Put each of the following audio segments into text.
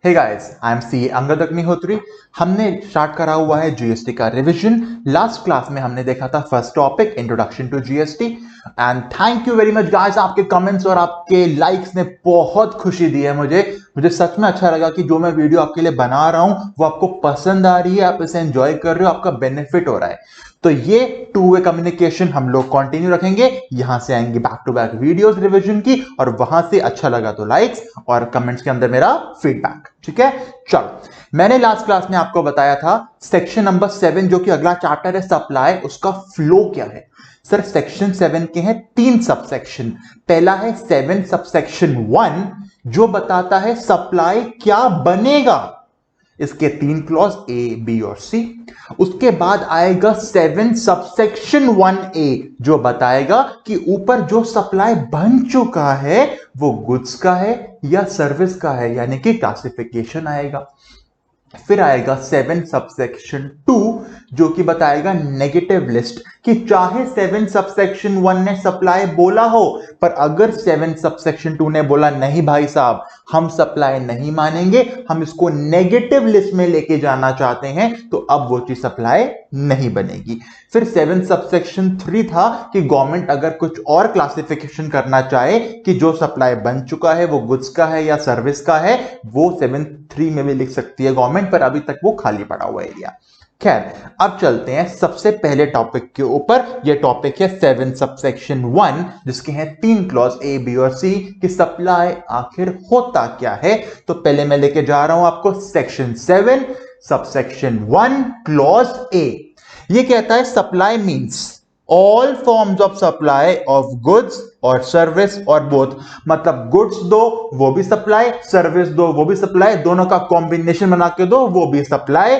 Hey guys, I am C Angad Agnihotri. हमने start करा हुआ है जीएसटी का रिवीजन। लास्ट क्लास में हमने देखा था first topic introduction to GST and thank you very much guys. आपके कमेंट्स और आपके लाइक्स ने बहुत खुशी दी है मुझे सच में अच्छा लगा कि जो मैं वीडियो आपके लिए बना रहा हूं वो आपको पसंद आ रही है, आप इसे एंजॉय कर रहे हो, आपका बेनिफिट हो रहा है। तो ये टू वे कम्युनिकेशन हम लोग कंटिन्यू रखेंगे। यहां से आएंगे back to back videos revision की, और वहां से अच्छा लगा तो लाइक्स और कमेंट्स के अंदर मेरा फीडबैक। ठीक है, चलो। मैंने लास्ट क्लास में आपको बताया था सेक्शन नंबर 7 जो कि अगला चैप्टर है सप्लाई, उसका फ्लो क्या है। सर सेक्शन 7 के हैं 3 सबसेक्शन। पहला है 7 सबसेक्शन 1 जो बताता है सप्लाई क्या बनेगा, इसके 3 क्लॉज ए बी और सी। उसके बाद आएगा 7 सबसेक्शन 1A जो बताएगा कि ऊपर जो सप्लाई बन चुका है वो गुड्स का है या सर्विस का है, यानी कि क्लासिफिकेशन आएगा। फिर आएगा 7 सबसेक्शन 2 जो कि बताएगा नेगेटिव लिस्ट, कि चाहे 7 सबसेक्शन 1 ने सप्लाई बोला हो, पर अगर 7 सबसेक्शन 2 ने बोला नहीं भाई साहब हम सप्लाई नहीं मानेंगे, हम इसको नेगेटिव लिस्ट में लेके जाना चाहते हैं, तो अब वो चीज सप्लाई नहीं बनेगी। फिर 7 सबसेक्शन 3 था कि गवर्नमेंट अगर कुछ और क्लासिफिकेशन करना चाहे कि जो सप्लाई बन चुका है वो गुड्स का है या सर्विस का है, वो 7(3) में भी लिख सकती है गवर्नमेंट, पर अभी तक वो खाली पड़ा हुआ एरिया। खैर, अब चलते हैं सबसे पहले टॉपिक के ऊपर। यह टॉपिक है 7 सबसेक्शन 1 जिसके हैं 3 क्लॉज ए बी और सी कि सप्लाई आखिर होता क्या है। तो पहले मैं लेके जा रहा हूं आपको सेक्शन 7 सबसेक्शन 1 क्लॉज ए। ये कहता है supply means all forms of supply of goods और सर्विस और बोथ, मतलब गुड्स दो वो भी सप्लाई, सर्विस दो वो भी सप्लाई, दोनों का कॉम्बिनेशन बना के दो वो भी सप्लाई।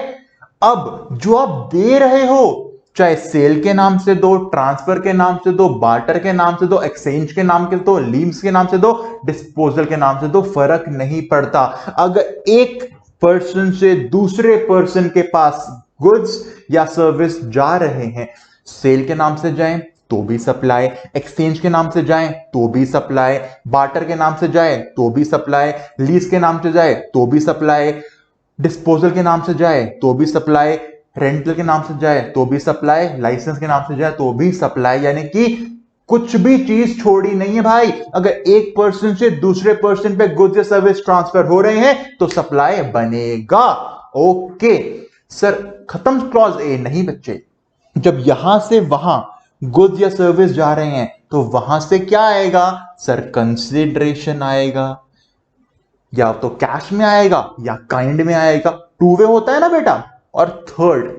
अब जो आप दे रहे हो, चाहे सेल के नाम से दो, ट्रांसफर के नाम से दो, बार्टर के नाम से दो, एक्सचेंज के नाम के दो, लीव्स के नाम से दो, डिस्पोजल के नाम से दो, फर्क नहीं पड़ता। अगर एक पर्सन से दूसरे पर्सन के पास गुड्स या सर्विस जा रहे हैं, सेल के नाम से जाएं तो भी सप्लाई, एक्सचेंज के नाम से जाएं तो भी सप्लाई, बार्टर के नाम से जाए तो भी सप्लाई, लीज के नाम से जाए तो भी सप्लाई, डिस्पोजल के नाम से जाए तो भी सप्लाई, रेंटल के नाम से जाए तो भी सप्लाई, लाइसेंस के नाम से जाए तो भी सप्लाई, यानी कि कुछ भी चीज छोड़ी नहीं है भाई। अगर एक पर्सन से दूसरे पर्सन पे गुड्स या सर्विस ट्रांसफर हो रहे हैं तो सप्लाई बनेगा। ओके सर, खत्म क्लॉज ए? नहीं बच्चे, जब यहां से वहां गुड्स या सर्विस जा रहे हैं तो वहां से क्या आएगा सर? कंसीडरेशन आएगा, या तो कैश में आएगा या काइंड में आएगा, टू वे होता है ना बेटा। और थर्ड,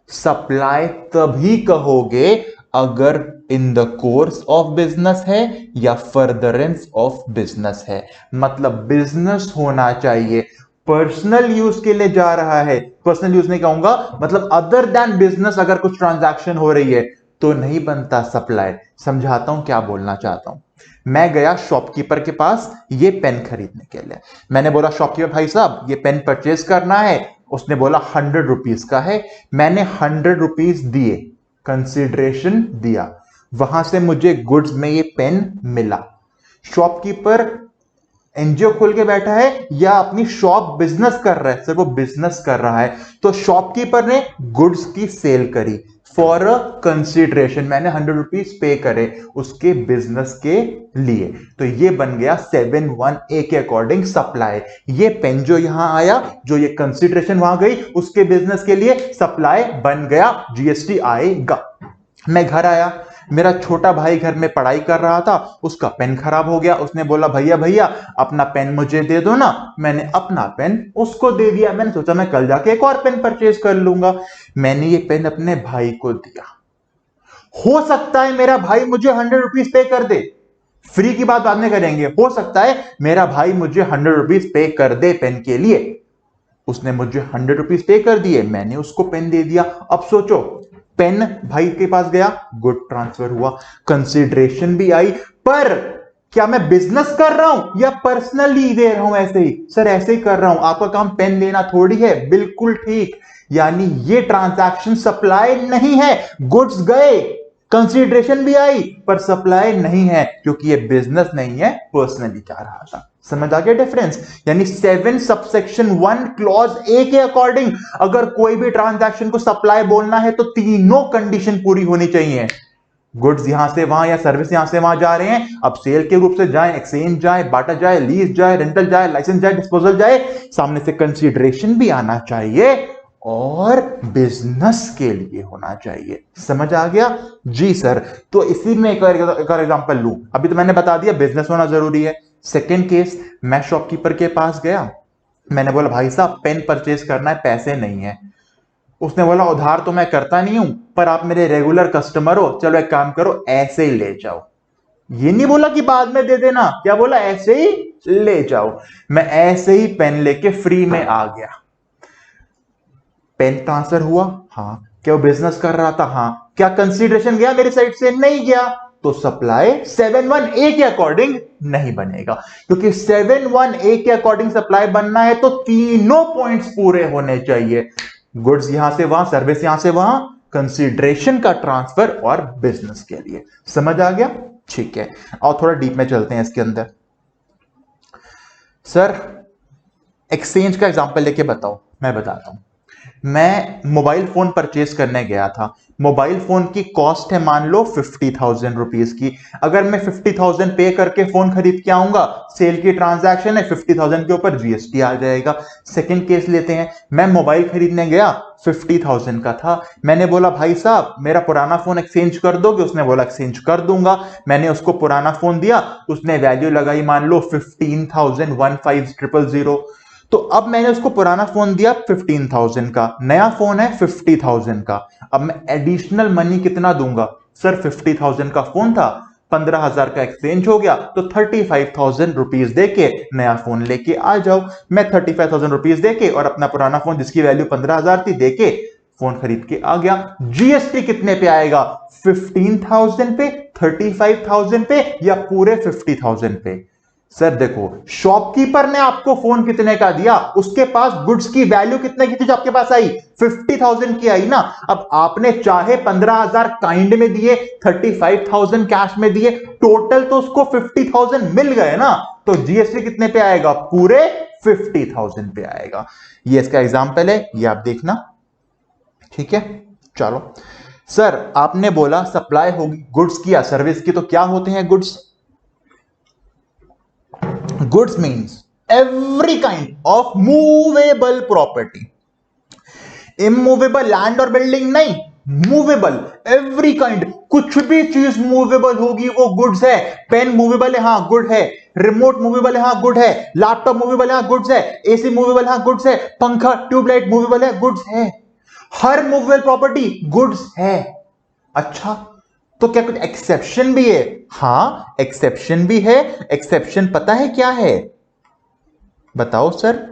सप्लाई तभी कहोगे अगर in the course of business है या फर्दरेंस ऑफ बिजनेस है, मतलब बिजनेस होना चाहिए। पर्सनल यूज के लिए जा रहा है, पर्सनल यूज नहीं कहूंगा, मतलब अदर देन बिजनेस अगर कुछ ट्रांजैक्शन हो रही है तो नहीं बनता सप्लाई। समझाता हूं क्या बोलना चाहता हूं। मैं गया शॉपकीपर के पास ये पेन खरीदने के लिए। मैंने बोला शॉपकीपर भाई साहब ये पेन परचेज करना है। उसने बोला 100 रुपीज का है। मैंने 100 रुपीज दिए, कंसिडरेशन दिया, वहां से मुझे गुड्स में ये पेन मिला। शॉपकीपर एनजीओ खोल के बैठा है या अपनी शॉप बिजनेस कर रहा है? सर वो बिजनेस कर रहा है, तो शॉपकीपर ने गुड्स की सेल करी फॉर अ कंसिडरेशन, मैंने 100 रुपीज पे करे उसके बिजनेस के लिए, तो ये बन गया 7(1)(a) के अकॉर्डिंग सप्लाई। ये पेन जो यहां आया, जो ये कंसिडरेशन वहां गई, उसके बिजनेस के लिए सप्लाई बन गया, जीएसटी आएगा। मैं घर आया, मेरा छोटा भाई घर में पढ़ाई कर रहा था, उसका पेन खराब हो गया। उसने बोला भैया भैया अपना पेन मुझे दे दो ना। मैंने अपना पेन उसको दे दिया। मैंने सोचा मैं कल जाके एक और पेन परचेज कर लूंगा। मैंने ये पेन अपने भाई को दिया। हो सकता है मेरा भाई मुझे 100 रुपीज पे कर दे, फ्री की बात बाद में करेंगे, हो सकता है मेरा भाई मुझे 100 रुपीज पे कर दे पेन के लिए। उसने मुझे 100 रुपीज पे कर दिए, मैंने उसको पेन दे दिया। अब सोचो, पेन भाई के पास गया, गुड ट्रांसफर हुआ, कंसिडरेशन भी आई, पर क्या मैं बिजनेस कर रहा हूं या पर्सनली दे रहा हूं? ऐसे ही सर, ऐसे ही कर रहा हूं, आपका काम पेन देना थोड़ी है। बिल्कुल ठीक, यानी ये ट्रांजैक्शन सप्लाई नहीं है, गुड्स गए, कंसीडरेशन भी आई पर सप्लाई नहीं है क्योंकि ये बिजनेस नहीं है, पर्सनली चाह रहा था। समझ आ गया डिफरेंस? यानी 7 सबसेक्शन 1 क्लॉज ए के अकॉर्डिंग अगर कोई भी ट्रांजैक्शन को सप्लाई बोलना है तो तीनों कंडीशन पूरी होनी चाहिए। गुड्स यहां से वहां या सर्विस यहां से वहां जा रहे हैं, अब सेल के रूप से जाए, एक्सचेंज जाए, बाटा जाए, लीज जाए, रेंटल जाए, लाइसेंस जाए, डिस्पोजल जाए, सामने से कंसीडरेशन भी आना चाहिए और बिजनेस के लिए होना चाहिए। समझ आ गया जी सर? तो इसी में एक और एग्जांपल लूं, अभी तो मैंने बता दिया बिजनेस होना जरूरी है। सेकेंड केस, मैं शॉपकीपर के पास गया, मैंने बोला भाई साहब पेन परचेज करना है, पैसे नहीं है। उसने बोला उधार तो मैं करता नहीं हूं पर आप मेरे रेगुलर कस्टमर हो, चलो एक काम करो ऐसे ही ले जाओ। ये नहीं बोला कि बाद में दे देना, क्या बोला? ऐसे ही ले जाओ। मैं ऐसे ही पेन लेके फ्री में आ गया। पेन ट्रांसफर हुआ? हाँ। क्या वो बिजनेस कर रहा था? हाँ। क्या कंसीडरेशन गया मेरी साइड से? नहीं गया। तो सप्लाई 7(1)(a) के अकॉर्डिंग नहीं बनेगा, क्योंकि 7(1)(a) के अकॉर्डिंग सप्लाई बनना है तो तीनों पॉइंट्स पूरे होने चाहिए। गुड्स यहां से वहां, सर्विस यहां से वहां, कंसीडरेशन का ट्रांसफर और बिजनेस के लिए। समझ आ गया? ठीक है, और थोड़ा डीप में चलते हैं इसके अंदर। सर एक्सचेंज का एग्जांपल लेके बताओ। मैं बताता हूं। मैं मोबाइल फोन परचेज करने गया था। मोबाइल फोन की कॉस्ट है मान लो 50,000 रुपीज की। अगर मैं 50,000 पे करके फोन खरीद के आऊंगा, सेल की ट्रांजैक्शन है, 50,000 के ऊपर जीएसटी आ जाएगा। सेकंड केस लेते हैं, मैं मोबाइल खरीदने गया, 50,000 का था। मैंने बोला भाई साहब मेरा पुराना फोन एक्सचेंज कर दोगे? उसने बोला एक्सचेंज कर दूंगा। मैंने उसको पुराना फोन दिया, उसने वैल्यू लगाई मान लो 15,000 तो अब मैंने उसको पुराना फोन दिया 15,000 का, नया फोन है 50,000 का। अब मैं एडिशनल मनी कितना दूंगा? सर 50,000 का फोन था, 15,000 का एक्सचेंज हो गया तो 35,000 रुपीज देके नया फोन लेके आ जाओ। मैं 35,000 रुपीज देके और अपना पुराना फोन जिसकी वैल्यू 15,000 थी देके फोन खरीद के आ गया। जीएसटी कितने पे आएगा? 15,000 पे, 35,000 पे या पूरे 50,000 पे? सर देखो, शॉपकीपर ने आपको फोन कितने का दिया, उसके पास गुड्स की वैल्यू कितने की थी जो आपके पास आई? 50,000 की आई ना। अब आपने चाहे 15,000 काइंड में दिए, 35,000 कैश में दिए, टोटल तो उसको 50,000 मिल गए ना। तो जीएसटी कितने पे आएगा? पूरे 50,000 पे आएगा। ये इसका एग्जाम्पल है, ये आप देखना। ठीक है, चलो। सर आपने बोला सप्लाई होगी गुड्स की या सर्विस की, तो क्या होते हैं goods? Goods means every kind of movable property. Immovable land और बिल्डिंग नहीं, मूवेबल एवरी काइंड, कुछ भी चीज मूवेबल होगी वो गुड्स है। पेन मूवेबल है, हाँ गुड है। रिमोट मूवेबल है, हाँ गुड है। लैपटॉप मूवेबल है, हाँ गुड्स है। एसी मूवेबल, हाँ गुड्स है। पंखा ट्यूबलाइट मूवेबल है, गुड्स है। हर मूवेबल प्रॉपर्टी गुड्स है। अच्छा, तो क्या कुछ एक्सेप्शन भी है? हाँ एक्सेप्शन भी है। एक्सेप्शन पता है क्या है? बताओ सर।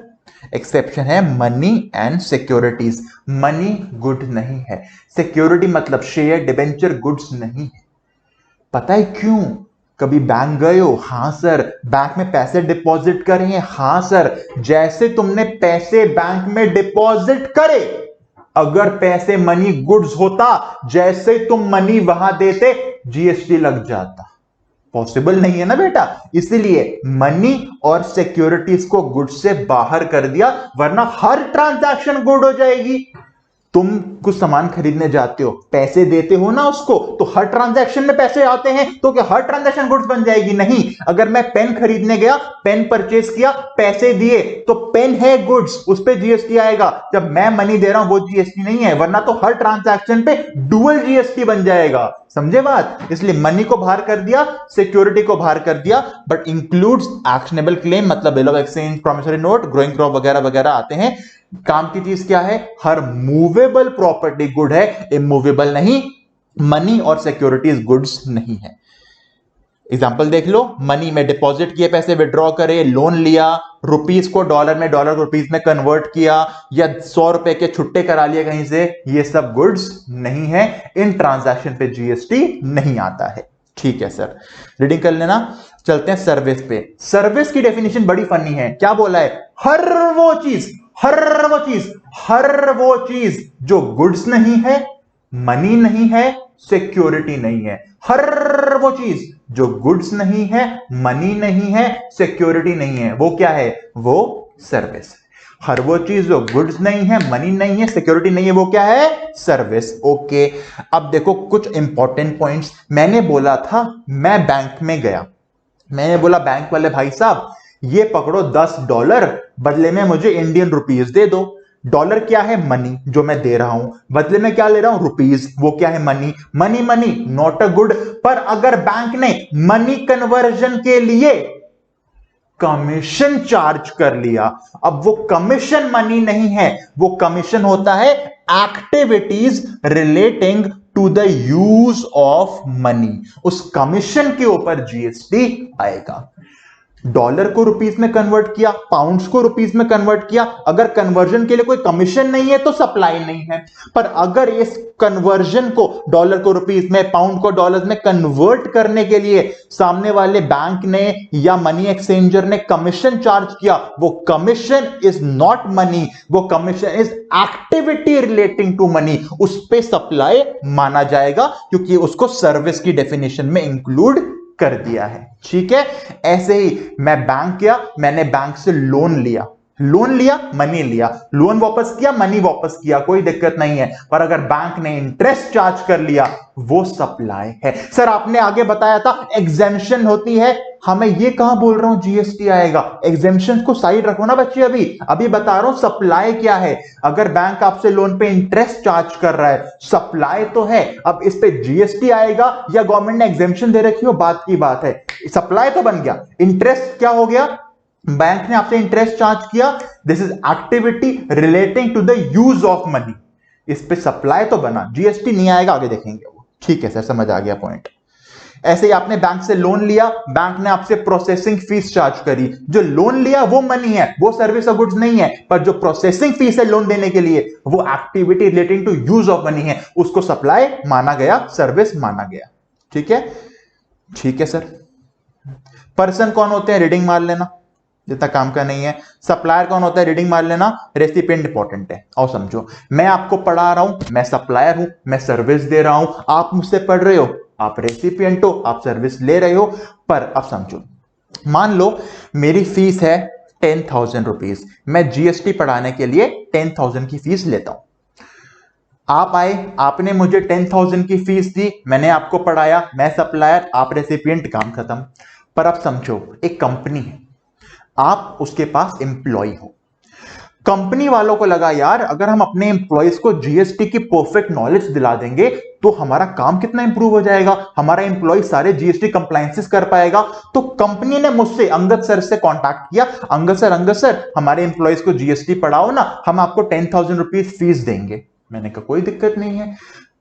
एक्सेप्शन है money and securities. Money good नहीं है, सिक्योरिटी मतलब शेयर डिबेंचर गुड्स नहीं है। पता है क्यों? कभी बैंक गए हो? हाँ सर। बैंक में पैसे डिपॉजिट करे हैं? हाँ सर। जैसे तुमने पैसे बैंक में डिपॉजिट करे, अगर पैसे मनी गुड्स होता, जैसे तुम मनी वहां देते जीएसटी लग जाता। पॉसिबल नहीं है ना बेटा, इसलिए मनी और सिक्योरिटीज को गुड्स से बाहर कर दिया, वरना हर ट्रांजैक्शन गुड हो जाएगी। तुम कुछ सामान खरीदने जाते हो, पैसे देते हो ना उसको, तो हर ट्रांजैक्शन में पैसे आते हैं, तो क्या हर ट्रांजैक्शन गुड्स बन जाएगी? नहीं। अगर मैं पेन खरीदने गया, पेन परचेज किया, पैसे दिए, तो पेन है गुड्स, उस पे जीएसटी आएगा। जब मैं मनी दे रहा हूं वो जीएसटी नहीं है, वरना तो हर ट्रांजैक्शन पे डुअल जीएसटी बन जाएगा। समझे बात? इसलिए मनी को बाहर कर दिया, सिक्योरिटी को बाहर कर दिया, बट इंक्लूड्स एक्शनेबल क्लेम, मतलब bill of exchange, promissory note, growing crop वगैरह वगैरह आते हैं। काम की चीज क्या है? हर मूवेबल प्रॉपर्टी गुड है, इमूवेबल नहीं। मनी और सिक्योरिटीज गुड्स नहीं है। एग्जांपल देख लो, मनी में डिपॉजिट किए पैसे, विड्रॉ करे, लोन लिया, रुपीज को डॉलर में, डॉलर को रुपीज में कन्वर्ट किया, या 100 रुपए के छुट्टे करा लिए कहीं से, ये सब गुड्स नहीं है। इन ट्रांजैक्शन पे जीएसटी नहीं आता है। ठीक है सर, रीडिंग कर लेना। चलते हैं सर्विस पे। सर्विस की डेफिनेशन बड़ी फनी है। क्या बोला है? हर वो चीज जो गुड्स नहीं है, मनी नहीं है, सिक्योरिटी नहीं है। हर वो चीज जो गुड्स नहीं है, मनी नहीं है, सिक्योरिटी नहीं है, वो क्या है? वो सर्विस। हर वो चीज जो गुड्स नहीं है, मनी नहीं है, सिक्योरिटी नहीं है, वो क्या है? सर्विस। ओके, अब देखो कुछ इंपॉर्टेंट पॉइंट्स। मैंने बोला था मैं बैंक में गया, मैंने बोला बैंक वाले भाई साहब ये पकड़ो $10, बदले में मुझे इंडियन रुपीज दे दो। डॉलर क्या है? मनी, जो मैं दे रहा हूं। बदले में क्या ले रहा हूं? रुपीज, वो क्या है? Money. Money money not a good. पर अगर बैंक ने मनी कन्वर्जन के लिए कमीशन चार्ज कर लिया, अब वो कमीशन मनी नहीं है, वो कमीशन होता है activities relating to the use of money. उस कमीशन के ऊपर जीएसटी आएगा। डॉलर को रुपीस में कन्वर्ट किया, पाउंड्स को रुपीस में कन्वर्ट किया, अगर कन्वर्जन के लिए कोई कमीशन नहीं है तो सप्लाई नहीं है। पर अगर इस कन्वर्जन को, डॉलर को रुपीस में, पाउंड को डॉलर में कन्वर्ट करने के लिए सामने वाले बैंक ने या मनी एक्सचेंजर ने कमीशन चार्ज किया, वो कमीशन इज नॉट मनी, वो commission is activity relating to money. उस पे सप्लाई माना जाएगा क्योंकि उसको सर्विस की डेफिनेशन में इंक्लूड कर दिया है। ठीक है, ऐसे ही मैं बैंक गया, मैंने बैंक से लोन लिया, लोन लिया, मनी लिया, लोन वापस किया, मनी वापस किया, कोई दिक्कत नहीं है। पर अगर बैंक ने इंटरेस्ट चार्ज कर लिया, वो सप्लाई है। सर आपने आगे बताया था एग्जेम्पशन होती है, हमें ये कहां बोल रहा हूं जीएसटी आएगा? एग्जेम्पशन को साइड रखो ना बच्चे, अभी बता रहा हूं सप्लाई क्या है। अगर बैंक आपसे लोन पे इंटरेस्ट चार्ज कर रहा है, सप्लाई तो है। अब इस पे जीएसटी आएगा या गवर्नमेंट ने एग्जेम्पशन दे रखी हो, बात की बात है। सप्लाई तो बन गया, इंटरेस्ट क्या हो गया? बैंक ने आपसे इंटरेस्ट चार्ज किया, this is activity relating to the use of money. इस पे सप्लाई तो बना, जीएसटी नहीं आएगा, आगे देखेंगे वो। ठीक है सर, समझ आ गया पॉइंट। ऐसे ही आपने बैंक से लोन लिया, बैंक ने आपसे प्रोसेसिंग फीस चार्ज करी। जो लोन लिया वो मनी है, वो सर्विस और गुड्स नहीं है, पर जो प्रोसेसिंग फीस है लोन देने के लिए, वो activity relating to use of money है, उसको सप्लाई माना गया, सर्विस माना गया। ठीक है, ठीक है सर। पर्सन कौन होते हैं? रीडिंग मार लेना, जितना काम का नहीं है। सप्लायर कौन होता है? रीडिंग मार लेना। रेसिपिएंट इंपॉर्टेंट है। और समझो, मैं आपको पढ़ा रहा हूं, मैं सप्लायर हूं, मैं सर्विस दे रहा हूं, आप मुझसे पढ़ रहे हो, आप रेसिपिएंट हो, आप सर्विस ले रहे हो। पर अब समझो, मान लो मेरी फीस है 10,000 रुपीज, मैं जीएसटी पढ़ाने के लिए 10,000 की फीस लेता हूं। आप आए, आपने मुझे 10,000 की फीस दी, मैंने आपको पढ़ाया, मैं सप्लायर, आप रेसिपिएंट, काम खत्म। पर अब समझो, एक कंपनी है, आप उसके पास एम्प्लॉय हो। कंपनी वालों को लगा यार अगर हम अपने एम्प्लॉयज को जीएसटी की परफेक्ट नॉलेज दिला देंगे तो हमारा काम कितना इंप्रूव हो जाएगा, हमारा एम्प्लॉय सारे जीएसटी कंप्लायंसेस कर पाएगा। तो कंपनी ने मुझसे, अंगद सर से कांटेक्ट किया, अंगद सर हमारे एम्प्लॉयज को जीएसटी पढ़ाओ ना, हम आपको 10,000 रुपीज फीस देंगे। मैंने कहा कोई दिक्कत नहीं है।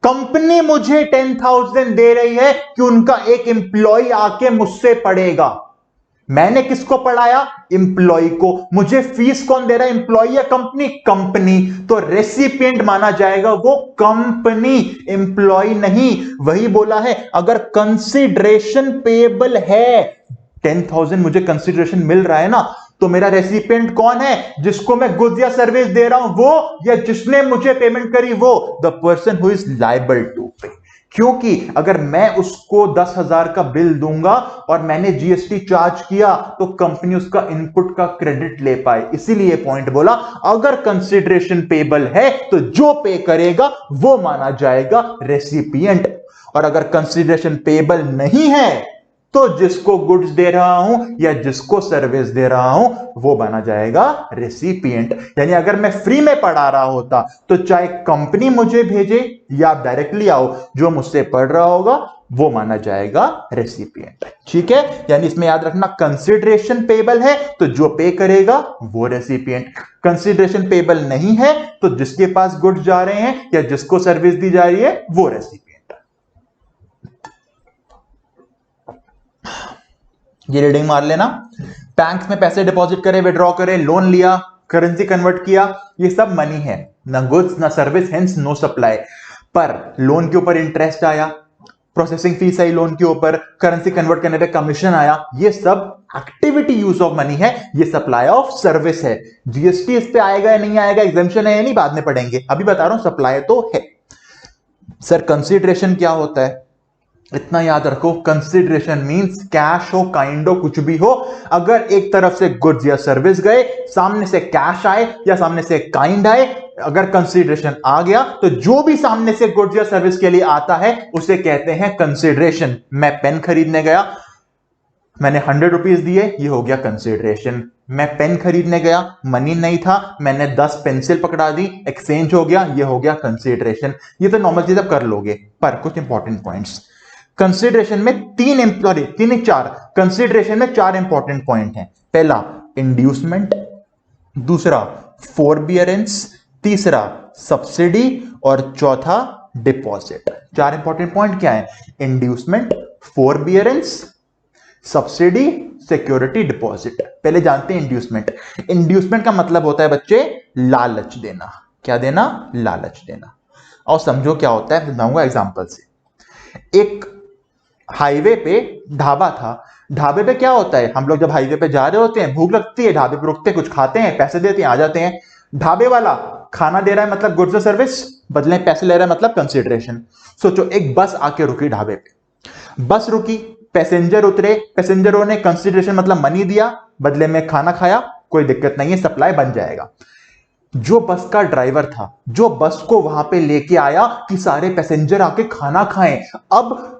कंपनी मुझे 10,000 दे रही है कि उनका एक एम्प्लॉय आके मुझसे पढ़ेगा। मैंने किसको पढ़ाया? एम्प्लॉय को। मुझे फीस कौन दे रहा है? एम्प्लॉय या कंपनी? कंपनी। तो रेसिपिएंट माना जाएगा वो कंपनी, एम्प्लॉय नहीं। वही बोला है, अगर कंसिडरेशन पेएबल है, 10,000 मुझे कंसिडरेशन मिल रहा है ना, तो मेरा रेसिपिएंट कौन है? जिसको मैं गुड्स या सर्विस दे रहा हूं वो, या जिसने मुझे पेमेंट करी वो? The person who is liable to pay. क्योंकि अगर मैं उसको 10,000 का बिल दूंगा और मैंने जीएसटी चार्ज किया तो कंपनी उसका इनपुट का क्रेडिट ले पाए। इसीलिए पॉइंट बोला, अगर कंसिडरेशन पेबल है तो जो पे करेगा वो माना जाएगा रेसिपिएंट, और अगर कंसिडरेशन पेबल नहीं है तो जिसको गुड्स दे रहा हूं या जिसको सर्विस दे रहा हूं वो बना जाएगा रेसिपिएंट। यानी अगर मैं फ्री में पढ़ा रहा होता तो चाहे कंपनी मुझे भेजे या आप डायरेक्टली आओ, जो मुझसे पढ़ रहा होगा वो माना जाएगा रेसिपिएंट। ठीक है, यानी इसमें याद रखना, कंसिडरेशन पेबल है तो जो पे करेगा वो रेसिपिएंट, कंसिडरेशन पेबल नहीं है तो जिसके पास गुड्स जा रहे हैं या जिसको सर्विस दी जा रही है वो रेसिपिएंट। ये रीडिंग मार लेना। बैंक में पैसे डिपॉजिट करे, विड्रॉ करे, लोन लिया, करेंसी कन्वर्ट किया, ये सब मनी है, ना गुड्स ना सर्विस, हेंस नो सप्लाई। पर लोन के ऊपर इंटरेस्ट आया, प्रोसेसिंग फीस आई लोन के ऊपर, करेंसी कन्वर्ट करने पे कमीशन आया, ये सब एक्टिविटी यूज ऑफ मनी है, ये सप्लाई ऑफ सर्विस है। जीएसटी इस पे आएगा या नहीं आएगा, एग्जेम्पशन है या नहीं, बाद में पढ़ेंगे, अभी बता रहा हूं सप्लाई तो है। सर कंसीडरेशन क्या होता है? इतना याद रखो, कंसीडरेशन मींस कैश हो, काइंड हो, कुछ भी हो, अगर एक तरफ से गुड्स या सर्विस गए, सामने से कैश आए या सामने से काइंड आए, अगर कंसीडरेशन आ गया तो जो भी सामने से गुड्स या सर्विस के लिए आता है उसे कहते हैं कंसीडरेशन। मैं पेन खरीदने गया, मैंने 100 रुपीज दिए, ये हो गया कंसीडरेशन। मैं पेन खरीदने गया, मनी नहीं था, मैंने 10 पेंसिल पकड़ा दी, एक्सचेंज हो गया, ये हो गया कंसीडरेशन। ये तो नॉर्मल चीज आप कर लोगे, पर कुछ इंपॉर्टेंट पॉइंट्स कंसीडरेशन में कंसीडरेशन में 4 इंपॉर्टेंट पॉइंट हैं। पहला इंड्यूसमेंट, दूसरा फोरबियरेंस, तीसरा सब्सिडी और चौथा डिपॉजिट। 4 इंपॉर्टेंट पॉइंट क्या है? Inducement, forbearance, subsidy, security, deposit. पहले जानते हैं इंड्यूसमेंट। इंड्यूसमेंट का मतलब होता है बच्चे लालच देना। क्या देना? लालच देना। और समझो क्या होता है, बताऊंगा एग्जांपल से। एक हाईवे पे ढाबा था। ढाबे पे क्या होता है, हम लोग जब हाईवे पे जा रहे होते हैं, भूख लगती है, ढाबे पे रुकते हैं, कुछ खाते हैं, पैसे देते हैं, आ जाते हैं। ढाबे वाला खाना दे रहा है मतलब गुड्स सर्विस, बदले पैसे ले रहा है मतलब कंसीडरेशन। सोचो एक बस आके रुकी ढाबे पे, बस रुकी, पैसेंजर उतरे, पैसेंजरों ने कंसीडरेशन मतलब मनी दिया, बदले में खाना खाया, कोई दिक्कत नहीं है, सप्लाई बन जाएगा। जो बस का ड्राइवर था, जो बस को वहां पे लेके आया कि सारे पैसेंजर आके खाना खाएं, अब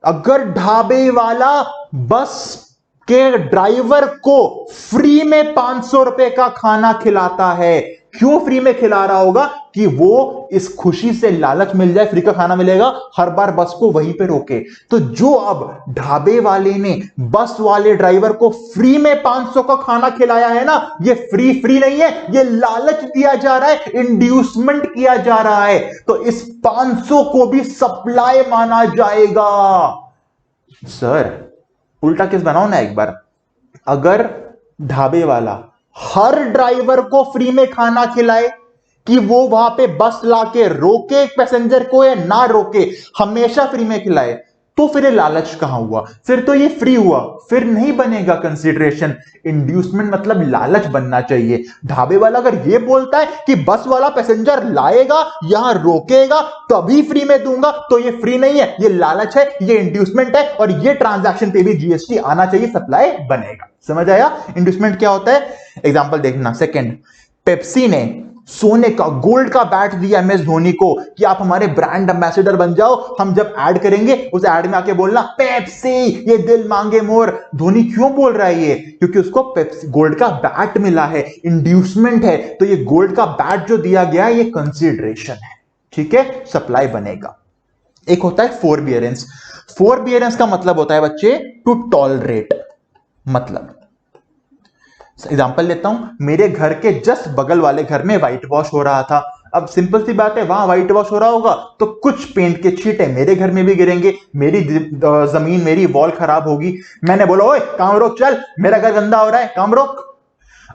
अगर ढाबे वाला बस के ड्राइवर को फ्री में 500 रुपए का खाना खिलाता है, क्यों फ्री में खिला रहा होगा? कि वो इस खुशी से, लालच मिल जाए, फ्री का खाना मिलेगा, हर बार बस को वहीं पे रोके। तो जो अब ढाबे वाले ने बस वाले ड्राइवर को फ्री में 500 का खाना खिलाया है ना, ये फ्री नहीं है, ये लालच दिया जा रहा है, इंड्यूसमेंट किया जा रहा है। तो इस 500 को भी सप्लाई माना जाएगा। सर उल्टा केस बनाओ ना एक बार, अगर ढाबे वाला हर ड्राइवर को फ्री में खाना खिलाए, कि वो वहां पे बस लाके रोके एक पैसेंजर को या ना रोके, हमेशा फ्री में खिलाए, तो फिर ये लालच कहां हुआ? फिर तो ये फ्री हुआ, फिर नहीं बनेगा कंसीडरेशन। इंड्यूसमेंट मतलब लालच बनना चाहिए। ढाबे वाला अगर ये बोलता है कि बस वाला पैसेंजर लाएगा, यहां रोकेगा, तभी फ्री में दूंगा, तो ये फ्री नहीं है, ये लालच है, ये इंड्यूसमेंट है, और ये ट्रांजैक्शन पे भी जीएसटी आना चाहिए, सप्लाई बनेगा। समझ आया इंड्यूसमेंट क्या होता है? एग्जांपल देखना। सेकंड, पेप्सी ने सोने का, गोल्ड का बैट दिया एमएस धोनी को कि आप हमारे ब्रांड एम्बेसडर बन जाओ, हम जब ऐड करेंगे उस ऐड में आके बोलना पेप्सी ये दिल मांगे मोर। धोनी क्यों बोल रहा है ये? क्योंकि उसको पेप्सी गोल्ड का बैट मिला है, इंड्यूसमेंट है। तो ये गोल्ड का बैट जो दिया गया है ये कंसीडरेशन है, ठीक है, सप्लाई बनेगा। एक होता है फोरबियरेंस। फोरबियरेंस का मतलब होता है बच्चे टू टॉलरेट। मतलब एग्जांपल लेता हूं, मेरे घर के जस्ट बगल वाले घर में व्हाइट वॉश हो रहा था। अब सिंपल सी बात है, वहां व्हाइट वॉश हो रहा होगा तो कुछ पेंट के छींटे मेरे घर में भी गिरेंगे, मेरी जमीन, मेरी वॉल खराब होगी। मैंने बोला ओए काम रोक, चल मेरा घर गंदा हो रहा है, काम रोक।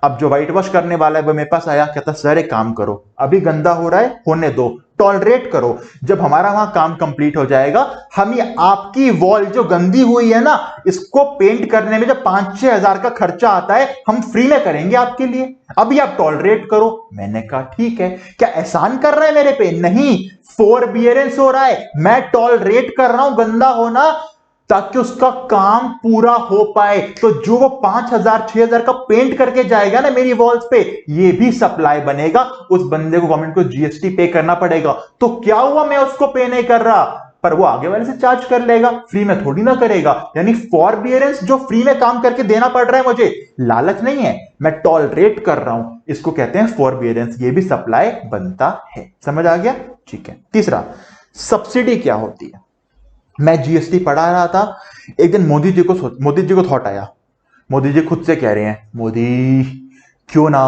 अब जो व्हाइट वॉश करने वाला है वो मेरे पास आया, कहता सर एक काम करो, अभी गंदा हो रहा है, होने दो, टॉलरेट करो, जब हमारा वहां काम कंप्लीट हो जाएगा, हम ये आपकी वॉल जो गंदी हुई है ना, इसको पेंट करने में जो 5-6 हजार का खर्चा आता है, हम फ्री में करेंगे आपके लिए, अभी आप टॉलरेट करो। मैंने कहा ठीक है। क्या एहसान कर रहा है मेरे पे? नहीं, फोरबियरेंस हो रहा है, मैं टॉलरेट कर रहा हूं गंदा होना, ताकि उसका काम पूरा हो पाए। तो जो वो 5,000-6,000 का पेंट करके जाएगा ना मेरी वॉल्स पे, ये भी सप्लाई बनेगा। उस बंदे को गवर्नमेंट को जीएसटी पे करना पड़ेगा। तो क्या हुआ, मैं उसको पे नहीं कर रहा, पर वो आगे वाले से चार्ज कर लेगा, फ्री में थोड़ी ना करेगा। यानी फॉरबियरेंस जो फ्री में काम करके देना पड़ रहा है मुझे, लालच नहीं है, मैं टॉलरेट कर रहा हूं, इसको कहते हैं फॉरबियरेंस, ये भी सप्लाई बनता है। समझ आ गया? ठीक है। तीसरा, सब्सिडी क्या होती है? मैं जीएसटी पढ़ा रहा था, एक दिन मोदी जी को थॉट आया। मोदी जी खुद से कह रहे हैं, मोदी क्यों ना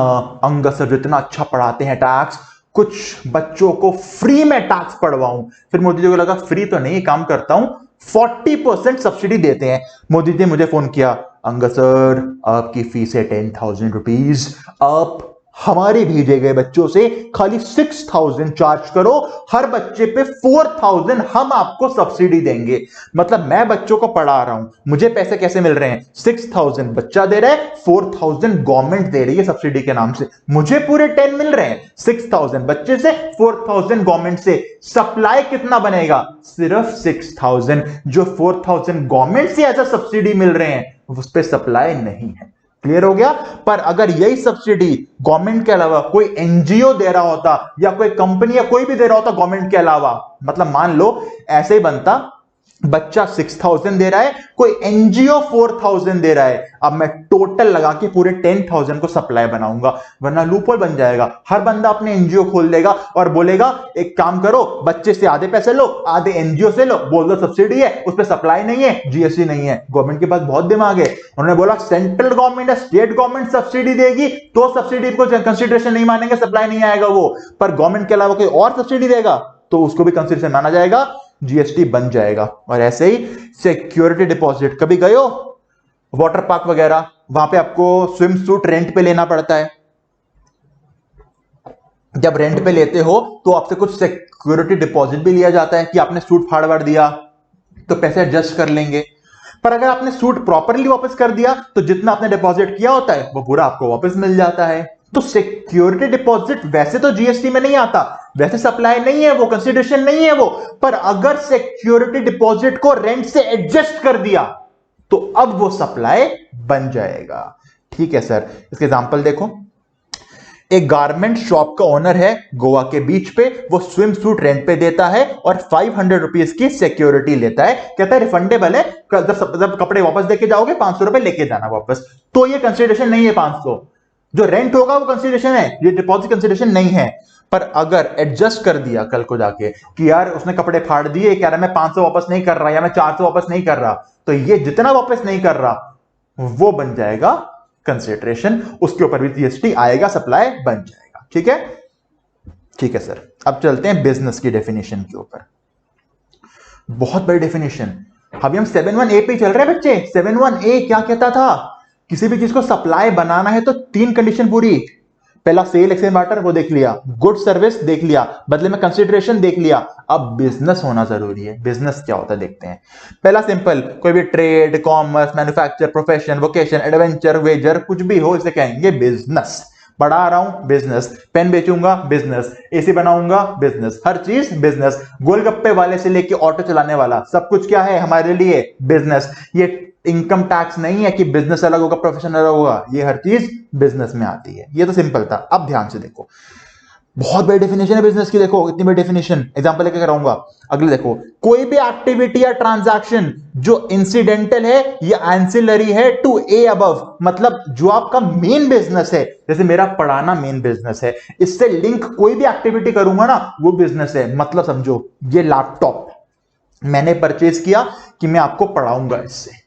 अंगद सर जितना अच्छा पढ़ाते हैं टैक्स, कुछ बच्चों को फ्री में टैक्स पढ़वाऊं। फिर मोदी जी को लगा फ्री तो नहीं, काम करता हूं, 40% सब्सिडी देते हैं। मोदी जी मुझे फोन किया, अंगद सर आपकी फीस है 10,000 रुपीज, आप हमारे भेजे गए बच्चों से खाली 6,000 चार्ज करो, हर बच्चे पे 4,000 हम आपको सब्सिडी देंगे। मतलब मैं बच्चों को पढ़ा रहा हूं, मुझे पैसे कैसे मिल रहे हैं? 6,000 बच्चा दे रहा है, 4,000 गवर्नमेंट दे रही है सब्सिडी के नाम से, मुझे पूरे 10 मिल रहे हैं। 6,000 बच्चे से, 4,000 गवर्नमेंट से। सप्लाई कितना बनेगा? सिर्फ 6,000। जो 4,000 गवर्नमेंट से एज अ सब्सिडी मिल रहे हैं उस पर सप्लाई नहीं है। क्लियर हो गया? पर अगर यही सब्सिडी गवर्नमेंट के अलावा कोई एनजीओ दे रहा होता या कोई कंपनी या कोई भी दे रहा होता गवर्नमेंट के अलावा, मतलब मान लो ऐसे ही बनता, बच्चा 6,000 दे रहा है, कोई एनजीओ 4,000 दे रहा है, अब मैं टोटल लगा के पूरे 10,000 को सप्लाई बनाऊंगा, वरना लूपहोल बन जाएगा। हर बंदा अपने एनजीओ खोल देगा और बोलेगा एक काम करो, बच्चे से आधे पैसे लो, आधे एनजीओ से लो, बोल दो सब्सिडी है, उस पर सप्लाई नहीं है, जीएसटी नहीं है। गवर्नमेंट के पास बहुत दिमाग है, उन्होंने बोला सेंट्रल गवर्नमेंट या स्टेट गवर्नमेंट सब्सिडी देगी तो सब्सिडी को कंसिडरेशन नहीं मानेंगे, सप्लाई नहीं आएगा वो। पर गवर्नमेंट के अलावा कोई और सब्सिडी देगा तो उसको भी कंसिडरेशन माना जाएगा, जीएसटी बन जाएगा। और ऐसे ही सिक्योरिटी डिपॉजिट, कभी गए हो वाटर पार्क वगैरह, वहां पे आपको स्विम सूट रेंट पे लेना पड़ता है। जब रेंट पे लेते हो तो आपसे कुछ सिक्योरिटी डिपॉजिट भी लिया जाता है कि आपने सूट फाड़ वाड़ दिया तो पैसे एडजस्ट कर लेंगे। पर अगर आपने सूट प्रॉपरली वापस कर दिया तो जितना आपने डिपॉजिट किया होता है वो पूरा आपको वापस मिल जाता है। तो सिक्योरिटी डिपॉजिट वैसे तो जीएसटी में नहीं आता, वैसे सप्लाई नहीं है वो, कंसिडरेशन नहीं है वो, पर अगर सिक्योरिटी डिपॉजिट को रेंट से एडजस्ट कर दिया तो अब वो सप्लाई बन जाएगा। ठीक है सर, इसके एग्जांपल देखो। एक गारमेंट शॉप का ओनर है गोवा के बीच पे, वो स्विम सूट रेंट पे देता है और 500 रुपीज की सिक्योरिटी लेता है, कहता है रिफंडेबल है, जब कपड़े वापस देके जाओगे 500 रुपए लेके जाना वापस। तो ये कंसिडरेशन नहीं है 500, जो रेंट होगा वो कंसिडरेशन है, ये डिपॉजिट कंसिडरेशन नहीं है। पर अगर एडजस्ट कर दिया कल को जाके कि यार उसने कपड़े फाड़ दिए, कह रहा मैं 500 वापस नहीं कर रहा या मैं 400 वापस नहीं कर रहा, तो ये जितना वापस नहीं कर रहा वो बन जाएगा कंसिडरेशन, उसके ऊपर भी जीएसटी आएगा, सप्लाई बन जाएगा। ठीक है, ठीक है सर। अब चलते हैं बिजनेस की डेफिनेशन के ऊपर। बहुत बड़ी डेफिनेशन, अभी हम 7(1)(a) पे चल रहे हैं बच्चे। 7(1)(a) क्या कहता था? किसी भी चीज को सप्लाई बनाना है तो 3 कंडीशन पूरी। पहला सेल एक्सचेंज बार्टर, वो देख लिया, गुड सर्विस देख लिया, बदले में कंसिडरेशन देख लिया, अब बिजनेस होना जरूरी है। बिजनेस क्या होता है देखते हैं। पहला सिंपल, कोई भी trade, commerce, manufacture, profession, vocation, adventure, wager, कुछ भी हो इसे कहेंगे बिजनेस। पढ़ा रहा हूं बिजनेस, पेन बेचूंगा बिजनेस, एसी बनाऊंगा बिजनेस, हर चीज बिजनेस, गोलगप्पे वाले से लेके ऑटो चलाने वाला सब कुछ क्या है हमारे लिए? बिजनेस। ये इनकम टैक्स नहीं है कि बिजनेस अलग होगा प्रोफेशन अलग होगा, ये हर चीज बिजनेस में आती है। ये तो सिंपल था। अब ध्यान से देखो, बहुत बड़ी डेफिनेशन है बिजनेस की। देखो इतनी बड़ी डेफिनेशन, एग्जांपल लेके कराऊंगा। अगले देखो, कोई भी एक्टिविटी या ट्रांजैक्शन जो इंसिडेंटल है या एंसिलरी है टू ए अबव, मतलब जो आपका मेन बिजनेस है, जैसे मेरा पढ़ाना मेन बिजनेस है, इससे लिंक कोई भी एक्टिविटी करूंगा ना वो बिजनेस है। मतलब समझो ये लैपटॉप मैंने परचेज किया कि मैं आपको पढ़ाऊंगा इससे,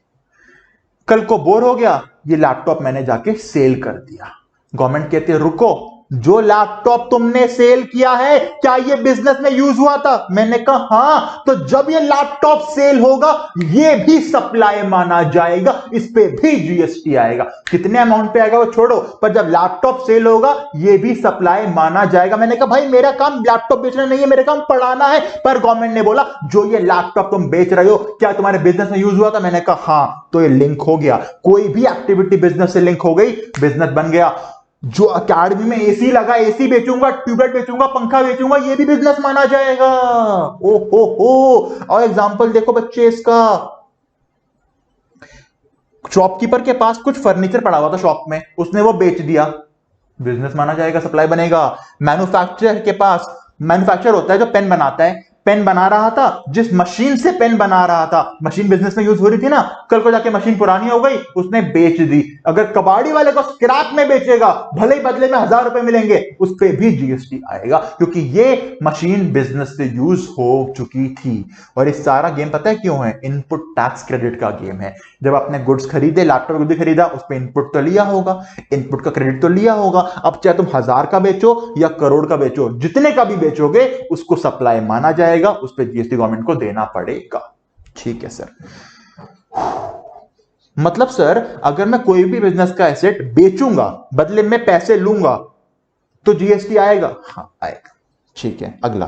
कल को बोर हो गया, ये लैपटॉप मैंने जाके सेल कर दिया। गवर्नमेंट कहती है रुको, जो लैपटॉप तुमने सेल किया है क्या ये बिजनेस में यूज हुआ था? मैंने कहा हाँ, तो जब ये लैपटॉप सेल होगा ये भी सप्लाई माना जाएगा, इस पे भी जीएसटी आएगा। कितने अमाउंट पे आएगा वो छोड़ो, पर जब लैपटॉप सेल होगा ये भी सप्लाई माना जाएगा। मैंने कहा भाई मेरा काम लैपटॉप बेचना नहीं है, मेरा काम पढ़ाना है। पर गवर्नमेंट ने बोला जो ये लैपटॉप तुम बेच रहे हो क्या तुम्हारे बिजनेस में यूज हुआ था? मैंने कहा हाँ, तो ये लिंक हो गया। कोई भी एक्टिविटी बिजनेस से लिंक हो गई, बिजनेस बन गया। जो अकेडमी में एसी लगा, एसी बेचूंगा, ट्यूबलाइट बेचूंगा, पंखा बेचूंगा, ये भी बिजनेस माना जाएगा। ओ हो। और एग्जांपल देखो बच्चे इसका, शॉपकीपर के पास कुछ फर्नीचर पड़ा हुआ था शॉप में, उसने वो बेच दिया, बिजनेस माना जाएगा, सप्लाई बनेगा। मैन्युफैक्चरर के पास, मैन्युफैक्चरर होता है जो पेन बनाता है, पेन बना रहा था, जिस मशीन से पेन बना रहा था, मशीन बिजनेस में यूज हो रही थी ना, कल को जाके मशीन पुरानी हो गई, उसने बेच दी। अगर कबाड़ी वाले को स्क्रैप में बेचेगा, भले ही बदले में 1000 रुपए मिलेंगे, उस पर भी जीएसटी आएगा, क्योंकि ये मशीन बिजनेस से यूज हो चुकी थी। और ये सारा गेम पता है क्यों है? इनपुट टैक्स क्रेडिट का गेम है। जब आपने गुड्स खरीदे, लैपटॉप भी खरीदा, उस पर इनपुट तो लिया होगा, इनपुट का क्रेडिट तो लिया होगा। अब चाहे तुम 1000 का बेचो या करोड़ का बेचो, जितने का भी बेचोगे उसको सप्लाई माना जाएगा, उस पे जीएसटी गवर्नमेंट को देना पड़ेगा। ठीक है सर। मतलब सर अगर मैं कोई भी बिजनेस का एसेट बेचूंगा, बदले में पैसे लूंगा, तो जीएसटी आएगा, हाँ आएगा। ठीक है, अगला,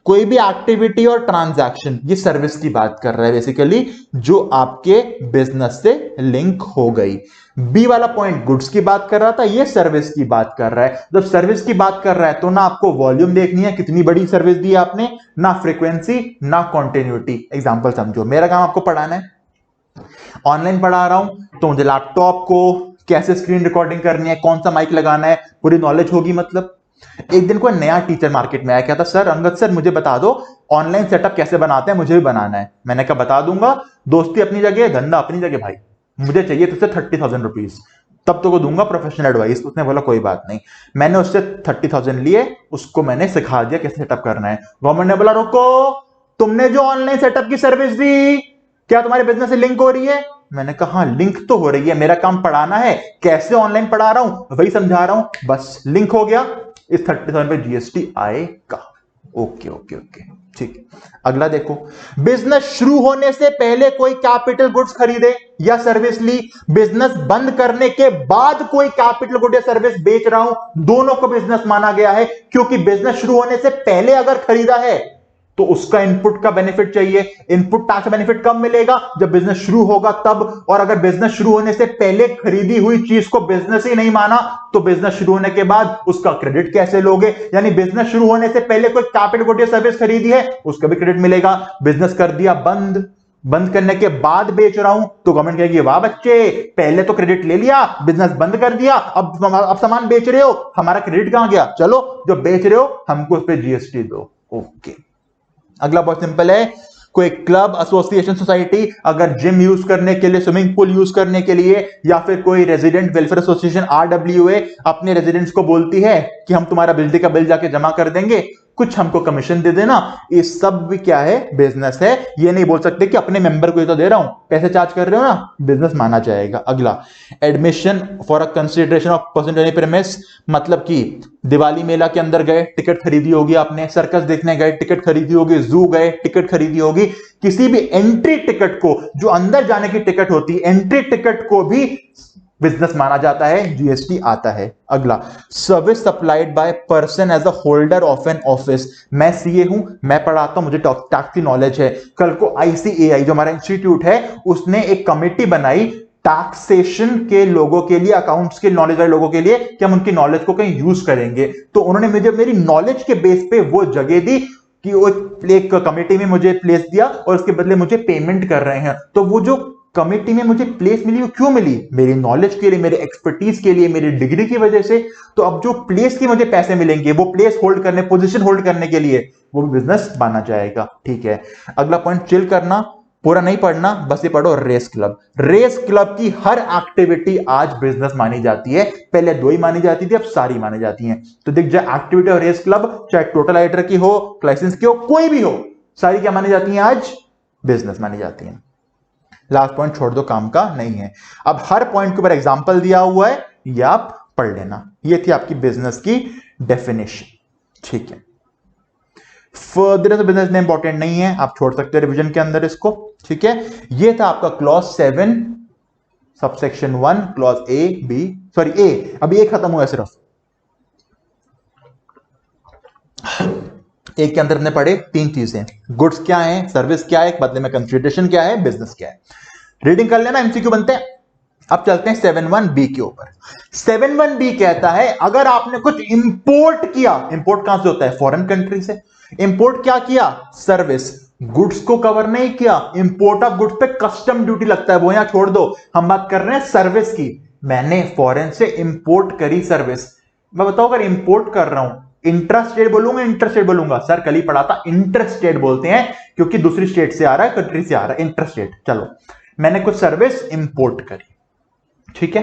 कोई भी एक्टिविटी और ट्रांजैक्शन, ये सर्विस की बात कर रहा है बेसिकली, जो आपके बिजनेस से लिंक हो गई। बी वाला पॉइंट गुड्स की बात कर रहा था, ये सर्विस की बात कर रहा है। जब सर्विस की बात कर रहा है तो ना आपको वॉल्यूम देखनी है, कितनी बड़ी सर्विस दी आपने, ना फ्रीक्वेंसी, ना कॉन्टिन्यूटी। एग्जांपल समझो, मेरा काम आपको पढ़ाना है, ऑनलाइन पढ़ा रहा हूं तो मुझे लैपटॉप को कैसे स्क्रीन रिकॉर्डिंग करनी है, कौन सा माइक लगाना है, पूरी नॉलेज होगी। मतलब एक दिन कोई नया टीचर मार्केट में आया, कहता सर अंगद सर मुझे बता दो ऑनलाइन सेटअप कैसे बनाते हैं, मुझे भी बनाना है। मैंने कहा बता दूंगा, दोस्ती अपनी जगह, धंधा अपनी जगह भाई, मुझे चाहिए तुझसे 30,000 रुपीज, तब तो को दूंगा प्रोफेशनल एडवाइस। उसने बोला कोई बात नहीं। मैंने उससे 30,000 लिए, उसको मैंने सिखा दिया कैसे सेटअप करना है। गवर्नमेंट ने बोला रोको, तुमने जो ऑनलाइन सेटअप की सर्विस दी क्या तुम्हारे बिजनेस से लिंक हो रही है? मैंने कहा हाँ लिंक तो हो रही है, मेरा काम पढ़ाना है, कैसे ऑनलाइन पढ़ा रहा हूं वही समझा रहा हूं, बस लिंक हो गया, इस 30,000 पे जीएसटी आएगा। ओके ओके ओके, ठीक। अगला देखो, बिजनेस शुरू होने से पहले कोई कैपिटल गुड्स खरीदे या सर्विस ली, बिजनेस बंद करने के बाद कोई कैपिटल गुड या सर्विस बेच रहा हूं, दोनों को बिजनेस माना गया है, क्योंकि बिजनेस शुरू होने से पहले अगर खरीदा है तो उसका इनपुट का बेनिफिट चाहिए। इनपुट टैक्स बेनिफिट कब मिलेगा? जब बिजनेस शुरू होगा तब। और अगर बिजनेस शुरू होने से पहले खरीदी हुई चीज को बिजनेस ही नहीं माना तो बिजनेस शुरू होने के बाद उसका क्रेडिट कैसे लोगे? यानी बिजनेस शुरू होने से पहले कोई कैपिटल गुड या सर्विस खरीदी है, उसका भी क्रेडिट मिलेगा। बिजनेस कर दिया बंद, बंद करने के बाद बेच रहा हूं तो गवर्नमेंट कहेगी वाह बच्चे, पहले तो क्रेडिट ले लिया, बिजनेस बंद कर दिया, अब सामान बेच रहे हो, हमारा क्रेडिट कहां गया? चलो जो बेच रहे हो हमको उस पर जीएसटी दो। ओके। अगला बहुत सिंपल है, कोई क्लब, एसोसिएशन, सोसाइटी अगर जिम यूज करने के लिए, स्विमिंग पूल यूज करने के लिए, या फिर कोई रेजिडेंट वेलफेयर एसोसिएशन आरडब्ल्यूए अपने रेजिडेंट्स को बोलती है कि हम तुम्हारा बिजली का बिल जाके जमा कर देंगे, कुछ हमको कमीशन दे देना, ये सब भी क्या है? बिजनेस है। ये नहीं बोल सकते कि अपने मेंबर को ही तो दे रहा हूं, पैसे चार्ज कर रहे हो ना, बिजनेस माना जाएगा। अगला, admission for a consideration of person any premise, मतलब कि दिवाली मेला के अंदर गए, टिकट खरीदी होगी आपने, सर्कस देखने गए, टिकट खरीदी होगी, जू गए, टिकट खरीदी होगी, किसी भी एंट्री टिकट को, जो अंदर जाने की टिकट होती है, एंट्री टिकट को भी बिजनेस माना जाता है, जीएसटी आता है। अगला, service supplied by person as a holder of an office, मैं सीए हूं, मैं पढ़ाता हूं, मुझे टैक्स की नॉलेज है। कल को आईसीएआई जो हमारा इंस्टीट्यूट है उसने एक कमेटी बनाई टैक्सेशन के लोगों के लिए, अकाउंट्स के नॉलेज वाले लोगों के लिए, कि हम उनकी नॉलेज को कहीं यूज करेंगे, तो उन्होंने मुझे मेरी नॉलेज के बेस पे वो जगह दी कि वो एक कमेटी में मुझे प्लेस दिया और उसके बदले मुझे पेमेंट कर रहे हैं। तो वो जो कमेटी में मुझे प्लेस मिली वो क्यों मिली? मेरी नॉलेज के लिए, मेरे एक्सपर्टीज के लिए, मेरी डिग्री की वजह से। तो अब जो प्लेस के मुझे पैसे मिलेंगे वो प्लेस होल्ड करने, पोजीशन होल्ड करने के लिए, वो भी बिजनेस माना जाएगा। ठीक है। अगला पॉइंट, चिल करना, पूरा नहीं पढ़ना, बस ये पढ़ो, रेस क्लब। रेस क्लब की हर एक्टिविटी आज बिजनेस मानी जाती है, पहले 2 ही मानी जाती थी, अब सारी मानी जाती हैं। तो देख जाए एक्टिविटी और रेस क्लब, चाहे टोटल राइटर की हो, लाइसेंस की हो, कोई भी हो, सारी क्या मानी जाती हैं? आज बिजनेस मानी जाती हैं। लास्ट पॉइंट छोड़ दो, काम का नहीं है। अब हर पॉइंट के ऊपर एग्जांपल दिया हुआ है, ये आप पढ़ लेना। ये थी आपकी बिजनेस की डेफिनेशन। ठीक है, फर्दर बिजनेस में इंपॉर्टेंट नहीं है, आप छोड़ सकते हो रिवीजन के अंदर इसको। ठीक है, ये था आपका clause 7 subsection 1, clause A B, sorry A, अभी ए खत्म हुआ सिर्फ। एक के अंदर हमने पढ़े 3 चीजें, गुड्स क्या है, सर्विस क्या है, बदले में कंसिडरेशन क्या है, बिजनेस क्या है। रीडिंग कर लेना, एमसीक्यू बनते हैं। अब चलते हैं 7(1)(b) के ऊपर। 7(1)(b) कहता है अगर आपने कुछ इंपोर्ट किया, इंपोर्ट कहां से होता है? फॉरेन कंट्री से। इंपोर्ट क्या किया? सर्विस। गुड्स को कवर नहीं किया, इंपोर्ट ऑफ गुड्स पे कस्टम ड्यूटी लगता है, वो यहां छोड़ दो, हम बात कर रहे हैं सर्विस की। मैंने फॉरेन से इंपोर्ट करी सर्विस। मैं बताऊं अगर इंपोर्ट कर रहा हूं, इंट्रास्टेट बोलूंगा, इंटरस्टेट बोलूंगा? सर कल ही पढ़ा था, इंटरस्टेट बोलते हैं, क्योंकि दूसरी स्टेट से आ रहा है, कंट्री से आ रहा है, इंटरस्टेट। चलो, मैंने कुछ सर्विस इंपोर्ट करी, ठीक है,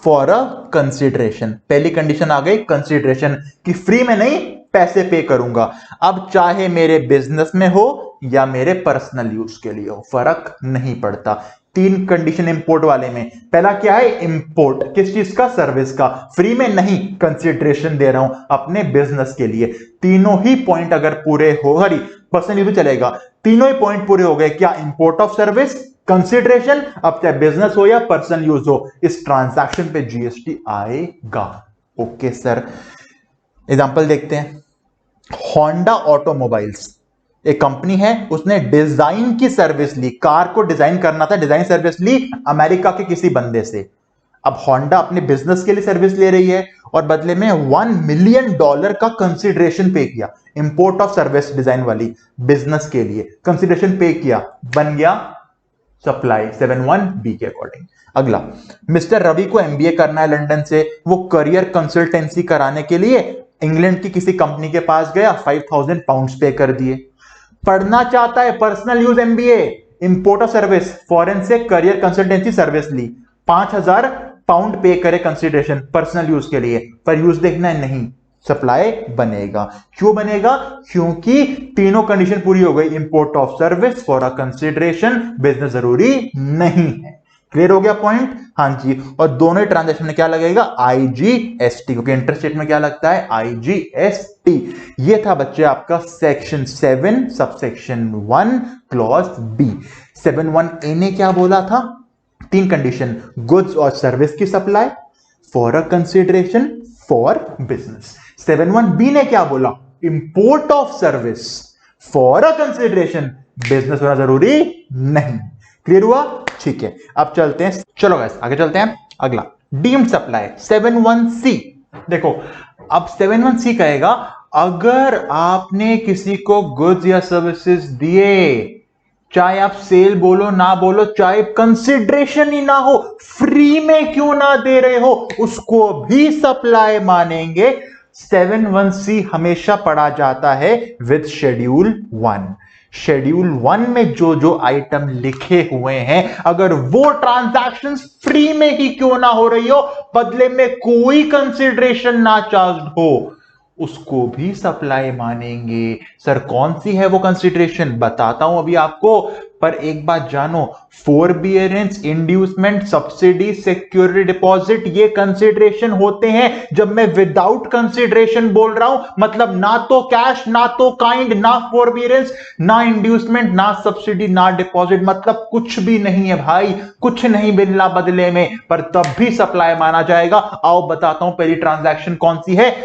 फॉर अ कंसिडरेशन। पहली कंडीशन आ गई कंसिडरेशन की, फ्री में नहीं, पैसे पे करूंगा। अब चाहे मेरे बिजनेस में हो या मेरे पर्सनल यूज के लिए हो, फर्क नहीं पड़ता। 3 कंडीशन इंपोर्ट वाले में। पहला क्या है? इंपोर्ट, किस चीज का? सर्विस का। फ्री में नहीं, कंसिडरेशन दे रहा हूं अपने बिजनेस के लिए। तीनों ही पॉइंट अगर पूरे हो, हरी पर्सनल यूज भी चलेगा, तीनों ही पॉइंट पूरे हो गए। क्या? इंपोर्ट ऑफ सर्विस, कंसिडरेशन, अब चाहे बिजनेस हो या पर्सनल यूज हो, इस ट्रांजैक्शन पे जीएसटी आएगा। ओके सर, एग्जांपल देखते हैं, होंडा ऑटोमोबाइल्स एक कंपनी है, उसने डिजाइन की सर्विस ली, कार को डिजाइन करना था, डिजाइन सर्विस ली अमेरिका के किसी बंदे से। अब होंडा अपने बिजनेस के लिए सर्विस ले रही है और बदले में $1 मिलियन का कंसिडरेशन पे किया, इंपोर्ट ऑफ सर्विस डिजाइन वाली बिजनेस के लिए कंसिडरेशन पे किया, बन गया सप्लाई 71B के अकॉर्डिंग। अगला, मिस्टर रवि को एमबीए करना है लंदन से, वो करियर कंसल्टेंसी कराने के लिए इंग्लैंड की किसी कंपनी के पास गया, 5000 पाउंड्स पे कर दिए। पढ़ना चाहता है personal use MBA, import of service, foreign से करियर कंसल्टेंसी सर्विस ली, 5000 पाउंड पे करे कंसिडरेशन पर्सनल यूज के लिए, पर यूज देखना है नहीं, सप्लाई बनेगा। क्यों बनेगा? क्योंकि तीनों कंडीशन पूरी हो गई, import of service, for a consideration, business जरूरी नहीं है। क्लियर हो गया पॉइंट? हाँ जी। और दोनों ट्रांजैक्शन में क्या लगेगा? आईजीएसटी, क्योंकि इंटरस्टेट में क्या लगता है? आईजीएसटी। ये था बच्चे आपका section 7 subsection 1 clause B. 7(1)(a) ने क्या बोला था? 3 कंडीशन, गुड्स और सर्विस की supply, for a consideration, for business. 7(1)(b) ने क्या बोला? Import of service for a consideration, business होना जरूरी नहीं। क्लियर हुआ? ठीक है, अब चलते हैं, चलो गाइस आगे चलते हैं। अगला डीम्ड सप्लाई 7(1)(c). देखो अब 7(1)(c) कहेगा अगर आपने किसी को गुड्स या सर्विसेज दिए, चाहे आप सेल बोलो ना बोलो, चाहे कंसिडरेशन ही ना हो, फ्री में क्यों ना दे रहे हो, उसको भी सप्लाई मानेंगे। 7(1)(c) हमेशा पढ़ा जाता है विद शेड्यूल 1। शेड्यूल 1 में जो जो आइटम लिखे हुए हैं, अगर वो ट्रांजैक्शन फ्री में ही क्यों ना हो रही हो, बदले में कोई कंसिडरेशन ना चार्ज हो, उसको भी सप्लाई मानेंगे। सर कौन सी है वो कंसिडरेशन? बताता हूं अभी आपको, पर एक बात जानो, फोरबियरेंस, इंड्यूसमेंट, सब्सिडी, सिक्योरिटी डिपॉजिट, ये कंसिडरेशन होते हैं जब मैं विदाउट कंसिडरेशन बोल रहा हूं, मतलब ना तो कैश, ना तो काइंड, ना फोरबियरेंस, ना इंड्यूसमेंट, ना सब्सिडी, ना डिपॉजिट, मतलब कुछ भी नहीं है भाई, कुछ नहीं मिलना बदले में, पर तब भी सप्लाई माना जाएगा। आओ बताता हूं पहली ट्रांजैक्शन कौन सी है।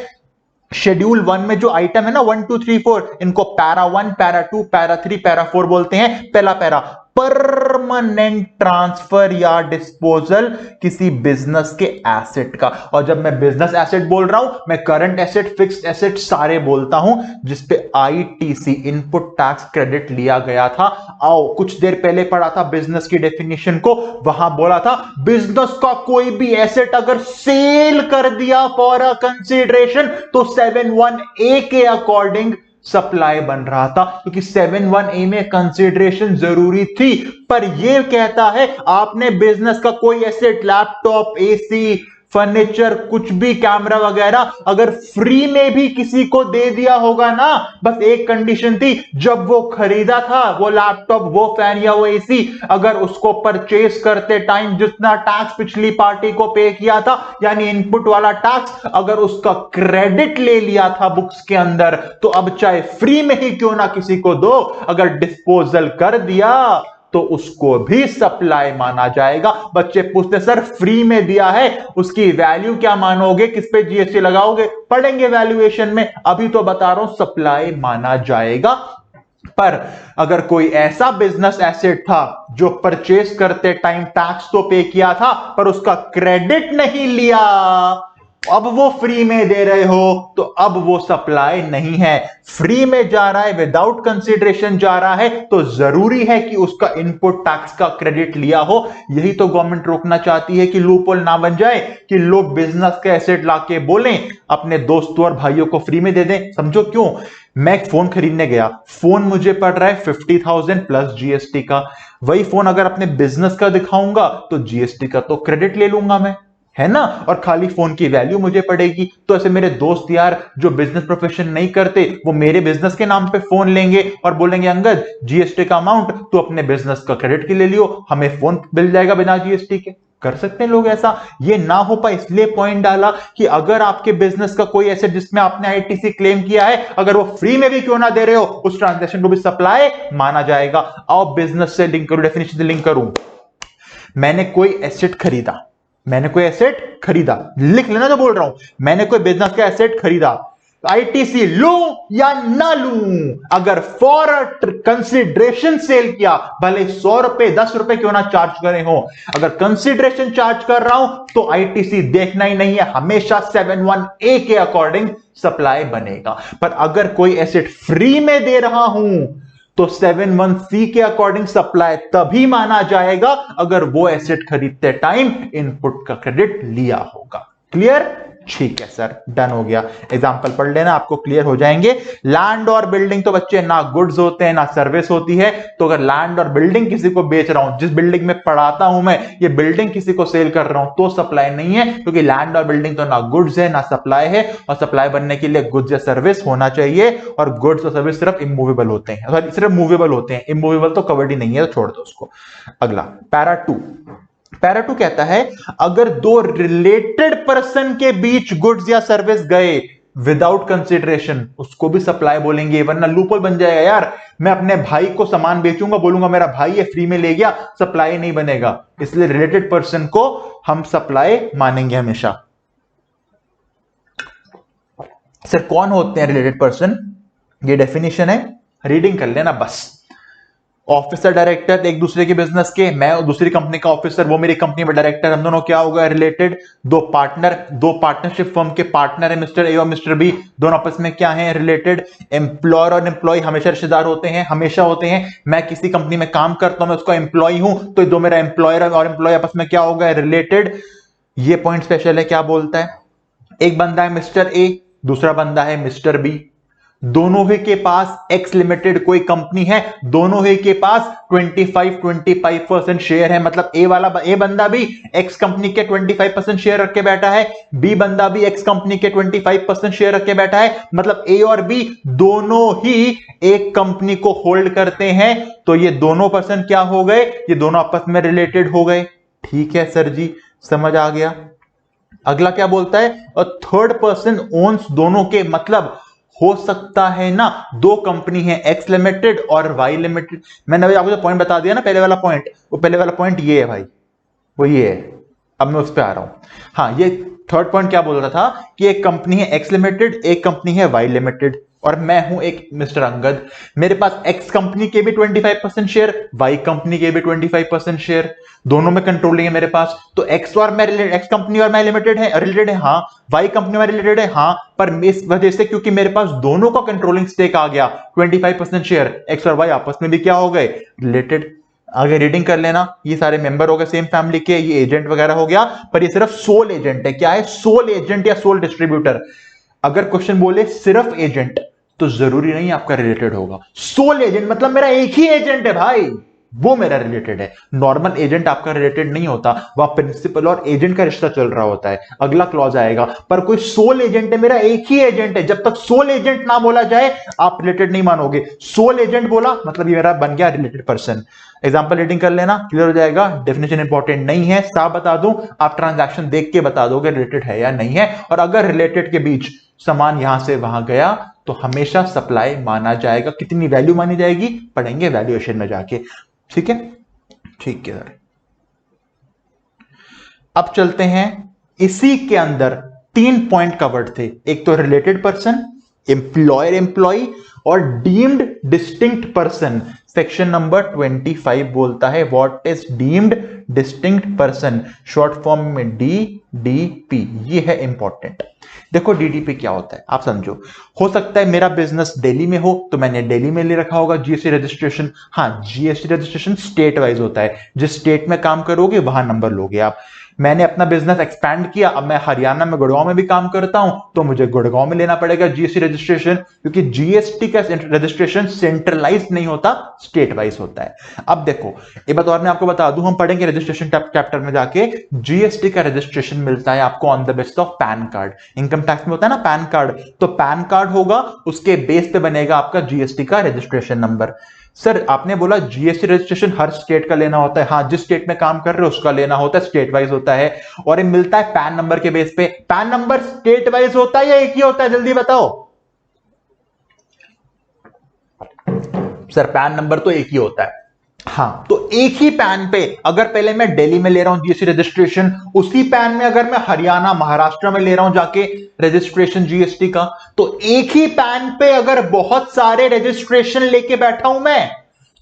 शेड्यूल 1 में जो आइटम है ना 1 2 3 4, इनको पैरा 1, पैरा 2, पैरा 3, पैरा 4 बोलते हैं। पहला पैरा, परमानेंट ट्रांसफर या डिस्पोजल किसी बिजनेस के एसेट का। और जब मैं बिजनेस एसेट बोल रहा हूं, मैं करंट एसेट, फिक्स्ड एसेट सारे बोलता हूं जिसपे आईटीसी, इनपुट टैक्स क्रेडिट लिया गया था। आओ कुछ देर पहले पढ़ा था बिजनेस की डेफिनेशन को, वहां बोला था बिजनेस का कोई भी एसेट अगर सेल कर दिया फॉर अ कंसिडरेशन तो 7(1)(a) के अकॉर्डिंग सप्लाई बन रहा था, क्योंकि 7(1)(a) में कंसिडरेशन जरूरी थी। पर यह कहता है आपने बिजनेस का कोई एसेट, लैपटॉप, एसी, फर्नीचर, कुछ भी, कैमरा वगैरह, अगर फ्री में भी किसी को दे दिया होगा ना, बस एक कंडीशन थी, जब वो खरीदा था वो लैपटॉप, वो फैन या वो एसी, अगर उसको परचेस करते टाइम जितना टैक्स पिछली पार्टी को पे किया था, यानी इनपुट वाला टैक्स, अगर उसका क्रेडिट ले लिया था बुक्स के अंदर, तो अब चाहे फ्री में ही क्यों ना किसी को दो, अगर डिस्पोजल कर दिया तो उसको भी सप्लाई माना जाएगा। बच्चे पूछते सर फ्री में दिया है उसकी वैल्यू क्या मानोगे, किस पे जीएसटी लगाओगे? पढ़ेंगे वैल्यूएशन में, अभी तो बता रहा हूं सप्लाई माना जाएगा। पर अगर कोई ऐसा बिजनेस एसेट था जो परचेस करते टाइम टैक्स तो पे किया था पर उसका क्रेडिट नहीं लिया, अब वो फ्री में दे रहे हो, तो अब वो सप्लाई नहीं है। फ्री में जा रहा है, विदाउट कंसिडरेशन जा रहा है, तो जरूरी है कि उसका इनपुट टैक्स का क्रेडिट लिया हो। यही तो गवर्नमेंट रोकना चाहती है कि लूपहोल ना बन जाए कि लोग बिजनेस का एसेट लाके बोलें अपने दोस्तों और भाइयों को फ्री में दे दें। समझो क्यों? मैं एक फोन खरीदने गया, फोन मुझे पड़ रहा है 50,000 प्लस जीएसटी का। वही फोन अगर अपने बिजनेस का दिखाऊंगा तो जीएसटी का तो क्रेडिट ले लूंगा मैं, है ना, और खाली फोन की वैल्यू मुझे पड़ेगी। तो ऐसे मेरे दोस्त यार जो बिजनेस प्रोफेशन नहीं करते, वो मेरे बिजनेस के नाम पे फोन लेंगे और बोलेंगे अंगद जीएसटी का अमाउंट तो अपने बिजनेस का क्रेडिट के ले लियो, हमें फोन मिल जाएगा बिना जीएसटी के। कर सकते हैं लोग ऐसा? ये ना हो पाए इसलिए पॉइंट डाला कि अगर आपके बिजनेस का कोई एसेट जिसमें आपने आईटीसी क्लेम किया है, अगर वो फ्री में भी क्यों ना दे रहे हो, उस ट्रांजैक्शन को भी सप्लाई माना जाएगा। आओ बिजनेस से लिंक करूं, डेफिनेशन से लिंक करूं। मैंने कोई एसेट खरीदा, मैंने कोई एसेट खरीदा, लिख लेना जो बोल रहा हूं, मैंने कोई बिजनेस का एसेट खरीदा, आईटीसी लूं या ना लूं? अगर फॉर कंसिडरेशन सेल किया, भले 100 रुपए 10 रुपए क्यों ना चार्ज करे हो, अगर कंसिडरेशन चार्ज कर रहा हूं तो आईटीसी देखना ही नहीं है, हमेशा 7(1)(a) के अकॉर्डिंग सप्लाई बनेगा। पर अगर कोई एसेट फ्री में दे रहा हूं तो 7(1)(c) के अकॉर्डिंग सप्लाई तभी माना जाएगा अगर वो एसेट खरीदते टाइम इनपुट का क्रेडिट लिया होगा। क्लियर? ठीक है सर, डन हो गया। एग्जांपल पढ़ लेना, आपको क्लियर हो जाएंगे। लैंड और बिल्डिंग तो बच्चे ना गुड्स होते हैं ना सर्विस होती है। तो अगर लैंड और बिल्डिंग किसी को बेच रहा हूं, जिस बिल्डिंग में पढ़ाता हूं मैं, ये बिल्डिंग किसी को सेल कर रहा हूं तो सप्लाई नहीं है, क्योंकि लैंड और बिल्डिंग तो ना गुड्स है ना सप्लाई है, और सप्लाई बनने के लिए गुड्स या सर्विस होना चाहिए, और गुड्स और सर्विस सिर्फ इमूवेबल होते हैं, सॉरी सिर्फ मूवेबल होते हैं, इमूवेबल तो कवर्ड ही नहीं है, तो छोड़ दो उसको। अगला पैरा 2। पैरा 2 कहता है अगर दो रिलेटेड पर्सन के बीच गुड्स या सर्विस गए विदाउट कंसिडरेशन, उसको भी सप्लाई बोलेंगे, वरना लूपहोल बन जाएगा यार। मैं अपने भाई को सामान बेचूंगा, बोलूंगा मेरा भाई ये फ्री में ले गया, सप्लाई नहीं बनेगा, इसलिए रिलेटेड पर्सन को हम सप्लाई मानेंगे हमेशा। सर कौन होते हैं रिलेटेड पर्सन? ये डेफिनेशन है, रीडिंग कर लेना बस। ऑफिसर डायरेक्टर एक दूसरे के बिजनेस के, मैं दूसरी कंपनी का ऑफिसर, वो मेरी कंपनी में डायरेक्टर, हम दोनों क्या होगा? रिलेटेड। दो पार्टनरशिप फर्म के पार्टनर है, मिस्टर ए और मिस्टर बी, दोनों आपस में क्या है? रिलेटेड। एम्प्लॉयर और एम्प्लॉय हमेशा रिश्तेदार होते हैं, हमेशा होते हैं। मैं किसी कंपनी में काम करता हूं, मैं उसका एम्प्लॉय हूं, तो दो मेरा एम्प्लॉयर और एम्प्लॉय आपस में क्या होगा? रिलेटेड। ये पॉइंट स्पेशल है, क्या बोलता है? एक बंदा है मिस्टर ए, दूसरा बंदा है मिस्टर बी, दोनों ही के पास एक्स लिमिटेड कोई कंपनी है, दोनों ही के पास 25% शेयर है, मतलब ए बंदा भी एक्स कंपनी के 25% शेयर रख के बैठा है, बी बंदा भी एक्स कंपनी के 25% शेयर रख के बैठा है, मतलब ए और बी दोनों ही एक कंपनी को होल्ड करते हैं, तो ये दोनों पर्सन क्या हो गए? ये दोनों आपस में रिलेटेड हो गए। ठीक है सर जी, समझ आ गया। अगला क्या बोलता है? और थर्ड पर्सन ओन्स दोनों के, मतलब हो सकता है ना दो कंपनी है, एक्स लिमिटेड और वाई लिमिटेड। मैंने आपको जो पॉइंट बता दिया ना पहले वाला पॉइंट, वो पहले वाला पॉइंट ये है भाई, वो ये है। अब मैं उस पर आ रहा हूं। हाँ, ये थर्ड पॉइंट क्या बोल रहा था कि एक कंपनी है एक्स लिमिटेड, एक कंपनी है वाई लिमिटेड, और मैं हूं एक मिस्टर अंगद, मेरे पास एक्स कंपनी के भी 25% शेयर, वाई कंपनी के भी 25% शेयर, दोनों में कंट्रोलिंग है मेरे पास। तो एक्स कंपनी और मैं रिलेटेड है, हाँ। वाई कंपनी में रिलेटेड है, हाँ। पर इस वजह से क्योंकि मेरे पास दोनों का कंट्रोलिंग स्टेक आ गया, 25% शेयर, एक्स और वाई आपस में भी क्या हो गए? रिलेटेड। आगे रीडिंग कर लेना, ये सारे मेंबर हो गए सेम फैमिली के, ये एजेंट वगैरह हो गया, पर ये सिर्फ सोल एजेंट है। क्या है? सोल एजेंट या सोल डिस्ट्रीब्यूटर। अगर क्वेश्चन बोले सिर्फ एजेंट, तो जरूरी नहीं आपका रिलेटेड होगा। सोल एजेंट मतलब मेरा एक ही एजेंट है भाई, वो मेरा रिलेटेड है। नॉर्मल एजेंट आपका रिलेटेड नहीं होता, वह प्रिंसिपल और एजेंट का रिश्ता चल रहा होता है, अगला क्लॉज आएगा। पर कोई सोल एजेंट है, मेरा एक ही एजेंट है, जब तक सोल एजेंट ना बोला जाए आप रिलेटेड नहीं मानोगे। सोल एजेंट बोला मतलब ये मेरा बन गया रिलेटेड पर्सन। एग्जांपल रीडिंग कर लेना, क्लियर हो जाएगा। डेफिनेशन इंपॉर्टेंट नहीं है, साफ बता दूं, आप ट्रांजैक्शन देख के बता दोगे रिलेटेड है या नहीं है। और अगर रिलेटेड के बीच सामान यहां से वहां गया तो हमेशा सप्लाई माना जाएगा। कितनी वैल्यू मानी जाएगी पढ़ेंगे वैल्यूएशन में जाके, ठीक है? ठीक है सर। अब चलते हैं, इसी के अंदर 3 पॉइंट कवर्ड थे, एक तो रिलेटेड पर्सन, एम्प्लॉयर एम्प्लॉय, और deemed distinct person. Section number 25 बोलता है what is deemed distinct person, short form में डीडीपी। ये है इंपॉर्टेंट। देखो डीडीपी क्या होता है आप समझो। हो सकता है मेरा बिजनेस दिल्ली में हो तो मैंने दिल्ली में ले रखा होगा जीएसटी रजिस्ट्रेशन। हाँ, जीएसटी रजिस्ट्रेशन स्टेट वाइज होता है, जिस स्टेट में काम करोगे वहां नंबर लोगे आप। मैंने अपना बिजनेस एक्सपैंड किया, अब मैं हरियाणा में गुड़गांव में भी काम करता हूं, तो मुझे गुड़गांव में लेना पड़ेगा जीएसटी रजिस्ट्रेशन, क्योंकि जीएसटी का रजिस्ट्रेशन सेंट्रलाइज नहीं होता, स्टेट वाइज होता है। अब देखो एक बात और मैं आपको बता दूं, हम पढ़ेंगे रजिस्ट्रेशन चैप्टर में जाके, जीएसटी का रजिस्ट्रेशन मिलता है आपको on the basis of pan card. Income tax में होता है ना पैन कार्ड, तो पैन कार्ड होगा, उसके बेस पे बनेगा आपका जीएसटी का रजिस्ट्रेशन नंबर। सर आपने बोला जीएसटी रजिस्ट्रेशन हर स्टेट का लेना होता है। हाँ, जिस स्टेट में काम कर रहे हो उसका लेना होता है, स्टेट वाइज होता है, और ये मिलता है पैन नंबर के बेस पे। पैन नंबर स्टेट वाइज होता है या एक ही होता है, जल्दी बताओ सर। पैन नंबर तो एक ही होता है, हाँ, तो एक ही पैन पे अगर पहले मैं दिल्ली में ले रहा हूं जीएसटी रजिस्ट्रेशन, उसी पैन में अगर मैं हरियाणा महाराष्ट्र में ले रहा हूं जाके रजिस्ट्रेशन जीएसटी का, तो एक ही पैन पे अगर बहुत सारे रजिस्ट्रेशन लेके बैठा हूं मैं,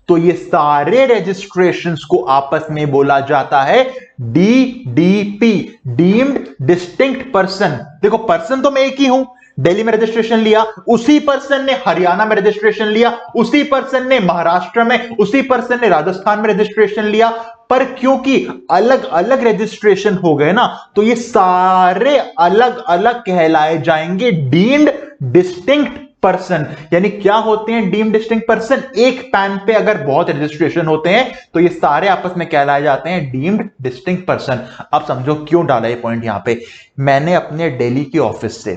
तो ये सारे रजिस्ट्रेशंस को आपस में बोला जाता है डीडीपी, डीम्ड डिस्टिंक्ट पर्सन। देखो पर्सन तो मैं एक ही हूं, दिल्ली में रजिस्ट्रेशन लिया, उसी पर्सन ने हरियाणा में रजिस्ट्रेशन लिया, उसी पर्सन ने महाराष्ट्र में, उसी पर्सन ने राजस्थान में रजिस्ट्रेशन लिया, पर क्योंकि अलग अलग रजिस्ट्रेशन हो गए ना, तो ये सारे अलग अलग कहलाए जाएंगे डीम्ड डिस्टिंक्ट पर्सन। यानी क्या होते हैं डीम्ड डिस्टिंक्ट पर्सन? एक पैन पे अगर बहुत रजिस्ट्रेशन होते हैं तो ये सारे आपस में कहलाए जाते हैं डीम्ड डिस्टिंक्ट पर्सन। अब समझो क्यों डाला ये पॉइंट यहां पे। मैंने अपने दिल्ली के ऑफिस से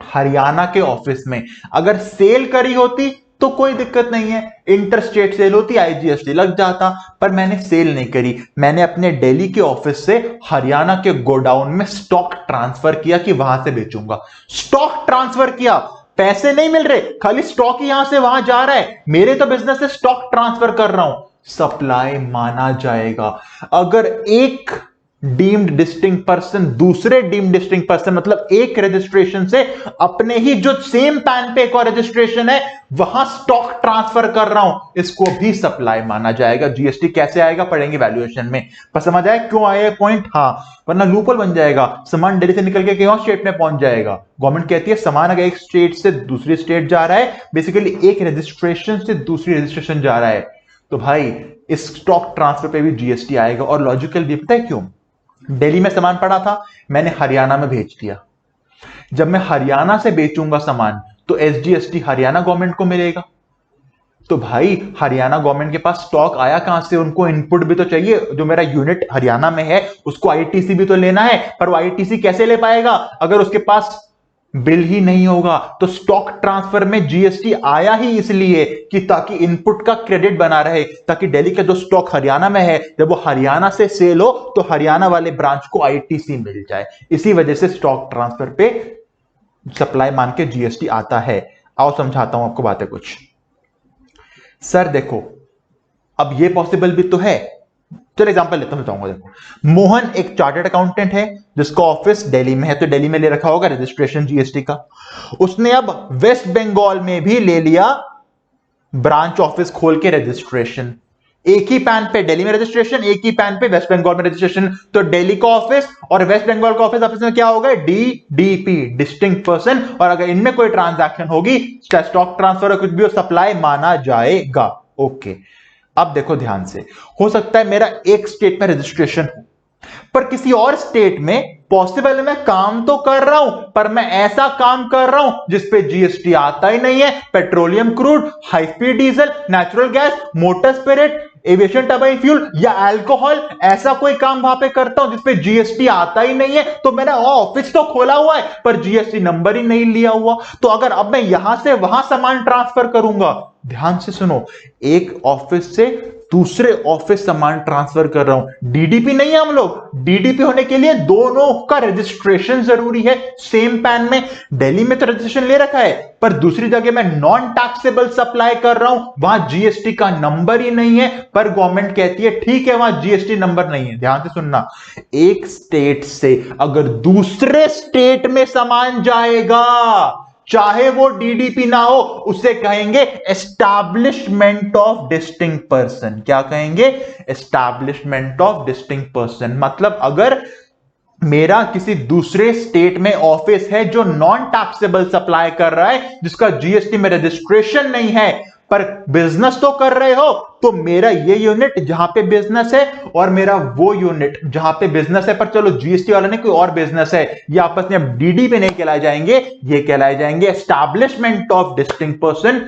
हरियाणा के ऑफिस में अगर सेल करी होती तो कोई दिक्कत नहीं है, इंटर स्टेट सेल होती, आईजीएसटी लग जाता, पर मैंने सेल नहीं करी। मैंने अपने दिल्ली के ऑफिस से हरियाणा के गोडाउन में स्टॉक ट्रांसफर किया कि वहां से बेचूंगा। स्टॉक ट्रांसफर किया, पैसे नहीं मिल रहे, खाली स्टॉक ही यहां से वहां जा रहा है, मेरे तो बिजनेस से स्टॉक ट्रांसफर कर रहा हूं, सप्लाई माना जाएगा। अगर एक डीम्ड डिस्टिंक्ट पर्सन दूसरे डीम्ड डिस्टिंक्ट पर्सन, मतलब एक रजिस्ट्रेशन से अपने ही जो सेम पैन पे एक और रजिस्ट्रेशन है वहां स्टॉक ट्रांसफर कर रहा हूं, इसको भी सप्लाई माना जाएगा। जीएसटी कैसे आएगा पढ़ेंगे वैल्यूएशन में, पर समझ आया क्यों आया पॉइंट? हाँ, वरना लूपहोल बन जाएगा, सामान दिल्ली से निकल के कहीं और स्टेट में पहुंच जाएगा। गवर्नमेंट कहती है सामान अगर एक स्टेट से दूसरी स्टेट जा रहा है, बेसिकली एक रजिस्ट्रेशन से दूसरी रजिस्ट्रेशन जा रहा है, तो भाई इस स्टॉक ट्रांसफर पे भी जीएसटी आएगा। और लॉजिकल भी पता है क्यों? दिल्ली में सामान पड़ा था, मैंने हरियाणा में भेज दिया, जब मैं हरियाणा से बेचूंगा सामान तो एसजीएसटी हरियाणा गवर्नमेंट को मिलेगा। तो भाई हरियाणा गवर्नमेंट के पास स्टॉक आया कहां से? उनको इनपुट भी तो चाहिए, जो मेरा यूनिट हरियाणा में है उसको आईटीसी भी तो लेना है, पर वो आईटीसी कैसे ले पाएगा अगर उसके पास बिल ही नहीं होगा? तो स्टॉक ट्रांसफर में जीएसटी आया ही इसलिए कि ताकि इनपुट का क्रेडिट बना रहे, ताकि दिल्ली का जो स्टॉक हरियाणा में है जब वो हरियाणा से सेल हो तो हरियाणा वाले ब्रांच को आईटीसी मिल जाए। इसी वजह से स्टॉक ट्रांसफर पे सप्लाई मान के जीएसटी आता है। आओ समझाता हूं आपको बातें कुछ। सर देखो, अब ये पॉसिबल भी तो है, चलो एग्जांपल लेता हूं, बताऊंगा। देखो मोहन एक चार्टर्ड अकाउंटेंट है जिसका ऑफिस दिल्ली में है, तो दिल्ली में ले रखा होगा रजिस्ट्रेशन जीएसटी का। उसने अब वेस्ट बंगाल में भी ले लिया ब्रांच ऑफिस खोल के रजिस्ट्रेशन। एक ही पैन पे दिल्ली में रजिस्ट्रेशन, एक ही पैन पे वेस्ट बंगाल में रजिस्ट्रेशन। तो दिल्ली का ऑफिस और वेस्ट बंगाल का ऑफिस आपस में क्या होगा? DDP, distinct person. और अगर इनमें कोई ट्रांजैक्शन होगी, स्टॉक ट्रांसफर और कुछ भी हो, सप्लाई माना जाएगा। ओके, अब देखो ध्यान से, हो सकता है मेरा एक स्टेट में रजिस्ट्रेशन हो, पर किसी और स्टेट में पॉसिबल है मैं काम तो कर रहा हूं, पर मैं ऐसा काम कर रहा हूं जिसपे जीएसटी आता ही नहीं है। Petroleum crude, high speed diesel, natural gas, motor spirit, aviation turbine fuel या अल्कोहल, ऐसा कोई काम वहां पे करता हूं जिसपे जीएसटी आता ही नहीं है। तो मेरा ऑफिस तो खोला हुआ है पर जीएसटी नंबर ही नहीं लिया हुआ। तो अगर अब मैं यहां से वहां सामान ट्रांसफर करूंगा, ध्यान से सुनो, एक ऑफिस से दूसरे ऑफिस सामान ट्रांसफर कर रहा हूं, डीडीपी नहीं है हम लोग। डीडीपी होने के लिए दोनों का रजिस्ट्रेशन जरूरी है सेम पैन में। दिल्ली में तो रजिस्ट्रेशन ले रखा है, पर दूसरी जगह मैं नॉन टैक्सेबल सप्लाई कर रहा हूं, वहां जीएसटी का नंबर ही नहीं है, पर गवर्नमेंट कहती है ठीक है वहां जीएसटी नंबर नहीं है। ध्यान से सुनना, एक स्टेट से अगर दूसरे स्टेट में सामान जाएगा, चाहे वो डीडीपी ना हो, उसे कहेंगे एस्टैब्लिशमेंट ऑफ डिस्टिंक्ट पर्सन। क्या कहेंगे? Establishment of distinct person. मतलब अगर मेरा किसी दूसरे स्टेट में ऑफिस है जो नॉन टैक्सेबल सप्लाई कर रहा है, जिसका जीएसटी में रजिस्ट्रेशन नहीं है, पर बिजनेस तो कर रहे हो, तो मेरा ये यूनिट जहां पे बिजनेस है और मेरा वो यूनिट जहां पे बिजनेस है, पर चलो जीएसटी वाला ने कोई और बिजनेस है, ये आपस में अब डीडी पे नहीं कहलाए जाएंगे, ये कहलाए जाएंगे एस्टैब्लिशमेंट ऑफ डिस्टिंक्ट पर्सन।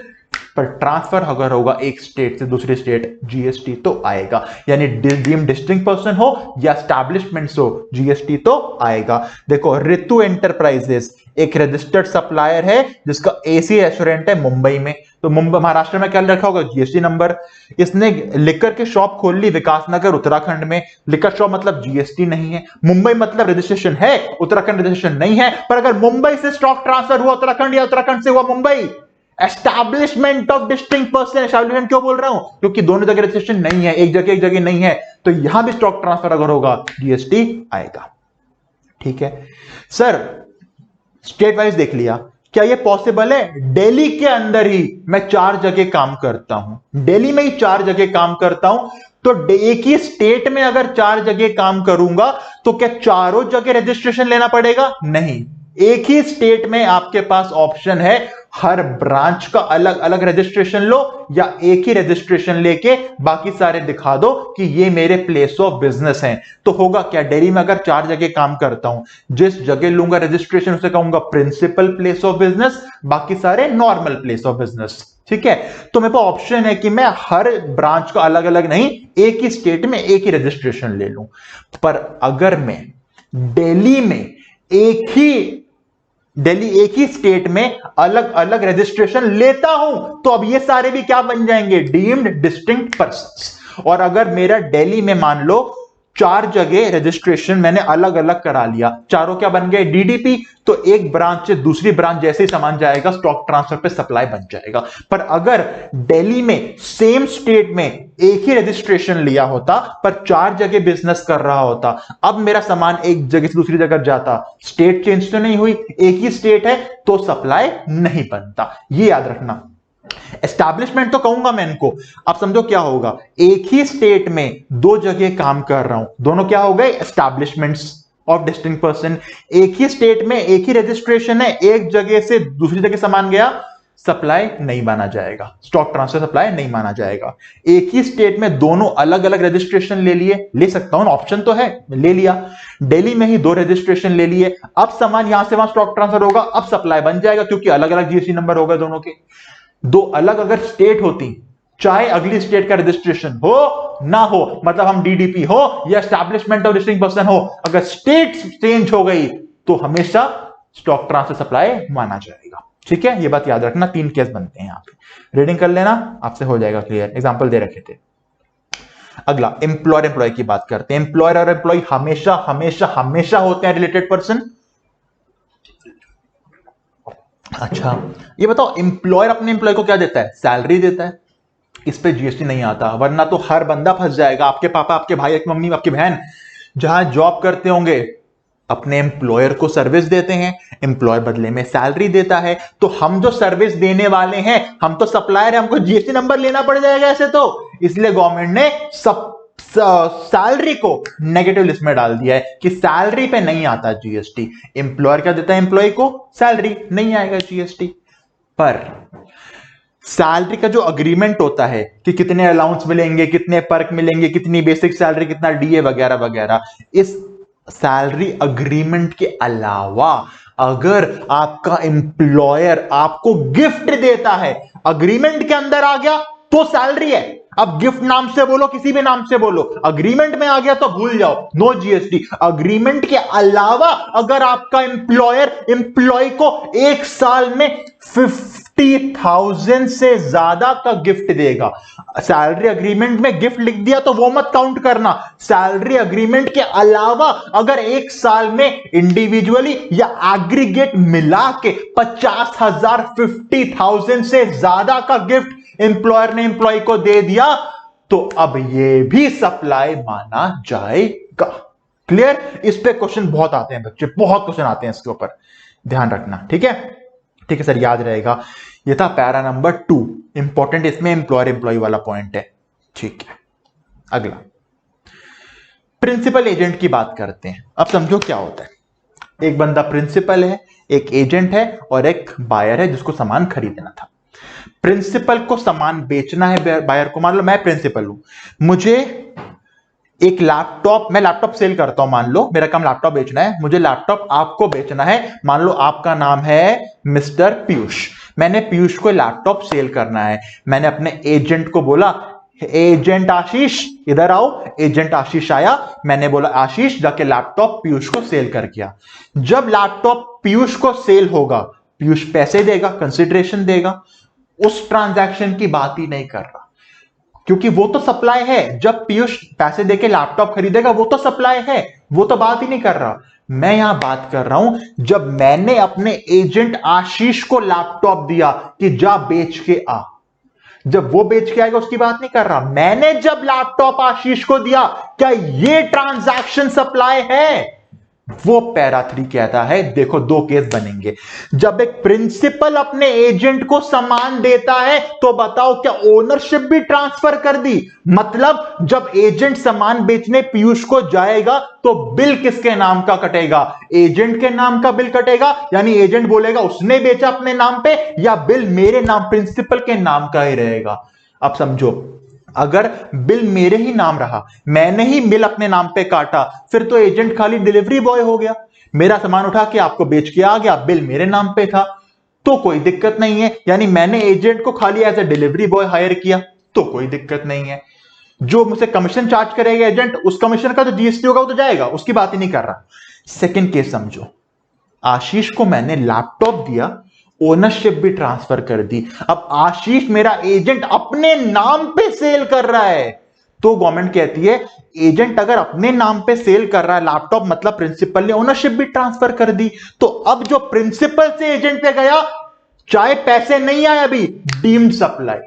पर ट्रांसफर अगर होगा एक स्टेट से दूसरी स्टेट, जीएसटी तो आएगा। यानी डीम्ड डिस्टिंक्ट पर्सन हो या एस्टैब्लिशमेंट हो, जीएसटी तो आएगा। देखो ऋतु एंटरप्राइजेस एक रजिस्टर्ड सप्लायर है जिसका एसी रेस्टोरेंट है मुंबई में, तो मुंबई महाराष्ट्र में क्या रखा होगा? GST number. इसने लिकर की शॉप खोल ली विकासनगर उत्तराखंड में, लिकर शॉप मतलब जीएसटी नहीं है, मुंबई मतलब रजिस्ट्रेशन है, उत्तराखंड रजिस्ट्रेशन नहीं है। पर अगर मुंबई से स्टॉक ट्रांसफर हुआ उत्तराखंड या उत्तराखंड से हुआ Mumbai, establishment of distinct person, establishment क्यों बोल रहा हूं? क्योंकि दोनों जगह रजिस्ट्रेशन नहीं है, एक जगह नहीं है, तो यहां भी स्टॉक ट्रांसफर अगर होगा जीएसटी आएगा। ठीक है सर, स्टेट वाइज देख लिया, क्या ये पॉसिबल है? दिल्ली के अंदर ही मैं 4 जगह काम करता हूं, दिल्ली में ही 4 जगह काम करता हूं, तो एक ही स्टेट में अगर 4 जगह काम करूंगा तो क्या चारों जगह रजिस्ट्रेशन लेना पड़ेगा? नहीं, एक ही स्टेट में आपके पास ऑप्शन है, हर ब्रांच का अलग अलग रजिस्ट्रेशन लो या एक ही रजिस्ट्रेशन लेके बाकी सारे दिखा दो कि ये मेरे प्लेस ऑफ बिजनेस हैं। तो होगा क्या, दिल्ली में अगर 4 जगह काम करता हूं, जिस जगह लूंगा रजिस्ट्रेशन उसे कहूंगा प्रिंसिपल प्लेस ऑफ बिजनेस, बाकी सारे नॉर्मल प्लेस ऑफ बिजनेस। ठीक है, तो मेरे पास ऑप्शन है कि मैं हर ब्रांच का अलग अलग नहीं, एक ही स्टेट में एक ही रजिस्ट्रेशन ले लूं। पर अगर मैं दिल्ली में एक ही स्टेट में अलग अलग रजिस्ट्रेशन लेता हूं, तो अब ये सारे भी क्या बन जाएंगे? Deemed distinct persons. और अगर मेरा दिल्ली में मान लो 4 जगह रजिस्ट्रेशन मैंने अलग अलग करा लिया, चारों क्या बन गए? डीडीपी, तो एक ब्रांच से दूसरी ब्रांच जैसे ही सामान जाएगा स्टॉक ट्रांसफर पे सप्लाई बन जाएगा। पर अगर दिल्ली में सेम स्टेट में एक ही रजिस्ट्रेशन लिया होता पर 4 जगह बिजनेस कर रहा होता, अब मेरा सामान एक जगह से दूसरी जगह जाता, स्टेट चेंज तो नहीं हुई, एक ही स्टेट है, तो सप्लाई नहीं बनता। ये याद रखना। एस्टैब्लिशमेंट तो कहूंगा मैं इनको, अब समझो क्या होगा, एक ही स्टेट में 2 जगह काम कर रहा हूं, दोनों क्या हो गए? Establishments of distinct person. एक ही स्टेट में एक ही रजिस्ट्रेशन है, एक जगह से दूसरी जगह सामान गया, सप्लाई नहीं माना जाएगा, स्टॉक ट्रांसफर सप्लाई नहीं माना जाएगा। एक ही स्टेट में दोनों अलग अलग रजिस्ट्रेशन ले लिए, ले सकता हूं, ऑप्शन तो है, ले लिया। दिल्ली में ही 2 रजिस्ट्रेशन ले लिए, अब सामान यहां से वहां स्टॉक ट्रांसफर होगा, अब सप्लाई बन जाएगा क्योंकि अलग अलग जीएसटी नंबर होगा दोनों के। 2 अलग अगर स्टेट होती, चाहे अगली स्टेट का रजिस्ट्रेशन हो ना हो, मतलब हम डीडीपी हो या एस्टैब्लिशमेंट ऑफ डिस्टिंक्ट पर्सन हो, अगर स्टेट चेंज हो गई तो हमेशा स्टॉक ट्रांसफर सप्लाई माना जाएगा। ठीक है, ये बात याद रखना। 3 केस बनते हैं यहां पे, रीडिंग कर लेना, आपसे हो जाएगा क्लियर। एग्जांपल दे रखे थे। अगला एम्प्लॉयर एम्प्लॉय की बात करते हैं। एम्प्लॉयर और एम्प्लॉय हमेशा हमेशा हमेशा होते हैं रिलेटेड पर्सन। अच्छा, ये बताओ, एम्प्लॉयर अपने एम्प्लॉय को क्या देता है? सैलरी देता है, इस पे जीएसटी नहीं आता, वरना तो हर बंदा फंस जाएगा। आपके पापा, आपके भाई, आपकी मम्मी, आपकी बहन जहां जॉब करते होंगे, अपने एम्प्लॉयर को सर्विस देते हैं, एम्प्लॉयर बदले में सैलरी देता है। तो हम जो सर्विस देने वाले हैं, हम तो सप्लायर है, हमको जीएसटी नंबर लेना पड़ जाएगा ऐसे तो। इसलिए गवर्नमेंट ने सैलरी को नेगेटिव लिस्ट में डाल दिया है कि सैलरी पे नहीं आता जीएसटी। एम्प्लॉयर क्या देता है एम्प्लॉय को? सैलरी, नहीं आएगा जीएसटी। पर सैलरी का जो अग्रीमेंट होता है कि कितने अलाउंस मिलेंगे, कितने पर्क मिलेंगे, कितनी बेसिक सैलरी, कितना डीए वगैरह वगैरह, इस सैलरी अग्रीमेंट के अलावा अगर आपका एम्प्लॉयर आपको गिफ्ट देता है, अग्रीमेंट के अंदर आ गया तो सैलरी है। अब गिफ्ट नाम से बोलो, किसी भी नाम से बोलो, अग्रीमेंट में आ गया तो भूल जाओ, नो जीएसटी। अग्रीमेंट के अलावा अगर आपका एम्प्लॉयर एम्प्लॉय को 1 साल में 50,000 से ज्यादा का गिफ्ट देगा, सैलरी अग्रीमेंट में गिफ्ट लिख दिया तो वो मत काउंट करना। सैलरी अग्रीमेंट के अलावा अगर 1 साल में इंडिविजुअली या एग्रीगेट मिला के 50,000 50,000 से ज्यादा का गिफ्ट एम्प्लॉयर ने एम्प्लॉय को दे दिया, तो अब ये भी सप्लाई माना जाएगा। क्लियर? इस पे क्वेश्चन बहुत आते हैं बच्चे, बहुत क्वेश्चन आते हैं इसके ऊपर, ध्यान रखना। ठीक है, ठीक है सर, याद रहेगा। ये था पैरा नंबर 2, इंपॉर्टेंट, इसमें एम्प्लॉयर एम्प्लॉय वाला पॉइंट है। ठीक है, अगला प्रिंसिपल एजेंट की बात करते हैं। अब समझो क्या होता है, एक बंदा प्रिंसिपल है, एक एजेंट है और एक बायर है जिसको सामान खरीदना था। प्रिंसिपल को सामान बेचना है बायर को। मान लो मैं प्रिंसिपल हूं, मुझे एक लैपटॉप, मैं लैपटॉप सेल करता हूं, मान लो मेरा काम लैपटॉप बेचना है, मुझे लैपटॉप आपको बेचना है। मान लो आपका नाम है मिस्टर पीयूष, मैंने पीयूष को लैपटॉप सेल करना है। मैंने अपने एजेंट को बोला, एजेंट आशीष इधर आओ। एजेंट आशीष आया, मैंने बोला आशीष जाके लैपटॉप पीयूष को सेल कर किया। जब लैपटॉप पीयूष को सेल होगा, पीयूष पैसे देगा, कंसिडरेशन देगा, उस ट्रांजैक्शन की बात ही नहीं कर रहा क्योंकि वो तो सप्लाई है। जब पीयूष पैसे देके लैपटॉप खरीदेगा वो तो सप्लाई है, वो तो बात ही नहीं कर रहा। मैं यहां बात कर रहा हूं जब मैंने अपने एजेंट आशीष को लैपटॉप दिया कि जा बेच के आ, जब वो बेच के आएगा उसकी बात नहीं कर रहा। मैंने जब लैपटॉप आशीष को दिया, क्या ये ट्रांजैक्शन सप्लाई है? वो पैरा 3 कहता है। देखो दो केस बनेंगे। जब एक प्रिंसिपल अपने एजेंट को सामान देता है तो बताओ क्या ओनरशिप भी ट्रांसफर कर दी? मतलब जब एजेंट सामान बेचने पीयूष को जाएगा तो बिल किसके नाम का कटेगा? एजेंट के नाम का बिल कटेगा, यानी एजेंट बोलेगा उसने बेचा अपने नाम पे, या बिल मेरे नाम प्रिंसिपल के नाम का ही रहेगा? अब समझो, अगर बिल मेरे ही नाम रहा, मैंने ही बिल अपने नाम पे काटा, फिर तो एजेंट खाली डिलीवरी बॉय हो गया। मेरा सामान उठा के आपको बेच के आ गया, बिल मेरे नाम पे था तो कोई दिक्कत नहीं है। यानी मैंने एजेंट को खाली as a delivery boy hire किया तो कोई दिक्कत नहीं है। जो मुझसे कमीशन चार्ज करेगा एजेंट, उस कमीशन का जो जीएसटी होगा वो तो जाएगा, उसकी बात ही नहीं कर रहा। सेकेंड केस समझो, आशीष को मैंने लैपटॉप दिया, ओनरशिप भी ट्रांसफर कर दी। अब आशीष मेरा एजेंट अपने नाम पे सेल कर रहा है, तो गवर्नमेंट कहती है एजेंट अगर अपने नाम पे सेल कर रहा है लैपटॉप, मतलब प्रिंसिपल ने ओनरशिप भी ट्रांसफर कर दी। तो अब जो प्रिंसिपल से एजेंट पे गया, चाहे पैसे नहीं आए अभी, डीम्ड सप्लाई,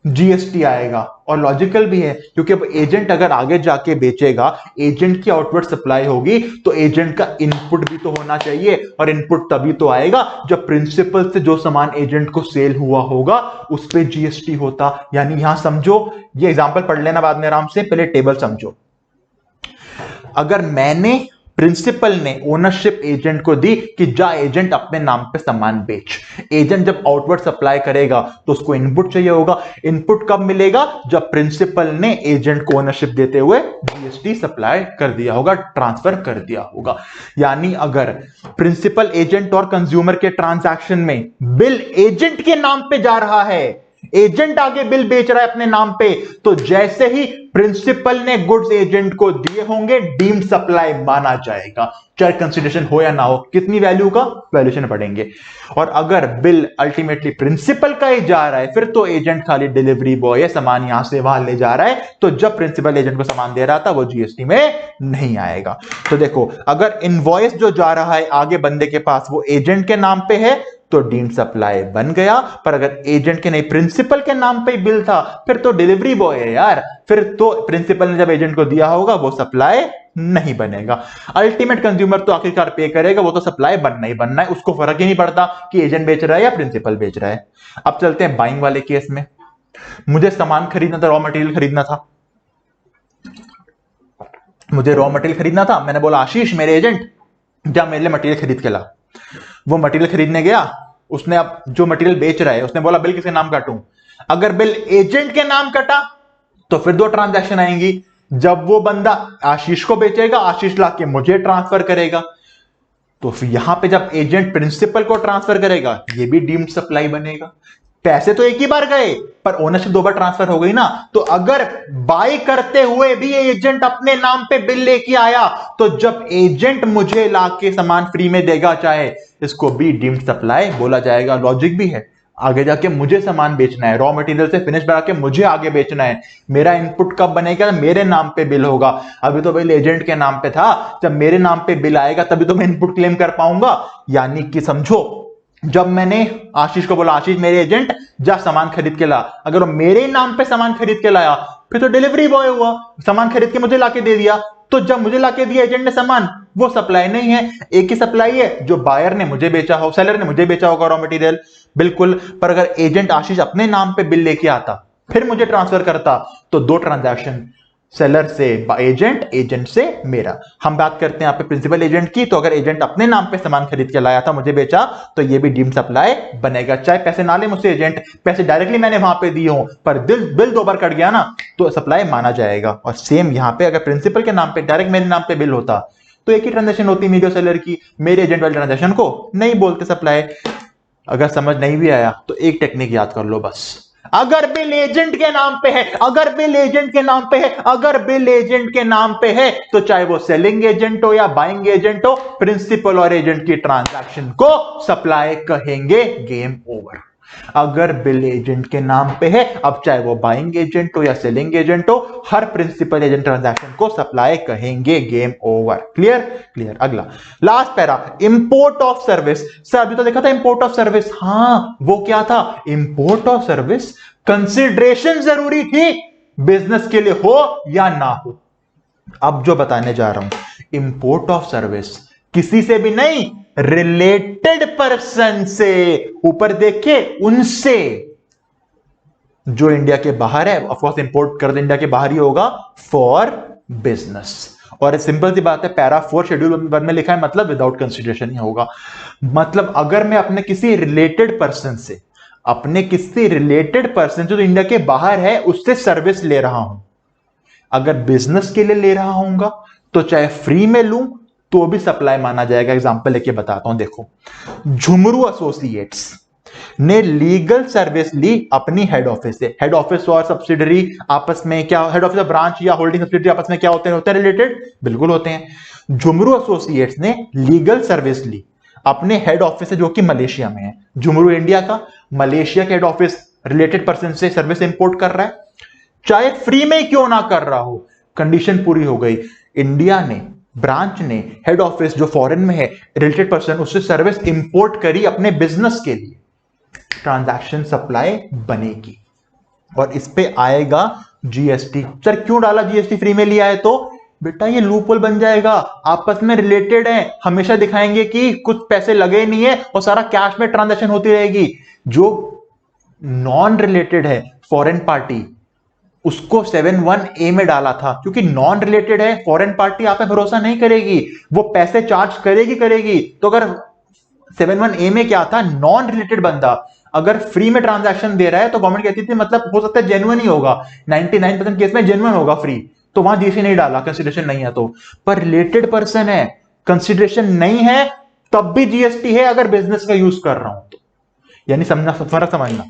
जीएसटी आएगा। और लॉजिकल भी है, क्योंकि अब एजेंट अगर आगे जाके बेचेगा, एजेंट की आउटवर्ड सप्लाई होगी तो एजेंट का इनपुट भी तो होना चाहिए, और इनपुट तभी तो आएगा जब प्रिंसिपल से जो सामान एजेंट को सेल हुआ होगा उस पर जीएसटी होता। यानी यहां समझो, ये एग्जांपल पढ़ लेना बाद में आराम से, पहले टेबल समझो। अगर मैंने, प्रिंसिपल ने ओनरशिप एजेंट को दी कि जा एजेंट अपने नाम पे सामान बेच, एजेंट जब आउटवर्ड सप्लाई करेगा तो उसको इनपुट चाहिए होगा। इनपुट कब मिलेगा? जब प्रिंसिपल ने एजेंट को ओनरशिप देते हुए जीएसटी सप्लाई कर दिया होगा, ट्रांसफर कर दिया होगा। यानी अगर प्रिंसिपल, एजेंट और कंज्यूमर के ट्रांजैक्शन में बिल एजेंट के नाम पे जा रहा है, एजेंट आगे बिल बेच रहा है अपने नाम पे, तो जैसे ही प्रिंसिपल ने गुड्स एजेंट को दिए होंगे, डीम्ड सप्लाई माना जाएगा, चाहे कंसीडरेशन हो या ना हो। कितनी वैल्यू का वैल्यूएशन पढ़ेंगे। और अगर बिल अल्टीमेटली प्रिंसिपल का ही जा रहा है, फिर तो एजेंट खाली डिलीवरी बॉय है, सामान यहां से वहां ले जा रहा है, तो जब प्रिंसिपल एजेंट को सामान दे रहा था वो जीएसटी में नहीं आएगा। तो देखो, अगर इनवॉइस जो जा रहा है आगे बंदे के पास वो एजेंट के नाम पे है तो डीम्ड सप्लाई बन गया। पर अगर एजेंट के नहीं, प्रिंसिपल के नाम पे बिल था, फिर तो डिलीवरी बॉय है यार, फिर तो प्रिंसिपल ने जब एजेंट को दिया होगा वो सप्लाई नहीं बनेगा। अल्टीमेट कंज्यूमर तो आखिरकार पे करेगा, वो तो सप्लाई बनना ही बनना है, उसको फर्क ही नहीं पड़ता कि एजेंट बेच रहा है या प्रिंसिपल बेच रहा है। अब चलते हैं बाइंग वाले केस में। मुझे सामान खरीदना था, रॉ मटेरियल खरीदना था, मुझे रॉ मटेरियल खरीदना था। मैंने बोला आशीष मेरे एजेंट जा मेरे लिए मटेरियल खरीद के ला। वो मटेरियल खरीदने गया, उसने अब जो मटेरियल बेच रहा है उसने बोला बिल किसके नाम काटूं? अगर बिल एजेंट के नाम कटा तो फिर दो ट्रांजैक्शन आएंगी। जब वो बंदा आशीष को बेचेगा, आशीष लाके मुझे ट्रांसफर करेगा, तो फिर यहां पे जब एजेंट प्रिंसिपल को ट्रांसफर करेगा ये भी डीम्ड सप्लाई बनेगा। पैसे तो एक ही बार गए पर ओनरशिप दो बार ट्रांसफर हो गई ना। तो अगर बाय करते हुए भी एजेंट अपने नाम पे बिल लेके आया, तो जब एजेंट मुझे लाके सामान फ्री में देगा चाहे, इसको भी डीम्ड सप्लाई बोला जाएगा। लॉजिक भी है, आगे जाके मुझे सामान बेचना है, रॉ मटेरियल से फिनिश बना के मुझे आगे बेचना है, मेरा इनपुट कब बनेगा? मेरे नाम पे बिल होगा। अभी तो बिल एजेंट के नाम पे था, जब मेरे नाम पे बिल आएगा तभी तो मैं इनपुट क्लेम कर पाऊंगा। यानी कि समझो, जब मैंने आशीष को बोला आशीष मेरे एजेंट जा सामान खरीद के ला, अगर वो मेरे नाम पे सामान खरीद के लाया फिर तो डिलीवरी बॉय हुआ, सामान खरीद के मुझे लाके दे दिया। तो जब मुझे लाके दिया एजेंट ने सामान, वो सप्लाई नहीं है। एक ही सप्लाई है जो बायर ने मुझे बेचा हो, सेलर ने मुझे बेचा होगा रॉ मटेरियल, बिल्कुल। पर अगर एजेंट आशीष अपने नाम पे बिल लेके आता फिर मुझे ट्रांसफर करता, तो दो ट्रांजैक्शन, सेलर से एजेंट, एजेंट से मेरा। हम बात करते हैं यहाँ पे प्रिंसिपल एजेंट की। तो अगर एजेंट अपने नाम पे सामान खरीद के लाया था, मुझे बेचा, तो ये भी डीम्ड सप्लाई बनेगा, चाहे पैसे ना ले मुझसे एजेंट, पैसे डायरेक्टली मैंने वहां पे दिए हो, पर बिल दो बार कट गया ना, तो सप्लाई माना जाएगा। और सेम यहाँ पे अगर प्रिंसिपल के नाम पे डायरेक्ट मेरे नाम पे बिल होता तो एक ही ट्रांजेक्शन होती मेरे सेलर की, मेरे एजेंट वाले ट्रांजेक्शन को नहीं बोलते सप्लाई। अगर समझ नहीं भी आया तो एक टेक्निक याद कर लो बस, अगर बिल एजेंट के नाम पे है, अगर बिल एजेंट के नाम पे है, अगर बिल एजेंट के नाम पे है, तो चाहे वो सेलिंग एजेंट हो या बाइंग एजेंट हो, प्रिंसिपल और एजेंट की ट्रांजैक्शन को सप्लाई कहेंगे। Game over. अगर बिल एजेंट के नाम पे है, अब चाहे वो बाइंग एजेंट हो या सेलिंग एजेंट हो, हर प्रिंसिपल एजेंट ट्रांजैक्शन को सप्लाई कहेंगे। Game over. क्लियर? क्लियर। अगला last para, import of service. Sir अभी तो देखा था इंपोर्ट ऑफ सर्विस, हाँ वो क्या था? इंपोर्ट ऑफ सर्विस कंसिडरेशन जरूरी थी बिजनेस के लिए हो या ना हो। अब जो बताने जा रहा हूं, इंपोर्ट ऑफ सर्विस किसी से भी नहीं, रिलेटेड पर्सन से। ऊपर देखिए, उनसे जो इंडिया के बाहर है। ऑफ कोर्स इंपोर्ट कर दे इंडिया के बाहर ही होगा, फॉर बिजनेस। और सिंपल सी बात है, पैरा 4 शेड्यूल 1 में लिखा है, मतलब विदाउट कंसिडरेशन ही होगा। मतलब अगर मैं अपने किसी रिलेटेड पर्सन से, जो इंडिया के बाहर है, उससे सर्विस ले रहा हूं, अगर बिजनेस के लिए ले रहा हूंगा तो चाहे फ्री में लूं तो भी सप्लाई माना जाएगा। एग्जांपल लेके बताता हूं, देखो झुमरू एसोसिएट्स ने लीगल सर्विस ली अपनी हेड ऑफिस से। हेड ऑफिस और सब्सिडरी आपस में क्या, हेड ऑफिस ब्रांच या होल्डिंग सब्सिडरी आपस में क्या होते हैं रिलेटेड? बिल्कुल होते हैं। झुमरू एसोसिएट्स ने लीगल सर्विस ली अपने हेड ऑफिस से, जो कि मलेशिया में है। झुमरू इंडिया का, मलेशिया के हेड ऑफिस रिलेटेड पर्सन से सर्विस इंपोर्ट कर रहा है, चाहे फ्री में क्यों ना कर रहा हो। कंडीशन पूरी हो गई, इंडिया ने, ब्रांच ने, हेड ऑफिस जो फॉरेन में है, रिलेटेड पर्सन, उससे सर्विस इंपोर्ट करी अपने बिजनेस के लिए, ट्रांजैक्शन सप्लाई बनेगी और इस पे आएगा जीएसटी। सर क्यों डाला जीएसटी? फ्री में लिया है तो बेटा ये लूपहोल बन जाएगा, आपस में रिलेटेड है, हमेशा दिखाएंगे कि कुछ पैसे लगे नहीं है और सारा कैश में ट्रांजैक्शन होती रहेगी। जो नॉन रिलेटेड है, फॉरेन पार्टी, उसको 7(1)(a) में डाला था, क्योंकि नॉन रिलेटेड है, फॉरेन पार्टी आप पे भरोसा नहीं करेगी, वो पैसे चार्ज करेगी। तो अगर 7(1)(a) में क्या था, नॉन रिलेटेड बंदा अगर फ्री में ट्रांजैक्शन दे रहा है तो गवर्नमेंट कहती थी मतलब हो सकता है जेन्युइन ही होगा, 99% केस में जेन्युइन होगा फ्री, तो वहां जीएसटी नहीं डाला, कंसिडरेशन नहीं है तो। पर रिलेटेड पर्सन है, कंसिडरेशन नहीं है, तब भी जीएसटी है अगर बिजनेस का यूज कर रहा हूं तो। यानी फर्क समझना,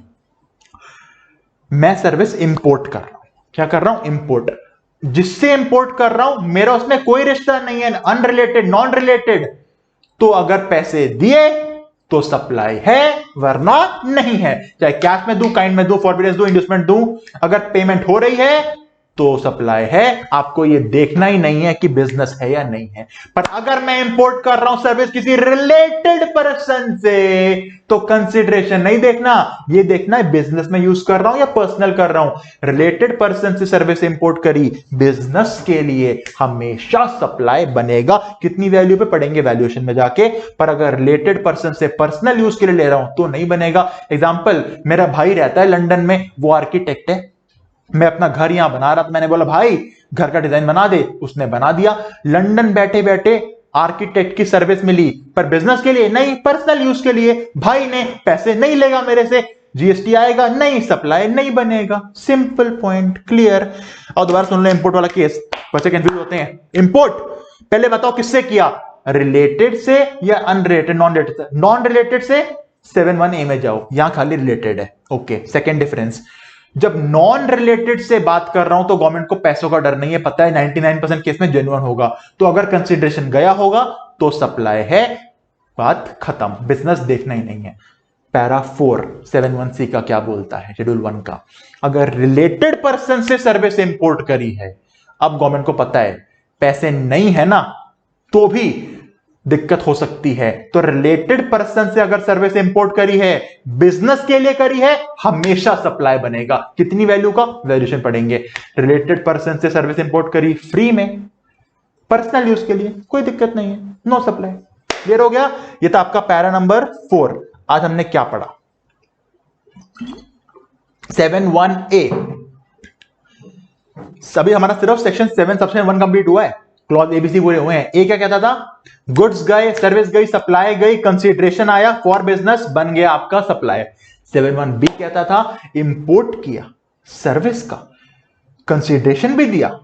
मैं सर्विस इंपोर्ट कर रहा हूं, क्या कर रहा हूं? इंपोर्ट। जिससे इंपोर्ट कर रहा हूं मेरा उसमें कोई रिश्ता नहीं है, अनरिलेटेड, नॉन रिलेटेड, तो अगर पैसे दिए तो सप्लाई है, वरना नहीं है। चाहे कैश में दूं, काइंड में दूं, फॉरबिडेंस दूं, इंडस्टमेंट दूं, अगर पेमेंट हो रही है तो सप्लाई है। आपको ये देखना ही नहीं है कि बिजनेस है या नहीं है। पर अगर मैं इंपोर्ट कर रहा हूं सर्विस किसी रिलेटेड पर्सन से, तो कंसिडरेशन नहीं देखना, ये देखना है बिजनेस में यूज कर रहा हूं या पर्सनल कर रहा हूं। रिलेटेड पर्सन से सर्विस इंपोर्ट करी बिजनेस के लिए, हमेशा सप्लाई बनेगा। कितनी वैल्यू पे पढ़ेंगे वैल्यूएशन में जाके, पर अगर रिलेटेड पर्सन से पर्सनल यूज के लिए ले रहा हूं तो नहीं बनेगा। एग्जांपल, मेरा भाई रहता है लंदन में, वो आर्किटेक्ट है, मैं अपना घर यहां बना रहा था, मैंने बोला भाई घर का डिजाइन बना दे, उसने बना दिया। लंदन बैठे बैठे आर्किटेक्ट की सर्विस मिली, पर बिजनेस के लिए नहीं, पर्सनल यूज के लिए। भाई ने पैसे नहीं लेगा मेरे से, जीएसटी आएगा नहीं, सप्लाई नहीं बनेगा। Simple point. क्लियर? और दोबारा सुन लो इंपोर्ट वाला केस, बच्चे कंफ्यूज होते हैं। इंपोर्ट पहले बताओ किससे किया, रिलेटेड से या अनरिलेटेड? नॉन रिलेटेड से। नॉन रिलेटेड से 7(1)(a) में जाओ, यहां खाली रिलेटेड है। ओके, सेकेंड डिफरेंस, जब नॉन रिलेटेड से बात कर रहा हूं तो गवर्नमेंट को पैसों का डर नहीं है, पता है 99% केस में जेन्युइन होगा, तो अगर कंसिडरेशन गया होगा तो सप्लाई है, बात खत्म, बिजनेस देखना ही नहीं है। पैरा 4 7(1)(c) का क्या बोलता है, शेड्यूल 1 का, अगर रिलेटेड पर्सन से सर्विस इंपोर्ट करी है, अब गवर्नमेंट को पता है पैसे नहीं है ना, तो भी दिक्कत हो सकती है, तो रिलेटेड पर्सन से अगर सर्विस इंपोर्ट करी है, बिजनेस के लिए करी है, हमेशा सप्लाई बनेगा। कितनी वैल्यू का, वैल्यूएशन पढ़ेंगे। रिलेटेड पर्सन से सर्विस इंपोर्ट करी फ्री में, पर्सनल यूज के लिए, कोई दिक्कत नहीं है, नो सप्लाई। क्लियर हो गया? ये था आपका पैरा नंबर 4। आज हमने क्या पढ़ा? 7(1)(a) सभी हमारा सिर्फ सेक्शन 7 सेक्शन 1 कंप्लीट हुआ है, क्लॉज एबीसी पूरे हुए हैं। ए क्या कहता था, गुड्स गए, सर्विस गई, सप्लाई गई, कंसीडरेशन आया, फॉर बिजनेस, बन गया आपका सप्लाई। 7(1)(b) कहता था इंपोर्ट किया सर्विस का, कंसीडरेशन भी दिया,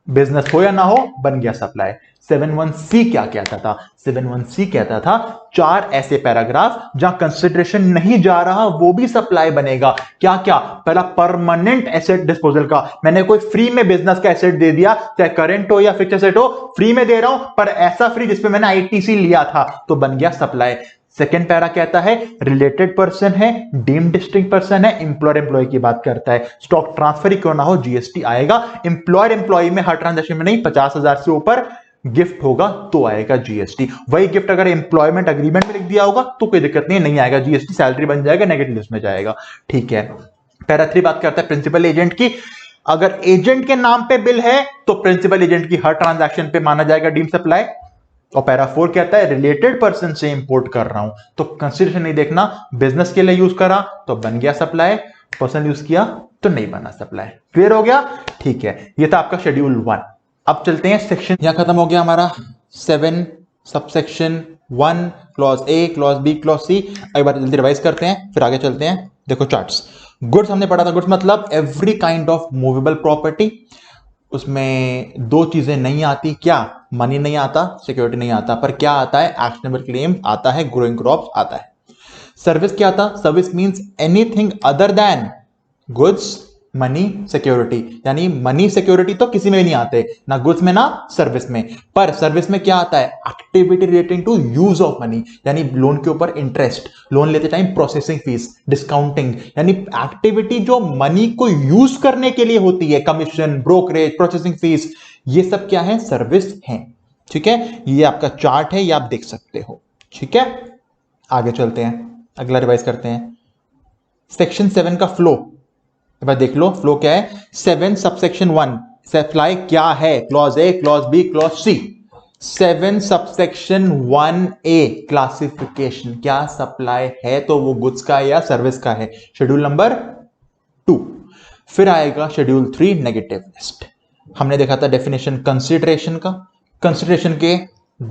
बिजनेस हो या ना हो, बन गया सप्लाई। 7(1)(c) क्या कहता था, 7(1)(c) कहता था 4 ऐसे पैराग्राफ जहां कंसिडरेशन नहीं जा रहा वो भी सप्लाई बनेगा। क्या क्या? पहला, परमानेंट एसेट डिस्पोजल का, मैंने कोई फ्री में बिजनेस का एसेट दे दिया, चाहे करंट हो या फिक्स्ड एसेट हो, फ्री में दे रहा हूं, पर ऐसा फ्री जिसपे मैंने आईटीसी लिया था, तो बन गया सप्लाई। सेकेंड पैरा कहता है रिलेटेड पर्सन है, डीम्ड डिस्टिंक्ट पर्सन है, एम्प्लॉयर एम्प्लॉय की बात करता है। स्टॉक ट्रांसफर ही क्यों ना हो, जीएसटी आएगा। एम्प्लॉयर एम्प्लॉय में हर ट्रांजेक्शन में नहीं, 50,000 से ऊपर गिफ्ट होगा तो आएगा जीएसटी। वही गिफ्ट अगर एम्प्लॉयमेंट एग्रीमेंट में लिख दिया होगा तो कोई दिक्कत नहीं आएगा जीएसटी, सैलरी बन जाएगा, नेगेटिव लिस्ट में जाएगा। ठीक है। पैरा 3 बात करता है प्रिंसिपल एजेंट की। अगर एजेंट के नाम पे बिल है तो प्रिंसिपल एजेंट की हर ट्रांजैक्शन पे माना जाएगा डीम सप्लाई। और पैरा 4 कहता है रिलेटेड पर्सन से इंपोर्ट कर रहा हूं तो कंसीडरेशन नहीं देखना, बिजनेस के लिए यूज करा तो बन गया सप्लाई, पर्सनल यूज किया तो नहीं बना सप्लाई। क्लियर हो गया? ठीक है, ये था आपका शेड्यूल 1। अब चलते हैं सेक्शन, यहां खत्म हो गया हमारा 7 subsection 1 clause A, clause B, clause C. एक बार जल्दी रिवाइज करते हैं फिर आगे चलते हैं। देखो चार्ट्स, गुड्स हमने पढ़ा था, गुड्स मतलब every kind of movable property. उसमें दो चीजें नहीं आती, क्या? मनी नहीं आता, सिक्योरिटी नहीं आता, पर क्या आता है? एक्शनेबल क्लेम आता है, ग्रोइंग क्रॉप्स आता है। सर्विस क्या था? Service means anything other than goods, money, security. यानी मनी सिक्योरिटी तो किसी में भी नहीं आते, ना गुड्स में ना सर्विस में। पर सर्विस में क्या आता है? Activity relating to use of money, यानी लोन के ऊपर इंटरेस्ट, लोन लेते टाइम प्रोसेसिंग फीस, डिस्काउंटिंग, यानी एक्टिविटी जो मनी को यूज करने के लिए होती है, कमीशन, ब्रोकरेज, प्रोसेसिंग फीस, ये सब क्या है? सर्विस है। ठीक है, ये आपका चार्ट है, ये आप देख सकते हो। ठीक है, आगे चलते हैं, अगला रिवाइज करते हैं। सेक्शन 7 का फ्लो देख लो। फ्लो क्या है? 7 सबसेक्शन 1 सप्लाई क्या है? Clause A, clause B, clause C. 7 subsection 1A classification, क्या सप्लाई है तो वो गुड्स का है या सर्विस का है, शेड्यूल नंबर 2। फिर आएगा शेड्यूल 3 नेगेटिव लिस्ट। हमने देखा था डेफिनेशन कंसिडरेशन का। कंसिडरेशन के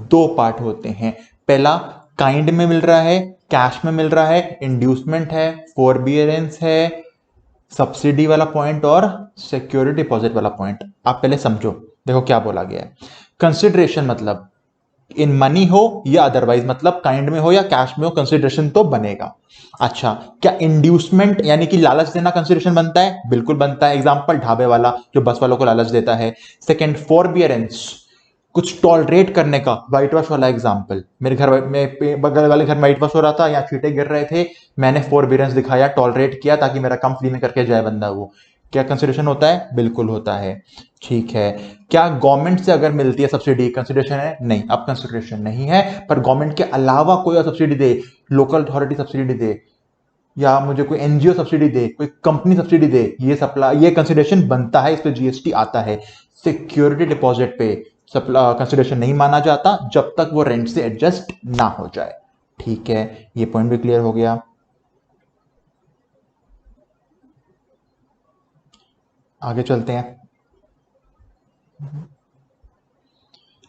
2 पार्ट होते हैं, पहला काइंड में मिल रहा है, कैश में मिल रहा है, इंड्यूसमेंट है, फोरबियरेंस है, सब्सिडी वाला पॉइंट और सिक्योरिटी डिपॉजिट वाला पॉइंट। आप पहले समझो, देखो क्या बोला गया है। कंसिडरेशन मतलब इन मनी हो या अदरवाइज, मतलब काइंड में हो या कैश में हो, कंसिडरेशन तो बनेगा। अच्छा, क्या इंड्यूसमेंट यानी कि लालच देना कंसिडरेशन बनता है? बिल्कुल बनता है। एग्जांपल ढाबे वाला जो बस वालों को लालच देता है। सेकंड, फॉरबियरेंस, कुछ टॉलरेट करने का, व्हाइट वॉश वाला एग्जांपल। मेरे घर में बगल वाले घर में व्हाइट वॉश हो रहा था, या छींटे गिर रहे थे, मैंने फॉरबियरेंस दिखाया, टॉलरेट किया ताकि मेरा काम क्लीन करके जाए बंदा। वो क्या कंसिडरेशन होता है? बिल्कुल होता है। ठीक है। क्या गवर्नमेंट से अगर मिलती है सब्सिडी, कंसिडरेशन है? नहीं, अब कंसिडरेशन नहीं है। पर गवर्नमेंट के अलावा कोई और सब्सिडी दे, लोकल अथॉरिटी सब्सिडी दे, या मुझे कोई एनजीओ सब्सिडी दे, कोई कंपनी सब्सिडी दे, ये सप्लाई, ये कंसिडरेशन बनता है, इस पे जीएसटी आता है। सिक्योरिटी डिपॉजिट पे कंसिडरेशन नहीं माना जाता जब तक वो रेंट से एडजस्ट ना हो जाए। ठीक है, ये पॉइंट भी क्लियर हो गया। आगे चलते हैं।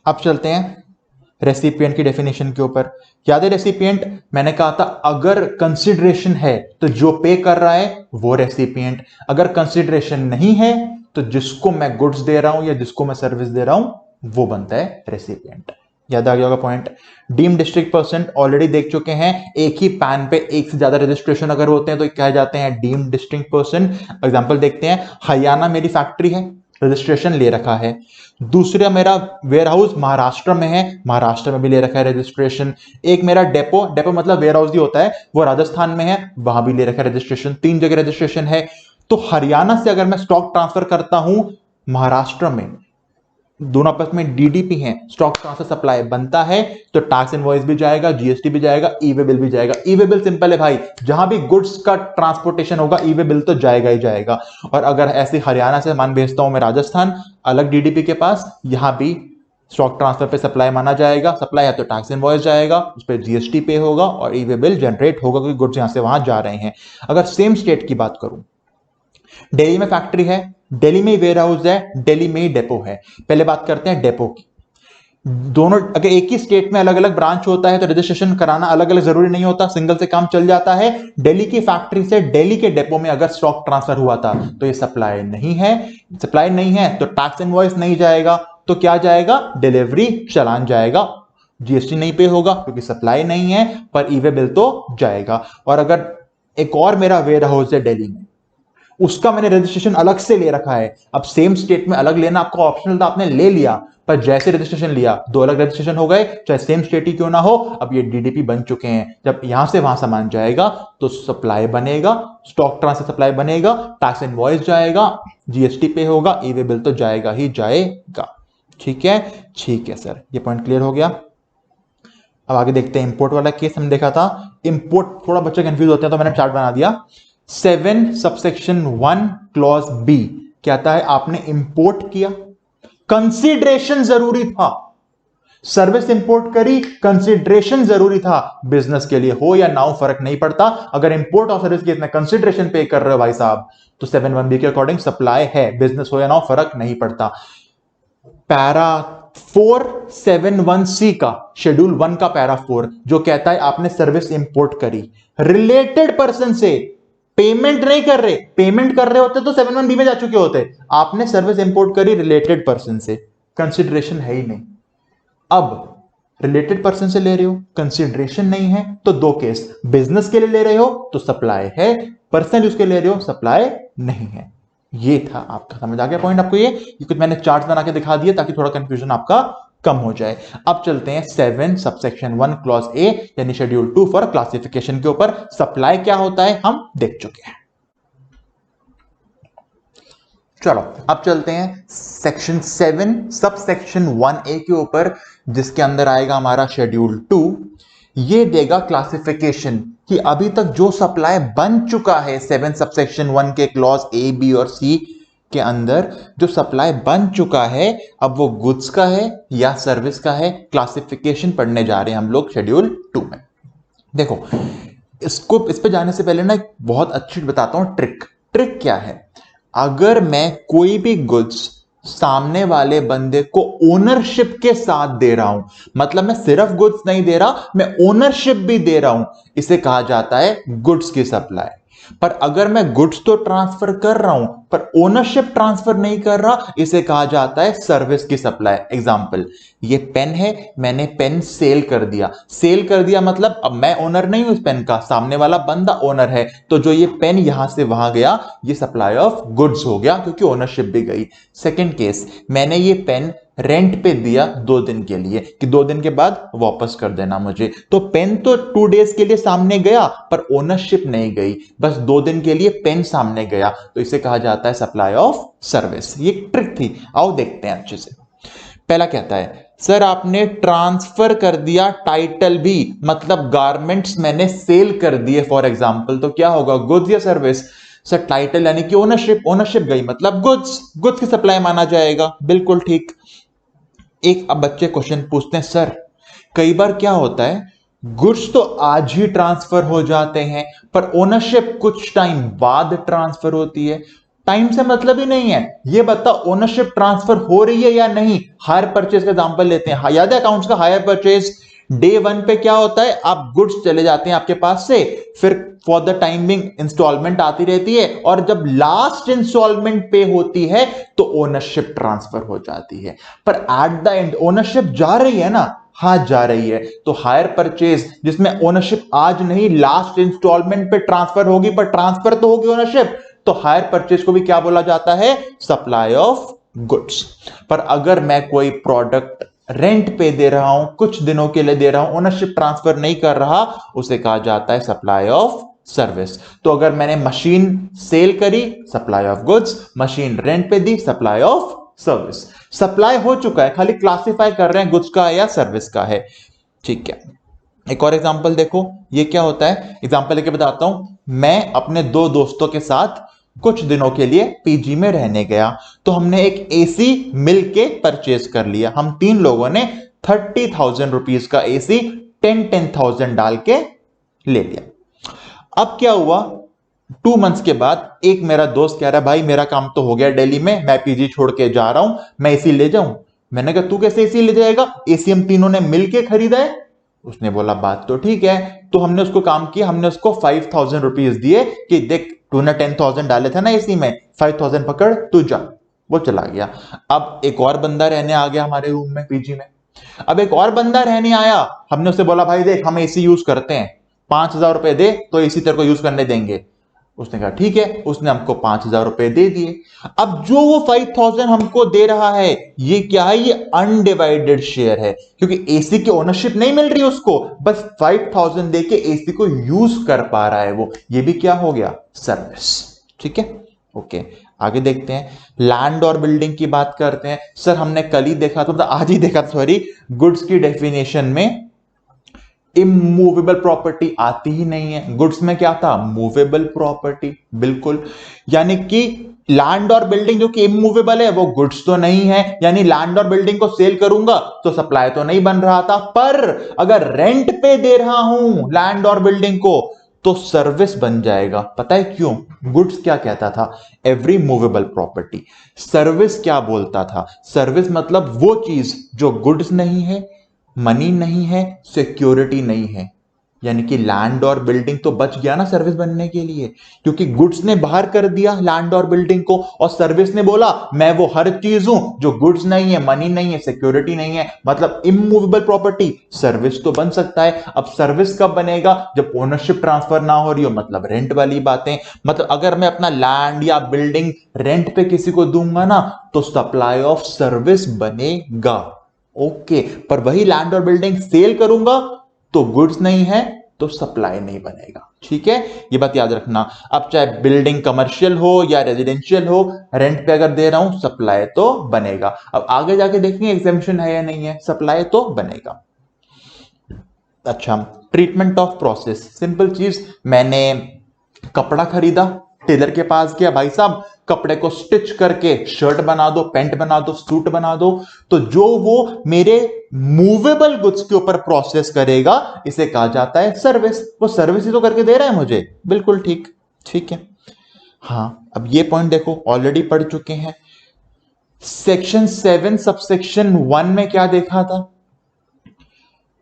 अब चलते हैं रेसिपिएंट की डेफिनेशन के ऊपर। याद है रेसिपिएंट, मैंने कहा था अगर कंसिडरेशन है तो जो पे कर रहा है वो रेसिपिएंट, अगर कंसिडरेशन नहीं है तो जिसको मैं गुड्स दे रहा हूं या जिसको मैं सर्विस दे रहा हूं वो बनता है रेसिपिएंट। याद आ गया होगा point. Deemed distinct person already देख चुके हैं, एक ही पैन पे एक से ज्यादा रजिस्ट्रेशन अगर होते हैं तो कहे जाते हैं डीम डिस्ट्रिक्ट पर्सन। एग्जांपल देखते हैं, हरियाणा मेरी फैक्ट्री है, रजिस्ट्रेशन ले रखा है। दूसरा मेरा वेयर हाउस महाराष्ट्र में है, महाराष्ट्र में भी ले रखा है रजिस्ट्रेशन। एक मेरा डेपो, डेपो मतलब वेयर हाउस ही होता है, वो राजस्थान में है, वहां भी ले रखा है रजिस्ट्रेशन। 3 जगह रजिस्ट्रेशन है। तो हरियाणा से अगर मैं स्टॉक ट्रांसफर करता हूं महाराष्ट्र में, दोनों आपस में डीडीपी हैं, स्टॉक ट्रांसफर सप्लाई बनता है, तो टैक्स इनवॉइस भी जाएगा, जीएसटी भी जाएगा, ई वे बिल भी जाएगा। ई वे बिल सिंपल है भाई, जहां भी गुड्स का ट्रांसपोर्टेशन होगा ई वे बिल तो जाएगा ही जाएगा। और अगर ऐसे हरियाणा से सामान भेजता हूं मैं राजस्थान, अलग डीडीपी के पास, यहां भी स्टॉक ट्रांसफर पे सप्लाई माना जाएगा। सप्लाई है तो टैक्स इनवॉइस जाएगा, उस पर जीएसटी पे होगा और ई वे बिल जनरेट होगा क्योंकि गुड्स यहां से वहां जा रहे हैं। अगर सेम स्टेट की बात करूं, दिल्ली में फैक्ट्री है, दिल्ली में वेयर हाउस है, दिल्ली में ही डेपो है। पहले बात करते हैं डेपो की। दोनों अगर एक ही स्टेट में अलग अलग ब्रांच होता है तो रजिस्ट्रेशन कराना अलग अलग जरूरी नहीं होता, सिंगल से काम चल जाता है। दिल्ली की फैक्ट्री से दिल्ली के डेपो में अगर स्टॉक ट्रांसफर हुआ था तो ये सप्लाई नहीं है। सप्लाई नहीं है तो टैक्स इनवॉइस नहीं जाएगा, तो क्या जाएगा? डिलीवरी चालान जाएगा। जीएसटी नहीं पे होगा क्योंकि सप्लाई नहीं है, पर ई वे बिल तो जाएगा। और अगर एक और मेरा वेयर हाउस है दिल्ली में, उसका मैंने रजिस्ट्रेशन अलग से ले रखा है। अब सेम स्टेट में अलग लेना आपका ऑप्शनल था, आपने ले लिया, पर जैसे रजिस्ट्रेशन लिया दो अलग रजिस्ट्रेशन हो गए, चाहे सेम स्टेट ही क्यों ना हो। अब ये डीडीपी बन चुके हैं, जब यहां से वहां सामान जाएगा तो सप्लाई बनेगा, स्टॉक ट्रांसफर सप्लाई बनेगा, टैक्स इनवॉइस जाएगा, जीएसटी पे होगा, ई वे बिल तो जाएगा ही जाएगा। ठीक है, ठीक है सर, ये पॉइंट क्लियर हो गया। अब आगे देखते हैं इंपोर्ट वाला केस हम देखा था। इंपोर्ट थोड़ा बच्चे कंफ्यूज होते हैं तो मैंने चार्ट बना दिया। 7 सबसेक्शन 1 क्लॉज बी कहता है आपने इंपोर्ट किया, कंसीडरेशन जरूरी था, सर्विस इंपोर्ट करी, कंसीडरेशन जरूरी था, बिजनेस के लिए हो या ना हो फर्क नहीं पड़ता। अगर इंपोर्ट और सर्विस केस में कंसीडरेशन पे कर रहे हो भाई साहब तो 7(1)(b के अकॉर्डिंग सप्लाई है, बिजनेस हो या ना हो फर्क नहीं पड़ता। पैरा 471C का शेड्यूल 1 का पैरा 4 जो कहता है आपने सर्विस इंपोर्ट करी, रिलेटेड पर्सन से पेमेंट नहीं कर रहे, पेमेंट कर रहे होते तो 7(1)(b में जा चुके होते, आपने सर्विस इंपोर्ट करी रिलेटेड पर्सन से, कंसीडरेशन है ही नहीं। अब रिलेटेड पर्सन से ले रहे हो, कंसीडरेशन नहीं है, तो दो केस, बिजनेस के लिए ले रहे हो तो सप्लाई है, पर्सनल यूज के ले रहे हो सप्लाई नहीं है। ये था आपका, समझ आ गया पॉइंट आपको? ये कुछ मैंने चार्ट बना के दिखा दिया ताकि थोड़ा कंफ्यूजन आपका कम हो जाए। अब चलते हैं 7 सबसेक्शन 1 क्लॉज ए यानी शेड्यूल 2 फॉर क्लासिफिकेशन के ऊपर। सप्लाई क्या होता है हम देख चुके हैं। चलो अब चलते हैं सेक्शन 7 सबसेक्शन 1A के ऊपर, जिसके अंदर आएगा हमारा शेड्यूल 2। ये देगा क्लासिफिकेशन कि अभी तक जो सप्लाई बन चुका है 7 सबसेक्शन 1 के क्लॉज ए बी और सी के अंदर जो सप्लाई बन चुका है, अब वो गुड्स का है या सर्विस का है, क्लासिफिकेशन पढ़ने जा रहे हैं हम लोग शेड्यूल 2 में। देखो इस पे जाने से पहले ना एक बहुत अच्छी बताता हूं ट्रिक। ट्रिक क्या है? अगर मैं कोई भी गुड्स सामने वाले बंदे को ओनरशिप के साथ दे रहा हूं, मतलब मैं सिर्फ गुड्स नहीं दे रहा, मैं ओनरशिप भी दे रहा हूं, इसे कहा जाता है गुड्स की सप्लाई। पर अगर मैं गुड्स तो ट्रांसफर कर रहा हूं पर ओनरशिप ट्रांसफर नहीं कर रहा, इसे कहा जाता है सर्विस की सप्लाई। एग्जांपल, ये पेन है, मैंने पेन सेल कर दिया। सेल कर दिया मतलब अब मैं ओनर नहीं हूं इस पेन का, सामने वाला बंदा ओनर है, तो जो ये पेन यहां से वहां गया ये सप्लाई ऑफ गुड्स हो गया क्योंकि ओनरशिप भी गई। सेकेंड केस, मैंने ये पेन रेंट पे दिया 2 दिन के लिए कि 2 दिन के बाद वापस कर देना मुझे, तो पेन तो 2 डेज के लिए सामने गया पर ओनरशिप नहीं गई, बस 2 दिन के लिए पेन सामने गया, तो इसे कहा जाता है सप्लाई ऑफ सर्विस। ये ट्रिक थी, आओ देखते हैं अच्छे से। पहला कहता है सर आपने ट्रांसफर कर दिया टाइटल भी, मतलब गारमेंट्स मैंने सेल कर दिए फॉर एग्जांपल, तो क्या होगा गुड्स या सर्विस? सर टाइटल यानी कि ओनरशिप, ओनरशिप गई मतलब गुड्स, गुड्स की सप्लाई माना जाएगा। बिल्कुल ठीक। एक अब बच्चे क्वेश्चन पूछते हैं सर कई बार क्या होता है गुड्स तो आज ही ट्रांसफर हो जाते हैं पर ओनरशिप कुछ टाइम बाद ट्रांसफर होती है, टाइम से मतलब ही नहीं है, ये बता ओनरशिप ट्रांसफर हो रही है या नहीं। हायर परचेज का एग्जांपल लेते हैं, याद है अकाउंट्स का हायर परचेज, डे 1 पे क्या होता है आप गुड्स चले जाते हैं आपके पास से, फिर फॉर द टाइमिंग इंस्टॉलमेंट आती रहती है और जब लास्ट इंस्टॉलमेंट पे होती है तो ओनरशिप ट्रांसफर हो जाती है, पर एट द एंड ओनरशिप जा रही है ना, हाँ जा रही है, तो हायर परचेज जिसमें ओनरशिप आज नहीं लास्ट इंस्टॉलमेंट पे ट्रांसफर होगी, पर ट्रांसफर तो होगी ओनरशिप, तो हायर परचेज को भी क्या बोला जाता है? Supply of goods. पर अगर मैं कोई प्रोडक्ट रेंट पे दे रहा हूं, कुछ दिनों के लिए दे रहा हूं, ओनरशिप ट्रांसफर नहीं कर रहा, उसे कहा जाता है सप्लाई ऑफ सर्विस। तो अगर मैंने मशीन सेल करी supply of goods, machine rent पे दी सप्लाई ऑफ सर्विस। सप्लाई हो चुका है, खाली क्लासिफाई कर रहे हैं गुड्स का या सर्विस का है। ठीक है, एक और एग्जांपल देखो, ये क्या होता है एग्जांपल लेके बताता हूं। मैं अपने 2 दोस्तों के साथ कुछ दिनों के लिए पीजी में रहने गया, तो हमने एक एसी मिलके परचेज कर लिया। हम 3 लोगों ने 30,000 रुपीज का एसी 10,000 डाल के ले लिया। अब क्या हुआ, 2 मंथ्स के बाद एक मेरा दोस्त कह रहा है भाई मेरा काम तो हो गया दिल्ली में, मैं पीजी छोड़ के जा रहा हूं, मैं एसी ले जाऊं। मैंने कहा तू कैसे एसी ले जाएगा, एसी हम तीनों ने मिलके खरीदा है। उसने बोला बात तो ठीक है, तो हमने उसको काम किया, हमने उसको 5,000 रुपीज दिए कि देख तूने 10,000 डाले थे ना एसी में, 5,000 पकड़ तू जा। वो चला गया। अब एक और बंदा रहने आ गया हमारे रूम में पीजी में। अब एक और बंदा रहने आया, हमने उससे बोला भाई देख हम एसी यूज करते हैं, 5,000 रुपए दे तो एसी तेरे को यूज करने देंगे। उसने कहा ठीक है, उसने हमको 5,000 रुपए दे दिए। अब जो वो 5,000 हमको दे रहा है, ये क्या है? ये अनडिवाइडेड शेयर है, क्योंकि एसी की ओनरशिप नहीं मिल रही उसको, बस 5,000 देके एसी को यूज कर पा रहा है वो। ये भी क्या हो गया? सर्विस। ठीक है, ओके। आगे देखते हैं, लैंड और बिल्डिंग की बात करते हैं। सर हमने कल ही देखा था, मतलब आज ही देखा था सॉरी, गुड्स की डेफिनेशन में इमूवेबल प्रॉपर्टी आती ही नहीं है। गुड्स में क्या था? मूवेबल प्रॉपर्टी, बिल्कुल। यानी कि लैंड और बिल्डिंग जो कि इमूवेबल है वो गुड्स तो नहीं है, यानी लैंड और बिल्डिंग को सेल करूंगा तो सप्लाई तो नहीं बन रहा था, पर अगर रेंट पे दे रहा हूं लैंड और बिल्डिंग को तो सर्विस बन जाएगा। पता है क्यों? गुड्स क्या कहता था? Every movable property. सर्विस क्या बोलता था? सर्विस मतलब वो चीज जो गुड्स नहीं है, मनी नहीं है, सिक्योरिटी नहीं है। यानी कि लैंड और बिल्डिंग तो बच गया ना सर्विस बनने के लिए, क्योंकि गुड्स ने बाहर कर दिया लैंड और बिल्डिंग को, और सर्विस ने बोला मैं वो हर चीज हूं जो गुड्स नहीं है, मनी नहीं है, सिक्योरिटी नहीं है, मतलब इमूवेबल प्रॉपर्टी। सर्विस तो बन सकता है। अब सर्विस कब बनेगा? जब ओनरशिप ट्रांसफर ना हो रही हो, मतलब रेंट वाली बातें। मतलब अगर मैं अपना लैंड या बिल्डिंग रेंट पे किसी को दूंगा ना, तो सप्लाई ऑफ सर्विस बनेगा। ओके, पर वही लैंड और बिल्डिंग सेल करूंगा तो गुड्स नहीं है तो सप्लाई नहीं बनेगा। ठीक है, ये बात याद रखना। अब चाहे बिल्डिंग कमर्शियल हो या रेजिडेंशियल हो, रेंट पे अगर दे रहा हूं सप्लाई तो बनेगा। अब आगे जाके देखेंगे एग्जेम्पशन है या नहीं है, सप्लाई तो बनेगा। अच्छा, ट्रीटमेंट ऑफ प्रोसेस, सिंपल चीज। मैंने कपड़ा खरीदा, टेलर के पास गया, भाई साहब कपड़े को स्टिच करके शर्ट बना दो, पैंट बना दो, सूट बना दो। तो जो वो मेरे मूवेबल गुड्स के ऊपर प्रोसेस करेगा, इसे कहा जाता है सर्विस। वो सर्विस ही तो करके दे रहा है मुझे, बिल्कुल ठीक। ठीक है, हाँ। अब ये पॉइंट देखो, ऑलरेडी पढ़ चुके हैं। सेक्शन 7 सबसेक्शन 1 में क्या देखा था?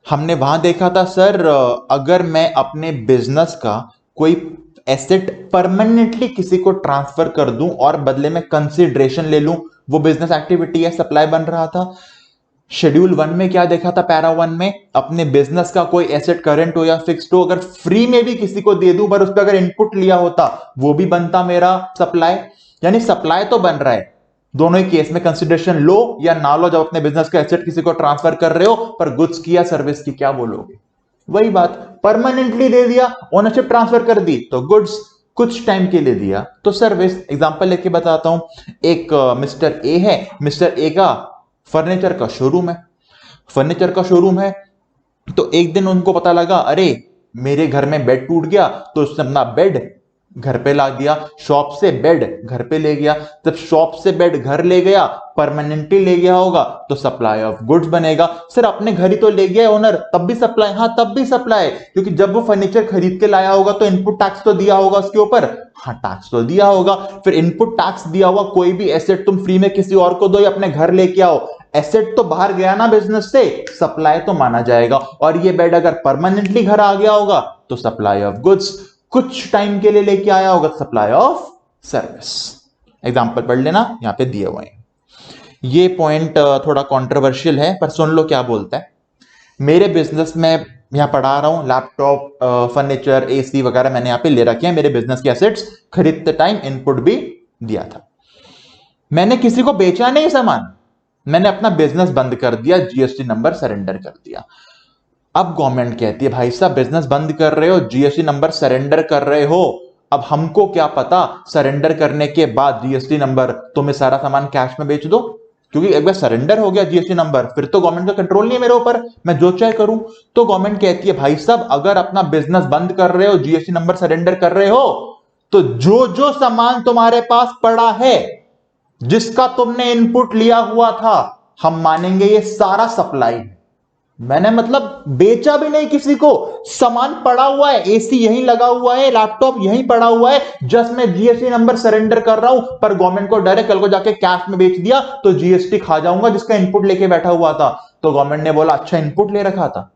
हमने वहां देखा था सर, अगर मैं अपने बिजनेस का कोई एसेट परमानेंटली किसी को ट्रांसफर कर दूं और बदले में कंसिडरेशन ले लूं, वो बिजनेस एक्टिविटी है, सप्लाई बन रहा था। शेड्यूल 1 में क्या देखा था? पैरा 1 में, अपने बिजनेस का कोई एसेट करंट हो या फिक्स्ड हो, अगर फ्री में भी किसी को दे दूं पर उस पर अगर इनपुट लिया होता, वो भी बनता मेरा सप्लाई। यानी सप्लाई तो बन रहा है दोनों ही केस में, कंसिडरेशन लो या ना लो। जब अपने बिजनेस का एसेट किसी को ट्रांसफर कर रहे हो, पर गुड्स की या सर्विस की क्या बोलोगे? वही बात, परमानेंटली दे दिया, ओनरशिप ट्रांसफर कर दी तो गुड्स, कुछ टाइम के लिए दिया तो सर्विस। एग्जांपल लेके बताता हूं। एक मिस्टर ए है, मिस्टर ए का फर्नीचर का शोरूम है। फर्नीचर का शोरूम है तो एक दिन उनको पता लगा, अरे मेरे घर में बेड टूट गया, तो उसने अपना बेड घर पे ला दिया, शॉप से बेड घर पे ले गया। जब शॉप से बेड घर ले गया, परमानेंटली ले गया होगा तो सप्लाई ऑफ गुड्स बनेगा। सर अपने घर ही तो ले गया ओनर, तब भी सप्लाई? हाँ तब भी सप्लाई, क्योंकि जब वो फर्नीचर खरीद के लाया होगा तो इनपुट टैक्स तो दिया होगा उसके ऊपर। हाँ टैक्स तो दिया होगा। फिर इनपुट टैक्स दिया हुआ कोई भी एसेट तुम फ्री में किसी और को दो या अपने घर लेके आओ, एसेट तो बाहर गया ना बिजनेस से, सप्लाई तो माना जाएगा। और ये बेड अगर परमानेंटली घर आ गया होगा तो सप्लाई ऑफ गुड्स, कुछ टाइम के लिए लेके आया होगा सप्लाई ऑफ सर्विस। एग्जांपल पढ़ लेना, यहां पे दिए हुए हैं। ये पॉइंट थोड़ा कंट्रोवर्शियल है, पर सुन लो क्या बोलता है। मेरे बिजनेस में यहां पढ़ा रहा हूं, लैपटॉप, फर्नीचर, एसी वगैरह मैंने यहां पे ले रखे हैं, मेरे बिजनेस के एसेट्स, खरीदते टाइम इनपुट भी दिया था। मैंने किसी को बेचा नहीं सामान, मैंने अपना बिजनेस बंद कर दिया, जीएसटी नंबर सरेंडर कर दिया। अब गवर्नमेंट कहती है भाई साहब बिजनेस बंद कर रहे हो, जीएसटी नंबर सरेंडर कर रहे हो, अब हमको क्या पता सरेंडर करने के बाद जीएसटी नंबर तुम्हें सारा सामान कैश में बेच दो, क्योंकि एक बार सरेंडर हो गया जीएसटी नंबर फिर तो गवर्नमेंट का कंट्रोल नहीं है मेरे ऊपर, मैं जो चाहे करूं। तो गवर्नमेंट कहती है भाई साहब अगर अपना बिजनेस बंद कर रहे हो, जीएसटी नंबर सरेंडर कर रहे हो, तो जो जो सामान तुम्हारे पास पड़ा है, जिसका तुमने इनपुट लिया हुआ था, हम मानेंगे ये सारा सप्लाई। मैंने मतलब बेचा भी नहीं किसी को, सामान पड़ा हुआ है, एसी यहीं लगा हुआ है, लैपटॉप यहीं पड़ा हुआ है, जस्ट मैं जीएसटी नंबर सरेंडर कर रहा हूं, पर गवर्नमेंट को डायरेक्ट कल को जाके कैश में बेच दिया तो जीएसटी खा जाऊंगा जिसका इनपुट लेके बैठा हुआ था। तो गवर्नमेंट ने बोला अच्छा इनपुट ले रखा था,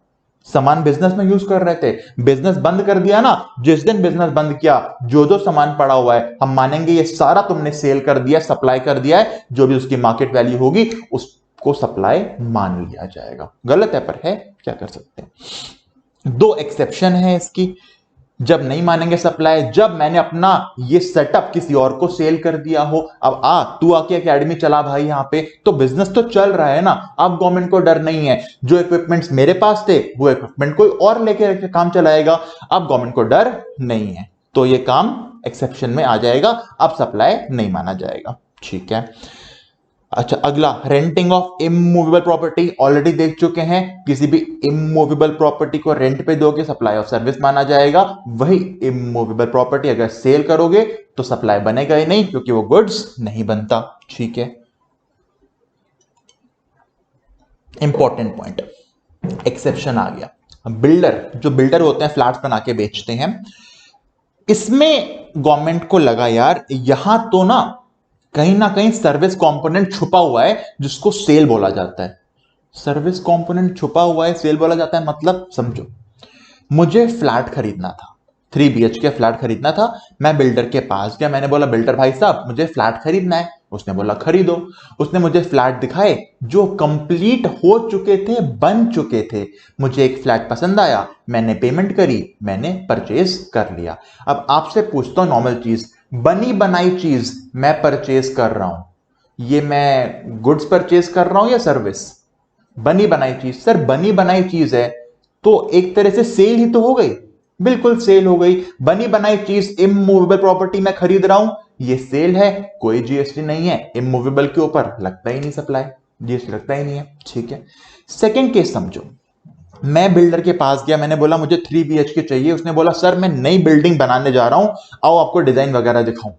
सामान बिजनेस में यूज कर रहे थे, बिजनेस बंद कर दिया ना, जिस दिन बिजनेस बंद किया जो जो सामान पड़ा हुआ है हम मानेंगे ये सारा तुमने सेल कर दिया, सप्लाई कर दिया है, जो भी उसकी मार्केट वैल्यू होगी उसको सप्लाई मान लिया जाएगा। गलत है पर है, क्या कर सकते हैं। दो एक्सेप्शन है इसकी। जब नहीं मानेंगे सप्लाई, जब मैंने अपना ये सेटअप किसी और को सेल कर दिया हो, अब तू आके एकेडमी चला भाई, यहां पे तो बिजनेस तो चल रहा है ना, अब गवर्नमेंट को डर नहीं है, जो इक्विपमेंट्स मेरे पास थे वो इक्विपमेंट कोई और लेके काम चलाएगा, अब गवर्नमेंट को डर नहीं है, तो ये काम एक्सेप्शन में आ जाएगा, अब सप्लाई नहीं माना जाएगा। ठीक है, अच्छा अगला, renting of immovable property, already देख चुके हैं, किसी भी इमूवेबल प्रॉपर्टी को रेंट पे दोगे सप्लाई ऑफ सर्विस माना जाएगा। वही इमूवेबल प्रॉपर्टी अगर सेल करोगे तो सप्लाई बनेगा ही नहीं, क्योंकि वो गुड्स नहीं बनता। ठीक है, इंपॉर्टेंट पॉइंट, एक्सेप्शन आ गया। बिल्डर, जो बिल्डर होते हैं फ्लैट्स बना के बेचते हैं, इसमें गवर्नमेंट को लगा यार यहां तो ना कहीं सर्विस कंपोनेंट छुपा हुआ है जिसको सेल बोला जाता है। सर्विस कंपोनेंट छुपा हुआ है, सेल बोला जाता है, मतलब समझो, मुझे फ्लैट खरीदना था, 3 BHK फ्लैट खरीदना था, मैं बिल्डर के पास गया, मैंने बोला बिल्डर भाई साहब मुझे फ्लैट खरीदना है, उसने बोला खरीदो। उसने मुझे फ्लैट दिखाए जो कंप्लीट हो चुके थे, बन चुके थे, मुझे एक फ्लैट पसंद आया, मैंने पेमेंट करी, मैंने परचेज कर लिया। अब आपसे पूछता हूं नॉर्मल चीज, बनी बनाई चीज मैं परचेज कर रहा हूं, ये मैं गुड्स परचेज कर रहा हूं या सर्विस? बनी बनाई चीज, सर बनी बनाई चीज है तो एक तरह से सेल ही तो हो गई, बिल्कुल सेल हो गई। बनी बनाई चीज इमूवेबल प्रॉपर्टी मैं खरीद रहा हूं, ये सेल है, कोई जीएसटी नहीं है, इमूवेबल के ऊपर लगता ही नहीं सप्लाई, जीएसटी लगता ही नहीं है। ठीक है, सेकंड केस समझो, मैं बिल्डर के पास गया, मैंने बोला मुझे 3 BHK चाहिए, उसने बोला सर मैं नई बिल्डिंग बनाने जा रहा हूं, आओ आपको डिजाइन वगैरह दिखाऊं।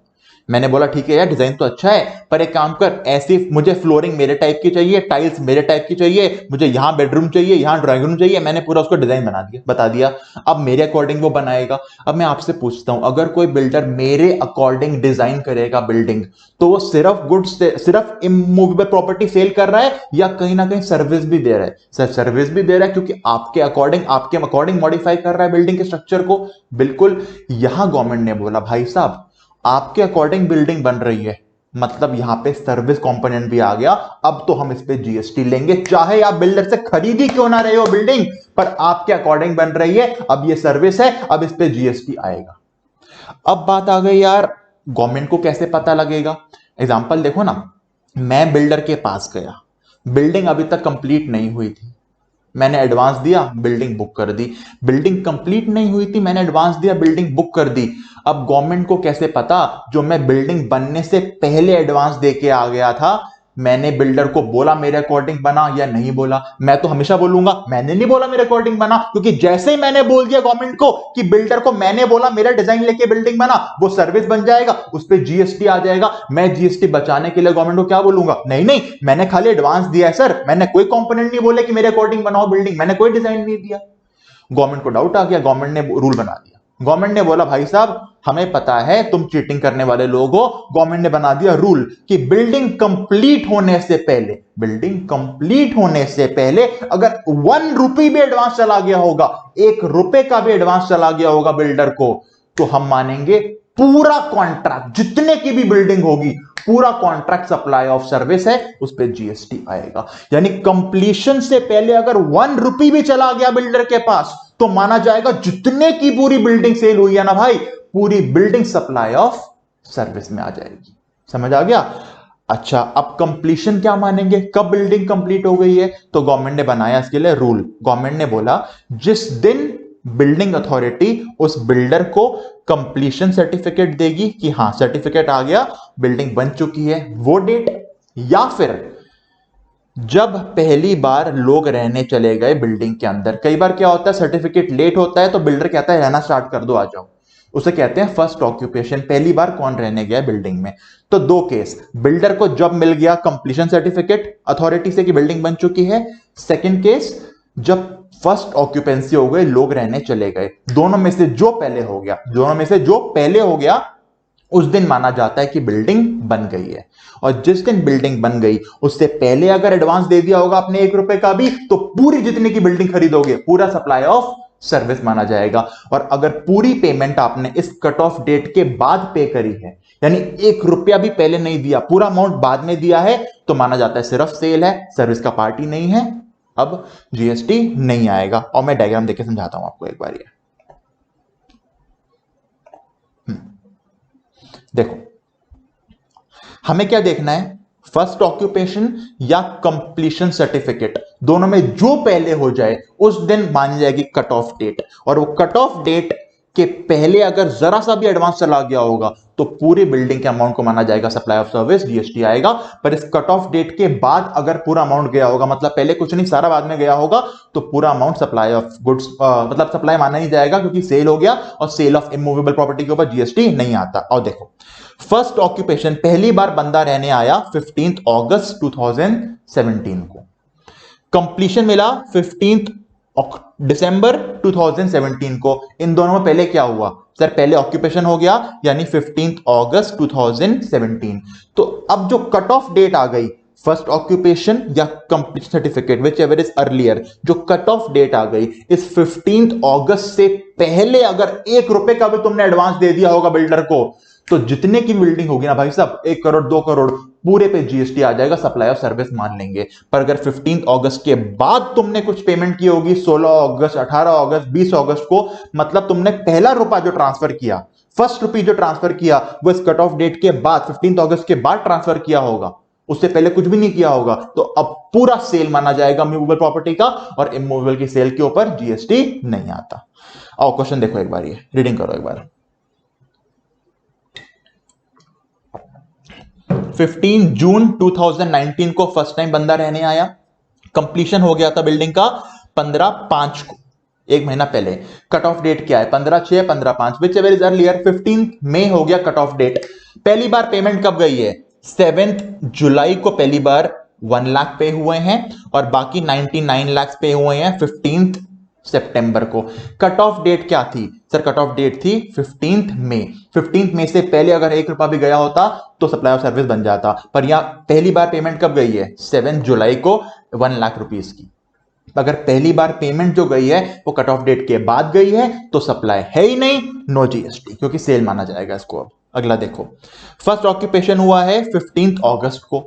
मैंने बोला ठीक है यार डिजाइन तो अच्छा है, पर एक काम कर, ऐसी मुझे फ्लोरिंग मेरे टाइप की चाहिए, टाइल्स मेरे टाइप की चाहिए, मुझे यहां बेडरूम चाहिए, यहां ड्राइंग रूम चाहिए, मैंने पूरा उसको डिजाइन बता दिया। अब मेरे अकॉर्डिंग वो बनाएगा। अब मैं आपसे पूछता हूं, अगर कोई बिल्डर मेरे अकॉर्डिंग डिजाइन करेगा बिल्डिंग, तो वो सिर्फ गुड्स, सिर्फ इमूवेबल प्रॉपर्टी सेल कर रहा है या कहीं ना कहीं सर्विस भी दे रहा है? सर सर्विस भी दे रहा है, क्योंकि आपके अकॉर्डिंग मॉडिफाई कर रहा है बिल्डिंग के स्ट्रक्चर को। बिल्कुल, यहां गवर्नमेंट ने बोला भाई साहब आपके अकॉर्डिंग बिल्डिंग बन रही है, मतलब यहां पे सर्विस कंपोनेंट भी आ गया, अब तो हम इस पे जीएसटी लेंगे, चाहे आप बिल्डर से खरीदी क्यों ना रहे हो बिल्डिंग, पर आपके अकॉर्डिंग बन रही है, अब ये सर्विस है, अब इस पे जीएसटी आएगा। अब बात आ गई यार, गवर्नमेंट को कैसे पता लगेगा? एग्जांपल देखो ना, मैं बिल्डर के पास गया, बिल्डिंग अभी तक कंप्लीट नहीं हुई थी, मैंने एडवांस दिया, बिल्डिंग बुक कर दी, बिल्डिंग कंप्लीट नहीं हुई थी, मैंने एडवांस दिया, बिल्डिंग बुक कर दी। अब गवर्नमेंट को कैसे पता, जो मैं बिल्डिंग बनने से पहले एडवांस देके आ गया था, मैंने बिल्डर को बोला मेरे अकॉर्डिंग बना या नहीं बोला? मैं तो हमेशा बोलूंगा मैंने नहीं बोला मेरे अकॉर्डिंग बना, क्योंकि जैसे ही मैंने बोल दिया गवर्नमेंट को कि बिल्डर को मैंने बोला मेरा डिजाइन लेके बिल्डिंग बना, वो सर्विस बन जाएगा, उस पर जीएसटी आ जाएगा। मैं जीएसटी बचाने के लिए गवर्नमेंट को क्या बोलूंगा, नहीं नहीं मैंने खाली एडवांस दिया है सर, मैंने कोई कंपोनेंट नहीं बोले कि मेरे अकॉर्डिंग बनाओ बिल्डिंग, मैंने कोई डिजाइन नहीं दिया। गवर्नमेंट को डाउट आ गया, गवर्नमेंट ने रूल बना दिया, गवर्नमेंट ने बोला भाई साहब हमें पता है तुम चीटिंग करने वाले लोग हो, गवर्नमेंट ने बना दिया रूल कि बिल्डिंग कंप्लीट होने से पहले, बिल्डिंग कंप्लीट होने से पहले अगर 1 रुपए भी एडवांस चला गया होगा, 1 रुपए का भी एडवांस चला गया होगा बिल्डर को, तो हम मानेंगे पूरा कॉन्ट्रैक्ट, जितने की भी बिल्डिंग होगी, पूरा कॉन्ट्रैक्ट सप्लाई ऑफ सर्विस है, उस पर जीएसटी आएगा। यानी कंप्लीशन से पहले अगर 1 रुपए भी चला गया बिल्डर के पास, तो माना जाएगा जितने की पूरी बिल्डिंग सेल हुई है ना भाई, पूरी बिल्डिंग सप्लाई ऑफ सर्विस में आ जाएगी। समझ आ गया? अच्छा, अब कंप्लीशन क्या मानेंगे, कब बिल्डिंग कंप्लीट हो गई है? तो गवर्नमेंट ने बनाया इसके लिए रूल, गवर्नमेंट ने बोला जिस दिन बिल्डिंग अथॉरिटी उस बिल्डर को कंप्लीशन सर्टिफिकेट देगी कि हां सर्टिफिकेट आ गया, बिल्डिंग बन चुकी है, वो डेट, या फिर जब पहली बार लोग रहने चले गए बिल्डिंग के अंदर। कई बार क्या होता है, सर्टिफिकेट लेट होता है तो बिल्डर कहता है रहना स्टार्ट कर दो, आ जाओ, उसे कहते हैं फर्स्ट ऑक्यूपेशन, पहली बार कौन रहने गया बिल्डिंग में। तो 2 केस, बिल्डर को जब मिल गया कंप्लीशन सर्टिफिकेट अथॉरिटी से कि बिल्डिंग बन चुकी है, सेकंड केस जब फर्स्ट ऑक्यूपेंसी हो गई, लोग रहने चले गए, दोनों में से जो पहले हो गया, दोनों में से जो पहले हो गया उस दिन माना जाता है कि बिल्डिंग बन गई है। और जिस दिन बिल्डिंग बन गई उससे पहले अगर एडवांस दे दिया होगा आपने 1 रुपए का भी, तो पूरी जितने की बिल्डिंग खरीदोगे पूरा सप्लाई ऑफ सर्विस माना जाएगा। और अगर पूरी पेमेंट आपने इस कट ऑफ डेट के बाद पे करी है, यानी 1 रुपया भी पहले नहीं दिया, पूरा अमाउंट बाद में दिया है, तो माना जाता है सिर्फ सेल है, सर्विस का पार्ट ही नहीं है, अब जीएसटी नहीं आएगा। और मैं डायग्राम देके समझाता हूं आपको एक बार। ये देखो हमें क्या देखना है, फर्स्ट ऑक्यूपेशन या कंप्लीशन सर्टिफिकेट, दोनों में जो पहले हो जाए उस दिन मानी जाएगी कट ऑफ डेट। और वो कट ऑफ डेट के पहले अगर जरा सा भी एडवांस चला गया होगा तो पूरी बिल्डिंग के अमाउंट को माना जाएगा सप्लाई ऑफ सर्विस, जीएसटी आएगा। पर इस कट ऑफ डेट के बाद अगर पूरा अमाउंट गया होगा, मतलब पहले कुछ नहीं सारा बाद में गया होगा, तो पूरा अमाउंट सप्लाई ऑफ गुड्स मतलब सप्लाई माना नहीं जाएगा, क्योंकि सेल हो गया और सेल ऑफ इमूवेबल प्रॉपर्टी के ऊपर जीएसटी नहीं आता। और देखो फर्स्ट ऑक्यूपेशन पहली बार बंदा रहने आया 15 अगस्त 2017 को, कंप्लीशन मिला 15 दिसंबर 2017 को। इन दोनों में पहले क्या हुआ सर, पहले ऑक्यूपेशन हो गया यानी 15 अगस्त 2017। तो अब जो कट ऑफ डेट आ गई, फर्स्ट ऑक्यूपेशन या complete certificate which ever is earlier, जो कट ऑफ डेट आ गई इस 15 अगस्त से पहले अगर 1 रुपए का भी तुमने एडवांस दे दिया होगा बिल्डर को, तो जितने की बिल्डिंग होगी ना भाई साहब, 1 करोड़ 2 करोड़, पूरे पे जीएसटी आ जाएगा, सप्लाई ऑफ सर्विस मान लेंगे। पर अगर 15 अगस्त के बाद तुमने कुछ पेमेंट की होगी, 16 अगस्त, 18 अगस्त, 20 अगस्त को, मतलब तुमने पहला रुपया जो ट्रांसफर किया, फर्स्ट रुपी जो ट्रांसफर किया, वो इस कट ऑफ डेट के बाद 15 अगस्त के बाद ट्रांसफर किया होगा, उससे पहले कुछ भी नहीं किया होगा, तो अब पूरा सेल माना जाएगा मूवेबल प्रॉपर्टी का, और इमूवेबल की सेल के ऊपर जीएसटी नहीं आता। आओ क्वेश्चन देखो एक बार, ये रीडिंग करो एक बार। 15 जून 2019 को फर्स्ट टाइम बंदा रहने आया, कंप्लीशन हो गया था बिल्डिंग का 15/5 को, एक महीना पहले। कट ऑफ डेट क्या है, 15/6, 15/5, विच एवर इज अर्लियर। 15 मई हो गया कट ऑफ डेट। पहली बार पेमेंट कब गई है, 7 जुलाई को पहली बार 1 लाख पे हुए हैं, और बाकी 99 लाख पे हुए हैं 15 सितंबर को। कट ऑफ डेट क्या थी सर, कट ऑफ डेट थी 15 मई। 15 मई से पहले अगर 1 रुपया भी गया होता तो सप्लाई ऑफ सर्विस बन जाता, पर यहां पहली बार पेमेंट कब गई है, 7 जुलाई को 1 लाख रुपीस की। अगर पहली बार पेमेंट जो गई है वो कट ऑफ डेट के बाद गई है तो सप्लाई है ही नहीं, नो जीएसटी, क्योंकि सेल माना जाएगा इसको। अब अगला देखो, फर्स्ट ऑक्यूपेशन हुआ है 15 अगस्त को,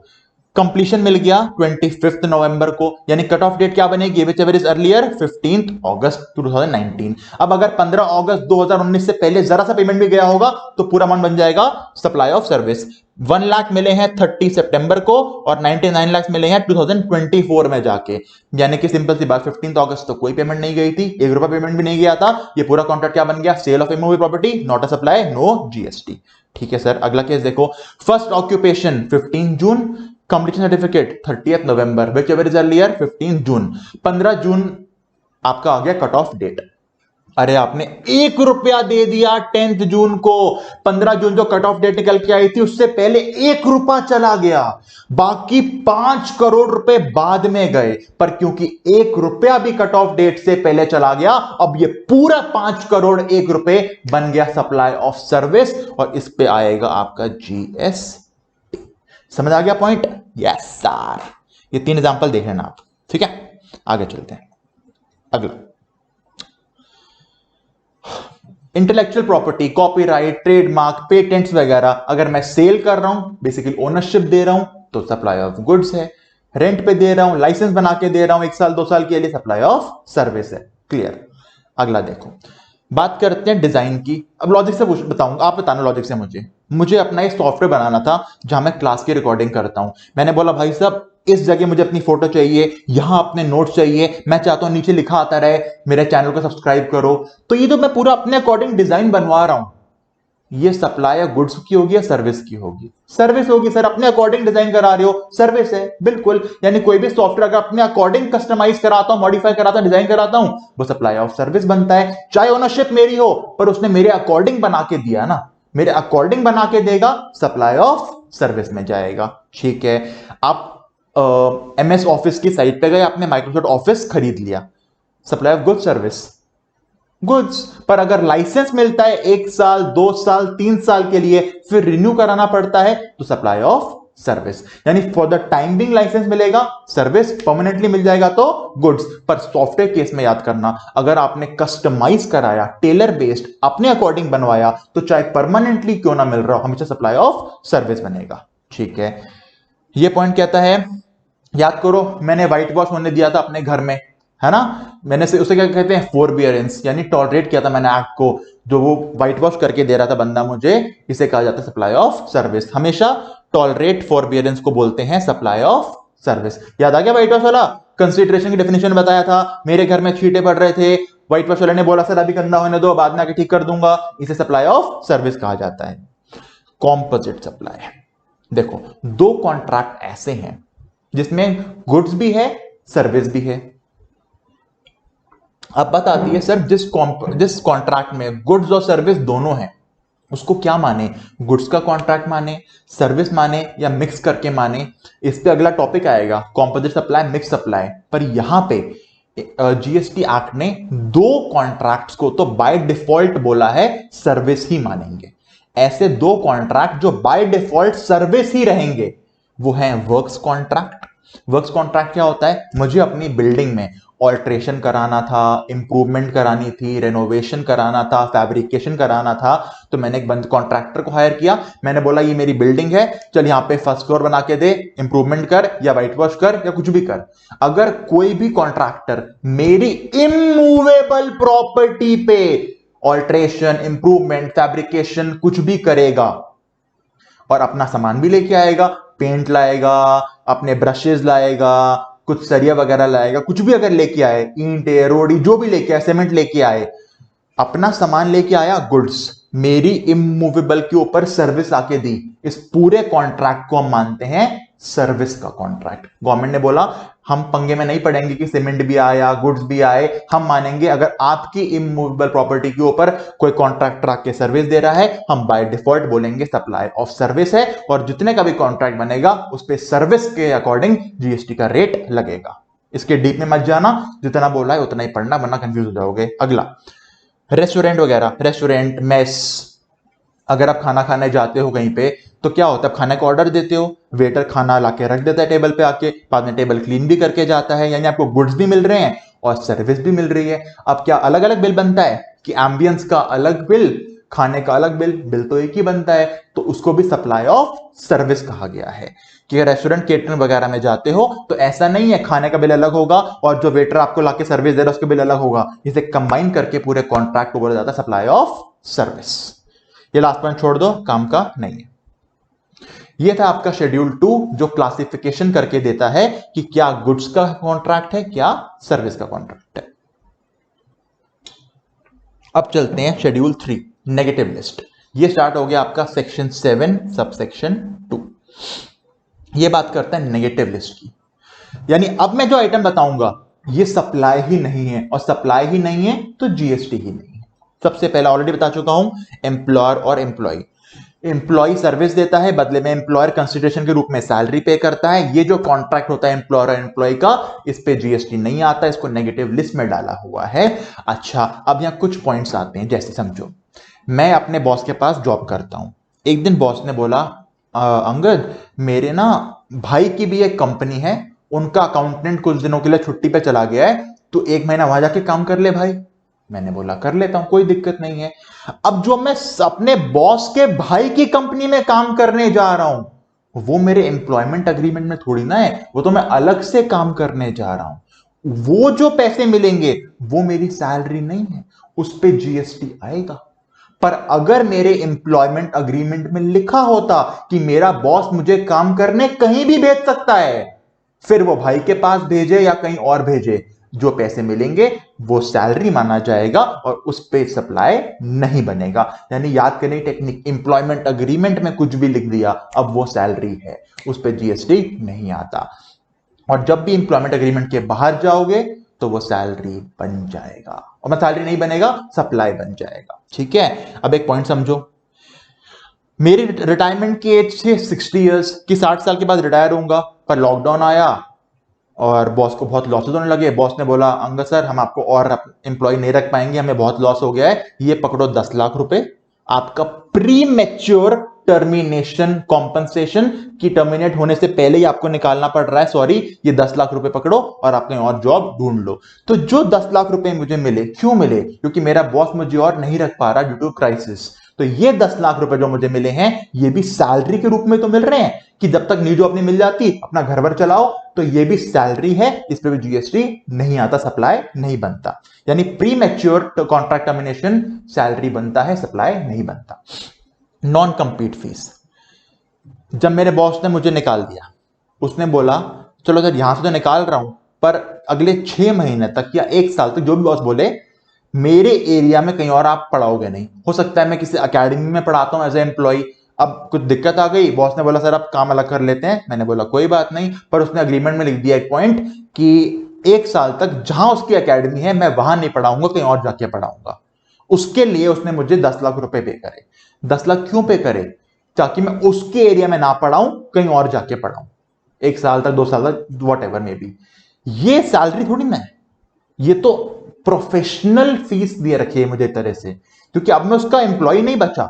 कंप्लीशन मिल गया 25 नवंबर को, यानी कट ऑफ डेट क्या बनेगी, विच एवर इज अर्लियर 15 अगस्त 2019। अब अगर 15 अगस्त 2019 से पहले जरा सा पेमेंट भी गया होगा तो पूरा अमाउंट बन जाएगा सप्लाई ऑफ सर्विस। 1 लाख मिले हैं 30 सितंबर को, और 99 लाख मिले हैं 2024 में जाके, यानी कि सिंपल सी बात, 15 अगस्त तो कोई पेमेंट नहीं गई थी, 1 रुपया पेमेंट भी नहीं गया था, ये पूरा कॉन्ट्रैक्ट क्या बन गया, sale of immovable property, not a supply, no GST. ठीक है सर, अगला केस देखो, first occupation 15 June, completion certificate 30 November, whichever is earlier 15 June. 15 June आपका आ गया कट ऑफ डेट। अरे आपने 1 रुपया दे दिया 10 जून को, 15 जून जो कट ऑफ डेट निकल के आई थी उससे पहले 1 रुपया चला गया, बाकी 5 करोड़ रुपए बाद में गए। पर क्योंकि 1 रुपया भी कट ऑफ डेट से पहले चला गया, अब ये पूरा 5 करोड़ 1 रुपए बन गया सप्लाई ऑफ सर्विस, और इस पे आएगा आपका जीएसटी। समझ आ गया पॉइंट, यस सर। ये 3 एग्जांपल देख लेना आप, ठीक है। आगे चलते हैं, अगला intellectual property, copyright, trademark, patents वगैरह अगर मैं सेल कर रहा हूं, बेसिकली ओनरशिप दे रहा हूं, तो सप्लाई ऑफ गुड्स है। रेंट पे दे रहा हूं, लाइसेंस बना के दे रहा हूं 1 साल 2 साल के लिए, सप्लाई ऑफ सर्विस है। क्लियर। अगला देखो, बात करते हैं डिजाइन की। अब लॉजिक से बताऊंगा, आप बताना लॉजिक से। मुझे अपना एक सॉफ्टवेयर बनाना था जहां मैं क्लास की रिकॉर्डिंग करता हूं। मैंने बोला भाई साहब इस जगह मुझे अपनी फोटो चाहिए, यहां अपने नोट्स चाहिए, मैं चाहता हूं नीचे लिखा आता रहे मेरे चैनल को सब्सक्राइब करो। तो ये तो मैं पूरा अपने अकॉर्डिंग डिजाइन बनवा रहा हूं, ये सप्लाई या गुड्स की होगी या सर्विस की होगी, सर्विस होगी सर। अपने अकॉर्डिंग डिजाइन करा रहे हो, सर्विस है बिल्कुल। यानी कोई भी सॉफ्टवेयर अगर अपने अकॉर्डिंग कस्टमाइज कराता हूं, मॉडिफाई कराता हूं, डिजाइन कराता हूं, वो सप्लाई ऑफ सर्विस बनता है। चाहे ओनरशिप मेरी हो, पर उसने मेरे अकॉर्डिंग बना के दिया ना, मेरे अकॉर्डिंग बना के देगा, सप्लाई ऑफ सर्विस में जाएगा। ठीक है। आप एमएस ऑफिस की साइट पे गए, आपने माइक्रोसॉफ्ट ऑफिस खरीद लिया, supply of goods, service, goods. पर अगर लाइसेंस मिलता है 1 साल 2 साल 3 साल के लिए, फिर रिन्यू कराना पड़ता है, तो सप्लाई ऑफ सर्विस। यानी for the time being license मिलेगा, सर्विस परमानेंटली मिल जाएगा तो गुड्स। पर सॉफ्टवेयर केस में याद करना, अगर आपने कस्टमाइज कराया, टेलर बेस्ड अपने अकॉर्डिंग बनवाया, तो चाहे परमानेंटली क्यों ना मिल रहा हो, हमेशा सप्लाई ऑफ सर्विस बनेगा। ठीक है। ये पॉइंट कहता है, याद करो मैंने व्हाइट वॉश होने दिया था अपने घर में, है ना। मैंने से उसे क्या कहते हैं, फोरबियरेंस, यानी टॉलरेट किया था मैंने एक्ट को, जो वो व्हाइट वॉश करके दे रहा था बंदा मुझे, इसे कहा जाता है सप्लाई ऑफ सर्विस। हमेशा टॉलरेट फोरबियरेंस को बोलते हैं सप्लाई ऑफ सर्विस। याद आ गया व्हाइट वॉश वाला, कंसिडरेशन की डेफिनेशन बताया था। मेरे घर में छींटे पड़ रहे थे, व्हाइट वॉश वाले ने बोला सर अभी गंदा होने दो, बाद में आके ठीक कर दूंगा, इसे सप्लाई ऑफ सर्विस कहा जाता है। कॉम्पोजिट सप्लाई, देखो दो कॉन्ट्रैक्ट ऐसे हैं जिसमें गुड्स भी है सर्विस भी है। अब बात आती है सर जिस कॉन्ट्रैक्ट में गुड्स और सर्विस दोनों हैं उसको क्या माने, गुड्स का कॉन्ट्रैक्ट माने, सर्विस माने, या मिक्स करके माने। इस पे अगला टॉपिक आएगा, कॉम्पोजिट सप्लाई, मिक्स सप्लाई। पर यहां पे जीएसटी एक्ट ने दो कॉन्ट्रैक्ट्स को तो बाय डिफॉल्ट बोला है सर्विस ही मानेंगे। ऐसे दो कॉन्ट्रैक्ट जो बाय डिफॉल्ट सर्विस ही रहेंगे वो है वर्क्स कॉन्ट्रैक्ट। वर्क्स कॉन्ट्रैक्ट क्या होता है, मुझे अपनी बिल्डिंग में ऑल्ट्रेशन कराना था, इंप्रूवमेंट करानी थी, रेनोवेशन कराना था, फैब्रिकेशन कराना था, तो मैंने एक बंद कॉन्ट्रैक्टर को हायर किया। मैंने बोला ये मेरी बिल्डिंग है, चल यहां पे फर्स्ट फ्लोर बना के दे, इंप्रूवमेंट कर या व्हाइट वॉश कर या कुछ भी कर। अगर कोई भी कॉन्ट्रैक्टर मेरी इमूवेबल प्रॉपर्टी पे ऑल्ट्रेशन, इंप्रूवमेंट, फैब्रिकेशन कुछ भी करेगा और अपना सामान भी लेके आएगा, पेंट लाएगा, अपने ब्रशेस लाएगा, कुछ सरिया वगैरह लाएगा, कुछ भी अगर लेके आए, ईंट रोड़ी जो भी लेके आए, सीमेंट लेके आए, अपना सामान लेके आया, गुड्स, मेरी इमूवेबल के ऊपर सर्विस आके दी, इस पूरे कॉन्ट्रैक्ट को हम मानते हैं सर्विस का कॉन्ट्रैक्ट। गवर्नमेंट ने बोला हम पंगे में नहीं पड़ेंगे कि सीमेंट भी आया, गुड्स भी आए, हम मानेंगे अगर आपकी इमूवेबल प्रॉपर्टी के ऊपर कोई कॉन्ट्रैक्टर आके सर्विस दे रहा है, हम बाय डिफॉल्ट बोलेंगे सप्लाई ऑफ सर्विस है, और जितने का भी कॉन्ट्रैक्ट बनेगा उस पे सर्विस के अकॉर्डिंग जीएसटी का रेट लगेगा। इसके डीप में मत जाना, जितना बोला है उतना ही पढ़ना, वरना कंफ्यूज हो जाओगे। अगला रेस्टोरेंट वगैरह, रेस्टोरेंट, मेस, अगर आप खाना खाने जाते हो कहीं पे तो क्या होता है, खाने का ऑर्डर देते हो, वेटर खाना लाके रख देता है टेबल पे आके, बाद में टेबल क्लीन भी करके जाता है, यानी आपको गुड्स भी मिल रहे हैं और सर्विस भी मिल रही है। अब क्या अलग अलग बिल बनता है कि एम्बियंस का अलग बिल, खाने का अलग बिल, बिल तो एक ही बनता है, तो उसको भी सप्लाई ऑफ सर्विस कहा गया है। कि रेस्टोरेंट केटरिंग वगैरह में जाते हो तो ऐसा नहीं है खाने का बिल अलग होगा और जो वेटर आपको लाके सर्विस दे रहा है उसका बिल अलग होगा, इसे कंबाइन करके पूरे कॉन्ट्रैक्ट को बोला जाता है सप्लाई ऑफ सर्विस। ये लास्ट पॉइंट छोड़ दो, काम का नहीं है। ये था आपका शेड्यूल 2 जो क्लासिफिकेशन करके देता है कि क्या गुड्स का कॉन्ट्रैक्ट है, क्या सर्विस का कॉन्ट्रैक्ट है। अब चलते हैं शेड्यूल 3 नेगेटिव लिस्ट। ये स्टार्ट हो गया आपका सेक्शन 7 सबसेक्शन 2। ये बात करता है नेगेटिव लिस्ट की, यानी अब मैं जो आइटम बताऊंगा ये सप्लाई ही नहीं है, और सप्लाई ही नहीं है तो जीएसटी ही नहीं है। सबसे पहला ऑलरेडी बता चुका हूं, एम्प्लॉयर और एम्प्लॉय। एम्प्लॉय सर्विस देता है, बदले में एम्प्लॉयर कंसिडरेशन के रूप में सैलरी पे करता है। ये जो कॉन्ट्रैक्ट होता है एम्प्लॉयर और एम्प्लॉय का, इस पे जीएसटी नहीं आता, इसको नेगेटिव लिस्ट में डाला हुआ है। अच्छा, अब यहां कुछ पॉइंट्स आते हैं, जैसे समझो मैं अपने बॉस के पास जॉब करता हूं। एक दिन बॉस ने बोला अंगद मेरे ना भाई की भी एक कंपनी है, उनका अकाउंटेंट कुछ दिनों के लिए छुट्टी पे चला गया है, तो एक महीना वहां जाके काम कर ले भाई। मैंने बोला कर लेता हूं, कोई दिक्कत नहीं है। अब जो मैं अपने बॉस के भाई की कंपनी में काम करने जा रहा हूं वो मेरे एम्प्लॉयमेंट अग्रीमेंट में थोड़ी ना है, वो तो मैं अलग से काम करने जा रहा हूं। वो जो पैसे मिलेंगे वो मेरी सैलरी नहीं है, उस पे जीएसटी आएगा। पर अगर मेरे एम्प्लॉयमेंट अग्रीमेंट में लिखा होता कि मेरा बॉस मुझे काम करने कहीं भी भेज सकता है, फिर वो भाई के पास भेजे या कहीं और भेजे, जो पैसे मिलेंगे वो सैलरी माना जाएगा और उस पे सप्लाई नहीं बनेगा। यानी याद करने की टेक्निक, एम्प्लॉयमेंट अग्रीमेंट में कुछ भी लिख दिया अब वो सैलरी है, उस पे जीएसटी नहीं आता। और जब भी एम्प्लॉयमेंट अग्रीमेंट के बाहर जाओगे तो वो सैलरी बन जाएगा, और मैं सैलरी नहीं बनेगा, सप्लाई बन जाएगा। ठीक है, अब एक पॉइंट समझो, मेरी रिटायरमेंट की एज थी 60 ईयर्स की, 60 साल के बाद रिटायर होऊंगा, पर लॉकडाउन आया और बॉस को बहुत लॉसेस होने लगे। बॉस ने बोला अंगद सर हम आपको और एम्प्लॉय नहीं रख पाएंगे, हमें बहुत लॉस हो गया है, ये पकड़ो 10 लाख रुपए, आपका प्री मैच्योर टर्मिनेशन कॉम्पनसेशन की टर्मिनेट होने से पहले ही आपको निकालना पड़ रहा है, सॉरी, ये 10 लाख रुपए पकड़ो और आप कहीं और जॉब ढूंढ लो। तो जो 10 लाख रुपए मुझे मिले, क्यों मिले? क्योंकि मेरा बॉस मुझे और नहीं रख पा रहा ड्यू टू क्राइसिस। तो ये 10 लाख रुपए जो मुझे मिले हैं ये भी सैलरी के रूप में तो मिल रहे हैं कि जब तक न्यू जॉब नहीं मिल जाती अपना घर भर चलाओ, तो ये भी सैलरी है, इस पे भी जीएसटी नहीं आता, सप्लाई नहीं बनता। यानी pre mature contract termination salary बनता है, सप्लाई नहीं बनता। नॉन कंपीट फीस, जब मेरे बॉस ने मुझे निकाल दिया, उसने बोला चलो सर यहां से तो निकाल रहा हूं पर अगले 6 महीने तक या 1 साल तक जो भी बॉस बोले मेरे एरिया में कहीं और आप पढ़ाओगे नहीं। हो सकता है मैं किसी एकेडमी में पढ़ाता हूं एज ए एम्प्लॉय, अब कुछ दिक्कत आ गई, बॉस ने बोला सर आप काम अलग कर लेते हैं, मैंने बोला कोई बात नहीं, पर उसने अग्रीमेंट में लिख दिया एक पॉइंट कि 1 साल तक जहां उसकी एकेडमी है मैं वहां नहीं पढ़ाऊंगा, कहीं और जाके पढ़ाऊंगा। उसके लिए उसने मुझे 10 लाख रुपए पे करे। 10 लाख क्यों पे करे? ताकि मैं उसके एरिया में ना पढ़ाऊं, कहीं और जाके पढ़ाऊं 1 साल तक, 2 साल तक, वॉट एवर मे बी। ये सैलरी थोड़ी ना है, ये तो प्रोफेशनल फीस दिए रखी है मुझे तरह से, क्योंकि अब मैं उसका एम्प्लॉय नहीं बचा,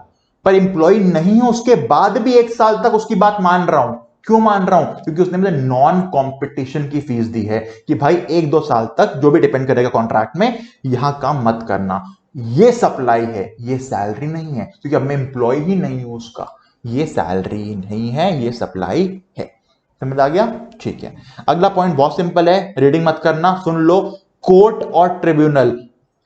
पर एम्प्लॉय नहीं है उसके बाद भी 1 साल तक उसकी बात मान रहा हूं। क्यों मान रहा हूं? क्योंकि उसने मुझे नॉन कॉम्पिटिशन की फीस दी है कि भाई 1-2 साल तक जो भी डिपेंड करेगा कॉन्ट्रैक्ट में यहां काम मत करना। ये सप्लाई है, ये सैलरी नहीं है, क्योंकि अब मैं एम्प्लॉय ही नहीं हूं उसका। ये सैलरी नहीं है, ये सप्लाई है। समझ आ गया? ठीक है। अगला पॉइंट बहुत सिंपल है, रीडिंग मत करना, सुन लो। कोर्ट और ट्रिब्यूनल,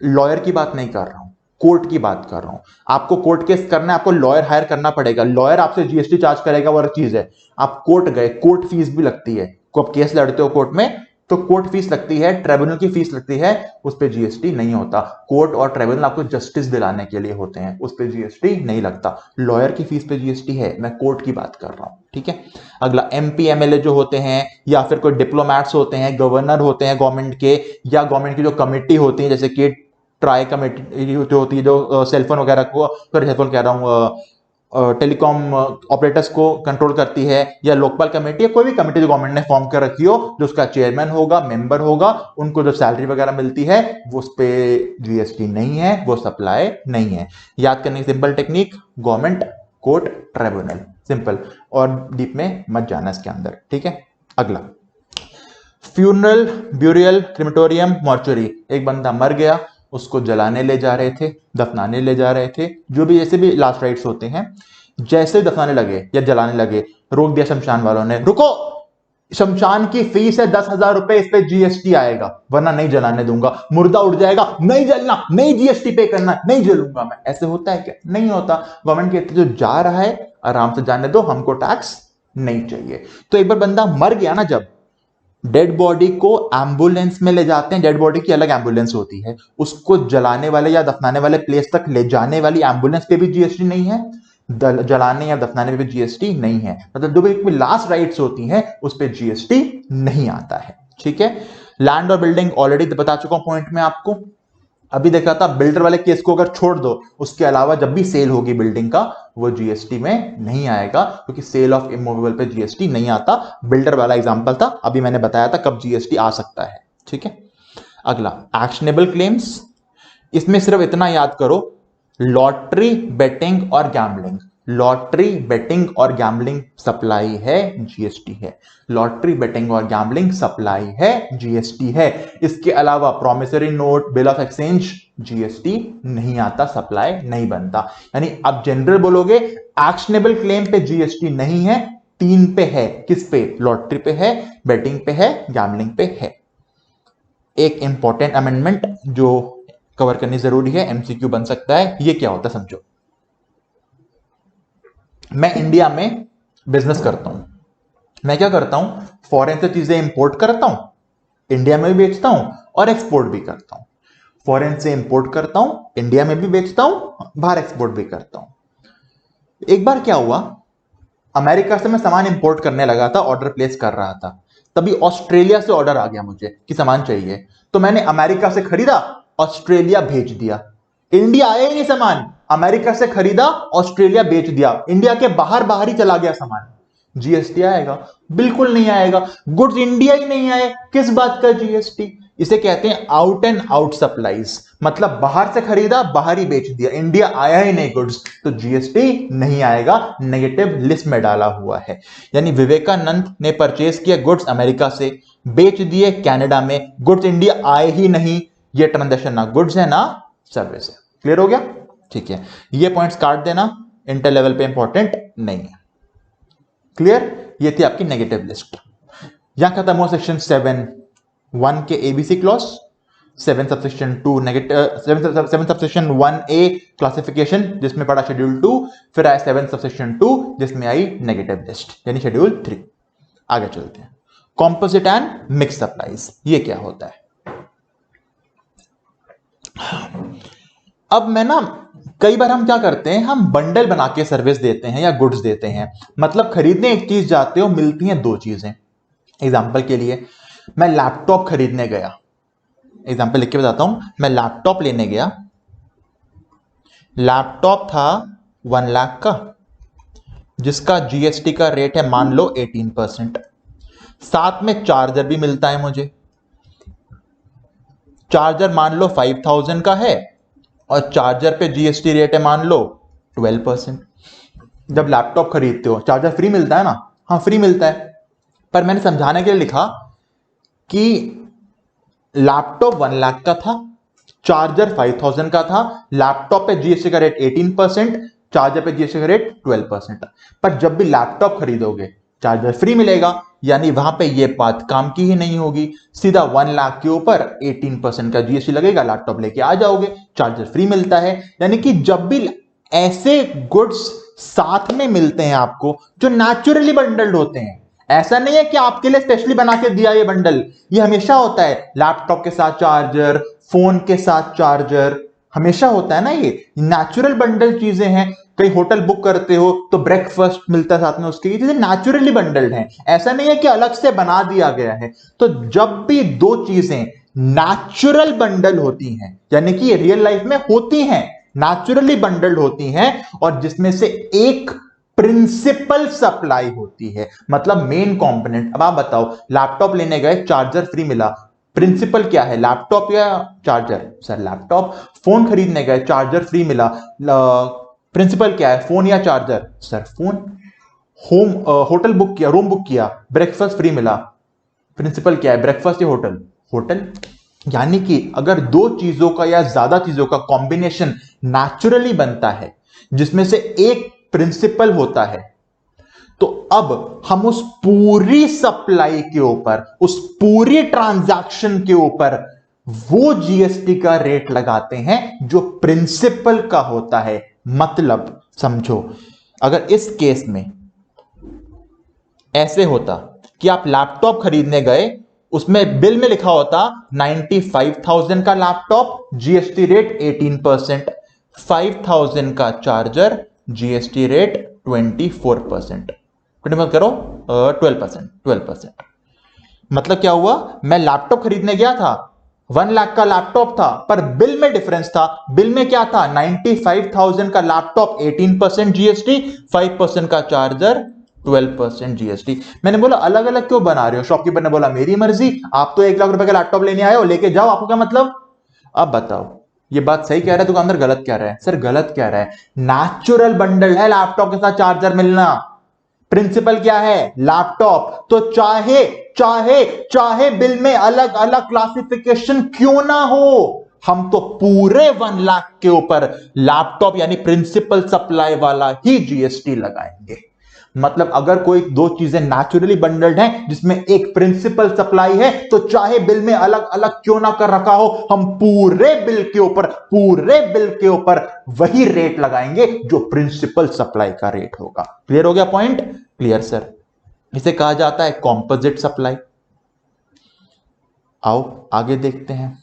लॉयर की बात नहीं कर रहा हूं, कोर्ट की बात कर रहा हूं। आपको कोर्ट केस करना है, आपको लॉयर हायर करना पड़ेगा, लॉयर आपसे जीएसटी चार्ज करेगा, वो अलग चीज है। आप कोर्ट गए, कोर्ट फीस भी लगती है, को आप केस लड़ते हो कोर्ट में तो कोर्ट फीस लगती है, ट्रिब्यूनल की फीस लगती है, उस पर जीएसटी नहीं होता। कोर्ट और ट्रिब्यूनल आपको जस्टिस दिलाने के लिए होते हैं, उस पर जीएसटी नहीं लगता। लॉयर की फीस पे जीएसटी है, मैं कोर्ट की बात कर रहा हूं। ठीक है। अगला एमपी एमएलए जो होते हैं, या फिर कोई डिप्लोमैट्स होते हैं, गवर्नर होते हैं गवर्नमेंट के, या गवर्नमेंट की जो कमेटी होती है जैसे कि ट्राई कमेटी जो होती है, जो सेलफोन वगैरह को, सेलफोन कह रहा हूं, टेलीकॉम ऑपरेटर्स को कंट्रोल करती है, या लोकपाल कमेटी या कोई भी कमेटी जो गवर्नमेंट ने फॉर्म कर रखी हो, जो उसका चेयरमैन होगा, मेंबर होगा, उनको जो सैलरी वगैरह मिलती है वो उस पे जीएसटी नहीं है, वो सप्लाई नहीं है। याद करने की simple technique, government, court, tribunal, simple, और डीप में मत जाना इसके अंदर। ठीक है। अगला फ्यूनरल, ब्यूरियल, क्रिमेटोरियम, मॉर्चुरी। एक बंदा मर गया, उसको जलाने ले जा रहे थे, दफनाने ले जा रहे थे, जो भी जैसे भी लास्ट राइट्स होते हैं, जैसे दफनाने लगे या जलाने लगे, रोक दिया शमशान वालों ने, रुको, शमशान की फीस है 10,000 रुपए, इस पे जीएसटी आएगा वरना नहीं जलाने दूंगा। मुर्दा उठ जाएगा, नहीं जलना, नहीं जीएसटी पे करना, नहीं जलूंगा मैं। ऐसे होता है क्या? नहीं होता। गवर्नमेंट कहती है जो जा रहा है आराम से जाने दो, हमको टैक्स नहीं चाहिए। तो एक बार बंदा मर गया ना, जब डेड बॉडी को एम्बुलेंस में ले जाते हैं, डेड बॉडी की अलग एम्बुलेंस होती है, उसको जलाने वाले या दफनाने वाले प्लेस तक ले जाने वाली एम्बुलेंस पे भी जीएसटी नहीं है, जलाने या दफनाने में भी जीएसटी नहीं है। मतलब जो भी लास्ट राइट्स होती हैं उस पे जीएसटी नहीं आता है। ठीक है। लैंड और बिल्डिंग ऑलरेडी बता चुका हूं पॉइंट में आपको। अभी देखा था बिल्डर वाले केस को अगर छोड़ दो, उसके अलावा जब भी सेल होगी बिल्डिंग का, वो जीएसटी में नहीं आएगा, क्योंकि सेल ऑफ इमूवेबल पे जीएसटी नहीं आता। बिल्डर वाला एग्जांपल था, अभी मैंने बताया था कब जीएसटी आ सकता है। ठीक है। अगला एक्शनेबल क्लेम्स, इसमें सिर्फ इतना याद करो, लॉटरी, बेटिंग और गैम्बलिंग। लॉटरी, बेटिंग और गैम्बलिंग सप्लाई है, जीएसटी है। लॉटरी, बेटिंग और गैम्बलिंग सप्लाई है, जीएसटी है। इसके अलावा promissory note, bill of exchange, GST नहीं आता, सप्लाई नहीं बनता। यानी आप जनरल बोलोगे एक्शनेबल क्लेम पे जीएसटी नहीं है, 3 पे है। किस पे? लॉटरी पे है, बेटिंग पे है, गैम्बलिंग पे है। एक इंपॉर्टेंट अमेंडमेंट जो कवर करनी जरूरी है, एमसीक्यू बन सकता है। ये क्या होता है समझो। मैं इंडिया में बिजनेस करता हूं, मैं क्या करता हूं, फॉरेन से चीजें इंपोर्ट करता हूं, इंडिया में भी बेचता हूं और एक्सपोर्ट भी करता हूं। फॉरेन से इंपोर्ट करता हूं, इंडिया में भी बेचता हूं, बाहर एक्सपोर्ट भी करता हूं। एक बार क्या हुआ, अमेरिका से मैं सामान इंपोर्ट करने लगा था, ऑर्डर प्लेस कर रहा था, तभी ऑस्ट्रेलिया से ऑर्डर आ गया मुझे कि सामान चाहिए, तो मैंने अमेरिका से खरीदा, ऑस्ट्रेलिया भेज दिया। इंडिया आया ही नहीं सामान, अमेरिका से खरीदा, ऑस्ट्रेलिया बेच दिया, इंडिया के बाहर बाहर ही चला गया सामान। जीएसटी आएगा? बिल्कुल नहीं आएगा। गुड्स इंडिया ही नहीं आए, किस बात का जीएसटी? इसे कहते हैं आउट एंड आउट सप्लाईज, मतलब बाहर से खरीदा, बाहर ही बेच दिया, इंडिया आया ही नहीं गुड्स, तो जीएसटी नहीं आएगा, नेगेटिव लिस्ट में डाला हुआ है। यानी विवेकानंद ने परचेज किया गुड्स अमेरिका से, बेच दिए कनाडा में, गुड्स इंडिया आए ही नहीं, ये ट्रांजैक्शन ना गुड्स है ना सर्विस है। क्लियर हो गया? ठीक है, ये पॉइंट्स काट देना, इंटर लेवल पे इंपॉर्टेंट नहीं है। क्लियर? ये थी आपकी नेगेटिव लिस्ट। यहां खत्म हुआ सेक्शन 7(1) के ABC clause, 7 subsection 2 negative, 7 subsection 1A classification जिसमें पड़ा शेड्यूल 2, फिर आया 7 सबसेक्शन 2 जिसमें आई नेगेटिव लिस्ट यानी शेड्यूल 3। आगे चलते हैं, कॉम्पोजिट एंड मिक्स सप्लाईज, ये क्या होता है? अब मैं ना, कई बार हम क्या करते हैं, हम बंडल बना के सर्विस देते हैं या गुड्स देते हैं। मतलब खरीदने एक चीज जाते हो, मिलती हैं दो चीजें। एग्जाम्पल के लिए, मैं लैपटॉप खरीदने गया, एग्जाम्पल लिख के बताता हूं, मैं लैपटॉप लेने गया, लैपटॉप था 1 लाख का, जिसका जीएसटी का रेट है मान लो 18%। साथ में चार्जर भी मिलता है मुझे, चार्जर मान लो 5000 का है और चार्जर पे जीएसटी रेट है मान लो 12%। जब लैपटॉप खरीदते हो चार्जर फ्री मिलता है ना? हाँ फ्री मिलता है, पर मैंने समझाने के लिए लिखा कि लैपटॉप 1 लाख का था, चार्जर 5000 का था, लैपटॉप पे जीएसटी का रेट 18%, चार्जर पे जीएसटी का रेट 12%। पर जब भी लैपटॉप खरीदोगे चार्जर फ्री मिलेगा, यानी वहां पे ये बात काम की ही नहीं होगी। सीधा 1 लाख के ऊपर 18% का जीएसटी लगेगा, लैपटॉप लेके आ जाओगे, चार्जर फ्री मिलता है। यानी कि जब भी ऐसे गुड्स साथ में मिलते हैं आपको जो नेचुरली बंडल्ड होते हैं, ऐसा नहीं है कि आपके लिए स्पेशली बना के दिया ये बंडल, ये हमेशा होता है। लैपटॉप के साथ चार्जर, फोन के साथ चार्जर, हमेशा होता है ना, ये नेचुरल बंडल चीजें हैं। कहीं होटल बुक करते हो तो ब्रेकफास्ट मिलता है साथ में उसके, ये चीजें नेचुरली बंडल्ड हैं, ऐसा नहीं है कि अलग से बना दिया गया है। तो जब भी दो चीजें नेचुरल बंडल होती हैं, यानी कि रियल लाइफ में होती हैं, नेचुरली बंडल्ड होती हैं, और जिसमें से एक प्रिंसिपल सप्लाई होती है, मतलब मेन कंपोनेंट। अब आप बताओ, लैपटॉप लेने गए, चार्जर फ्री मिला, प्रिंसिपल क्या है, लैपटॉप या चार्जर? Sir laptop. फोन खरीदने गए, चार्जर फ्री मिला, प्रिंसिपल क्या है, फोन या charger? Sir phone. Hotel book किया, रूम बुक किया, ब्रेकफास्ट फ्री मिला, प्रिंसिपल क्या है, ब्रेकफास्ट या होटल? होटल। यानी कि अगर दो चीजों का या ज्यादा चीजों का कॉम्बिनेशन नेचुरली बनता है, जिसमें से एक प्रिंसिपल होता है, तो अब हम उस पूरी सप्लाई के ऊपर, उस पूरी ट्रांजैक्शन के ऊपर वो जीएसटी का रेट लगाते हैं जो प्रिंसिपल का होता है। मतलब समझो, अगर इस केस में ऐसे होता कि आप लैपटॉप खरीदने गए, उसमें बिल में लिखा होता 95,000 का लैपटॉप, जीएसटी रेट 18%, 5,000 का चार्जर, जीएसटी रेट 24%, मत करो 12%। मतलब क्या हुआ, मैं लैपटॉप खरीदने गया था, 1 लाख का लैपटॉप था, पर बिल में डिफरेंस था। बिल में क्या था, 95,000 का लैपटॉप 18% जीएसटी, 5% का चार्जर 12% जीएसटी। मैंने बोला अलग अलग क्यों बना रहे हो? शॉपकीपर ने बोला मेरी मर्जी, आप तो 1 लाख रुपए का लैपटॉप लेने आए हो, लेके जाओ, आपको क्या मतलब? अब बताओ, ये बात सही कह रहा है दुकानदार, गलत कह रहा है? सर गलत कह रहा है। नेचुरल बंडल है लैपटॉप के साथ चार्जर मिलना, प्रिंसिपल क्या है, लैपटॉप। तो चाहे चाहे चाहे बिल में अलग अलग क्लासिफिकेशन क्यों ना हो, हम तो पूरे 1 लाख के ऊपर लैपटॉप यानी प्रिंसिपल सप्लाई वाला ही जीएसटी लगाएंगे। मतलब अगर कोई दो चीजें नेचुरली बंडल्ड हैं जिसमें एक प्रिंसिपल सप्लाई है, तो चाहे बिल में अलग अलग क्यों ना कर रखा हो, हम पूरे बिल के ऊपर वही रेट लगाएंगे जो प्रिंसिपल सप्लाई का रेट होगा। क्लियर हो गया पॉइंट? Clear sir. इसे कहा जाता है कॉम्पोजिट सप्लाई। आओ आगे देखते हैं।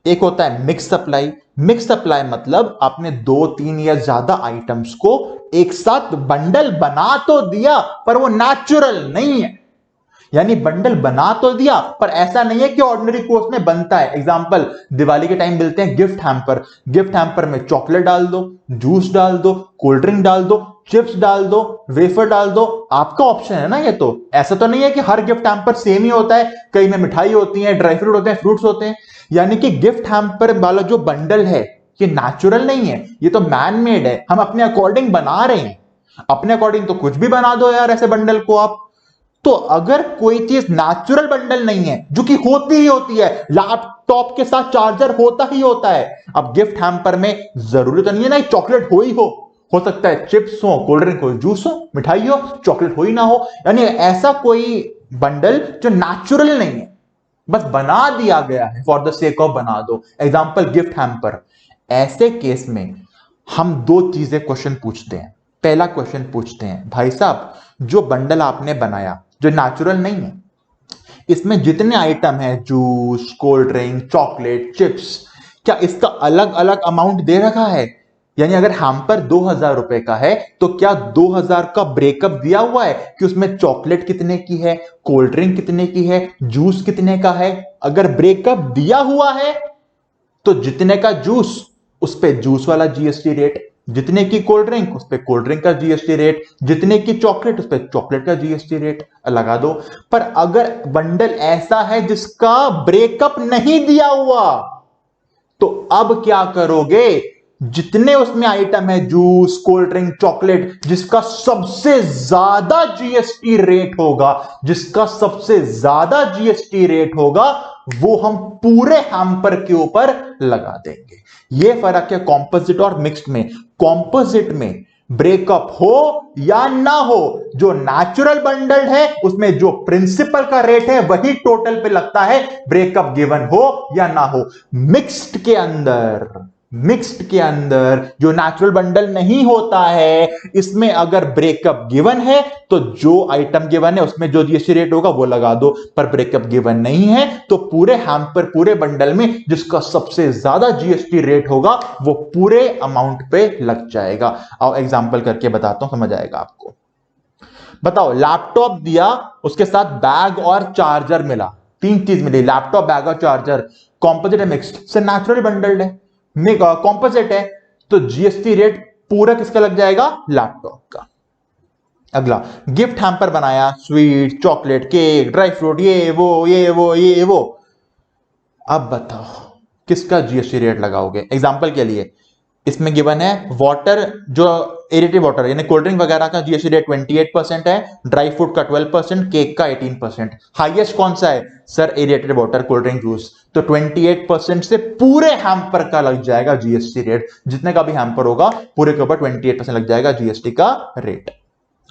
एक होता है मिक्स सप्लाई। मिक्स सप्लाई मतलब आपने 2, 3 या ज्यादा आइटम्स को एक साथ बंडल बना तो दिया, पर वो नेचुरल नहीं है। यानी बंडल बना तो दिया, पर ऐसा नहीं है कि ऑर्डिनरी कोर्स में बनता है। एग्जांपल, दिवाली के टाइम मिलते हैं गिफ्ट हैम्पर। गिफ्ट हैम्पर में चॉकलेट डाल दो, जूस डाल दो, कोल्ड ड्रिंक डाल दो, चिप्स डाल दो, वेफर डाल दो, आपका ऑप्शन है ना ये। तो ऐसा तो नहीं है कि हर गिफ्ट हैम्पर सेम ही होता है, कई में मिठाई होती है, ड्राई फ्रूट होते हैं, फ्रूट्स होते हैं। यानी कि गिफ्ट हैम्पर वाला जो बंडल है ये नेचुरल नहीं है, ये तो मैन मेड है, हम अपने अकॉर्डिंग बना रहे हैं। अपने अकॉर्डिंग तो कुछ भी बना दो यार ऐसे बंडल को आप। तो अगर कोई चीज नेचुरल बंडल नहीं है, जो कि होती ही होती है, लैपटॉप के साथ चार्जर होता ही होता है, अब गिफ्ट हैम्पर में जरूरी तो नहीं है ना चॉकलेट हो सकता है चिप्स हो, कोल्ड ड्रिंक हो, जूस हो, मिठाई हो, चॉकलेट हो ही ना हो, यानी ऐसा कोई बंडल जो नेचुरल नहीं है, बस बना दिया गया है फॉर द सेक ऑफ बना दो, एग्जांपल गिफ्ट हैम्पर। ऐसे केस में हम दो चीजें क्वेश्चन पूछते हैं। पहला क्वेश्चन पूछते हैं, भाई साहब जो बंडल आपने बनाया जो नेचुरल नहीं है, इसमें जितने आइटम है, juice, cold drink, chocolate, chips, क्या इसका अलग अलग अमाउंट दे रखा है? यानी अगर हैम्पर 2000 रुपए का है तो क्या 2000 का ब्रेकअप दिया हुआ है कि उसमें चॉकलेट कितने की है, कोल्ड ड्रिंक कितने की है, जूस कितने का है? अगर ब्रेकअप दिया हुआ है तो जितने का जूस उस पे जूस वाला जीएसटी रेट, जितने की कोल्ड ड्रिंक उस पे कोल्ड ड्रिंक का जीएसटी रेट, जितने की चॉकलेट उस पे चॉकलेट का जीएसटी रेट लगा दो। पर अगर बंडल ऐसा है जिसका ब्रेकअप नहीं दिया हुआ, तो अब क्या करोगे? जितने उसमें आइटम है, जूस, कोल्ड ड्रिंक, चॉकलेट, जिसका सबसे ज्यादा जीएसटी रेट होगा, जिसका सबसे ज्यादा जीएसटी रेट होगा, वो हम पूरे हैम्पर के ऊपर लगा देंगे। यह फर्क है कॉम्पोजिट और मिक्स्ड में। कॉम्पोजिट में ब्रेकअप हो या ना हो, जो नेचुरल बंडल है उसमें जो प्रिंसिपल का रेट है वही टोटल पे लगता है, ब्रेकअप गिवन हो या ना हो। मिक्स्ड के अंदर जो नेचुरल बंडल नहीं होता है, इसमें अगर ब्रेकअप गिवन है तो जो आइटम गिवन है उसमें जो जीएसटी रेट होगा वो लगा दो, पर ब्रेकअप गिवन नहीं है तो पूरे हैम्पर, पूरे बंडल में जिसका सबसे ज्यादा जीएसटी रेट होगा वो पूरे अमाउंट पे लग जाएगा। और एग्जांपल करके बताता हूं, समझ आएगा आपको। बताओ, लैपटॉप दिया, उसके साथ बैग और चार्जर मिला, तीन चीज मिली, लैपटॉप, बैग और चार्जर, कॉम्पोजिट है मिक्स्ड से नेचुरल बंडल्ड है, कॉम्पोजिट है, तो जीएसटी रेट पूरा किसका लग जाएगा? लैपटॉप का। अगला, गिफ्ट हैम्पर बनाया, sweet, chocolate, cake, dry fruit, ये वो। अब बताओ किसका जीएसटी रेट लगाओगे? एग्जांपल के लिए इसमें गिवन है वाटर, जो एरेटेड वाटर यानी कोल्ड ड्रिंक वगैरह का जीएसटी रेट 28% है, ड्राई फ्रूट का 12%, केक का 18%। हाईएस्ट कौन सा है? Sir aerated water, cold drink, juice. तो 28% से पूरे हैम्पर का लग जाएगा जीएसटी रेट, जितने का भी हैम्पर होगा पूरे के ऊपर 28% लग जाएगा जीएसटी का रेट।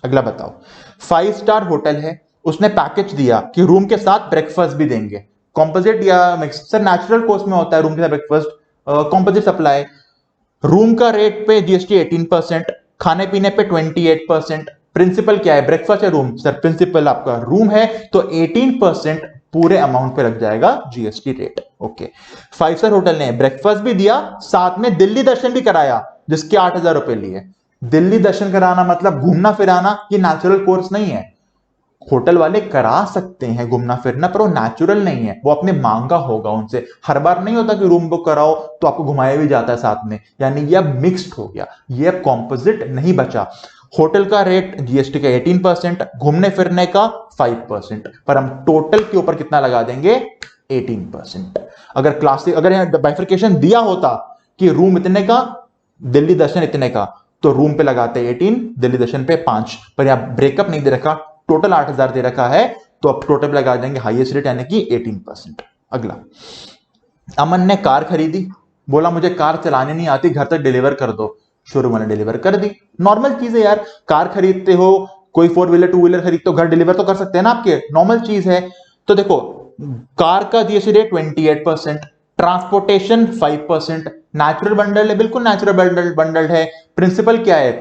अगला बताओ, 5 स्टार होटल है, उसने पैकेज दिया कि रूम के साथ ब्रेकफास्ट भी देंगे, कॉम्पोजिट या मिक्स? सर नेचुरल कॉस्ट में होता है रूम के साथ ब्रेकफास्ट, कॉम्पोजिट सप्लाई। रूम का रेट पे जीएसटी 18%, खाने पीने पे 28%। प्रिंसिपल क्या है? ब्रेकफास्ट है रूम? सर प्रिंसिपल आपका रूम है तो 18% पूरे अमाउंट पे लग जाएगा GST rate. Okay, 5 star hotel ने ब्रेकफास्ट भी दिया, साथ में दिल्ली दर्शन भी कराया जिसके 8000 रुपए लिए। दिल्ली दर्शन कराना मतलब घूमना फिराना, ये नेचुरल कोर्स नहीं है। होटल वाले करा सकते हैं घूमना फिरना, पर वो नेचुरल नहीं है, वो अपने मांगा होगा उनसे। हर बार नहीं होता कि रूम बुक कराओ तो आपको घुमाया भी जाता है साथ में, यानी ये अब मिक्स्ड हो गया, ये अब कॉम्पोजिट नहीं बचा। होटल का रेट जीएसटी का 18%, घूमने फिरने का 5%, पर हम टोटल के ऊपर कितना लगा देंगे? 18%। अगर क्लासिक, अगर यहां बाइफर्केशन दिया होता कि रूम इतने का, दिल्ली दर्शन इतने का, तो रूम पे लगाते 18, दिल्ली दर्शन पे 5, पर यहां ब्रेकअप नहीं दे रखा, टोटल 8000 दे रखा है, तो अब टोटल लगा देंगे हाईएस्ट रेट यानी कि 18%। अगला, अमन ने कार खरीदी, बोला मुझे कार चलाने नहीं आती, घर तक डिलीवर कर दो। शोरूम ने डिलीवर कर दी। नॉर्मल चीज है यार, कार खरीदते हो, कोई 4 व्हीलर 2 व्हीलर खरीदते हो, घर डिलीवर तो कर सकते हैं ना आपके, नॉर्मल चीज है। तो देखो, कार का GST rate 28%, transportation 5%, natural bundle है, बिल्कुल नेचुरल बंडल है। प्रिंसिपल क्या है?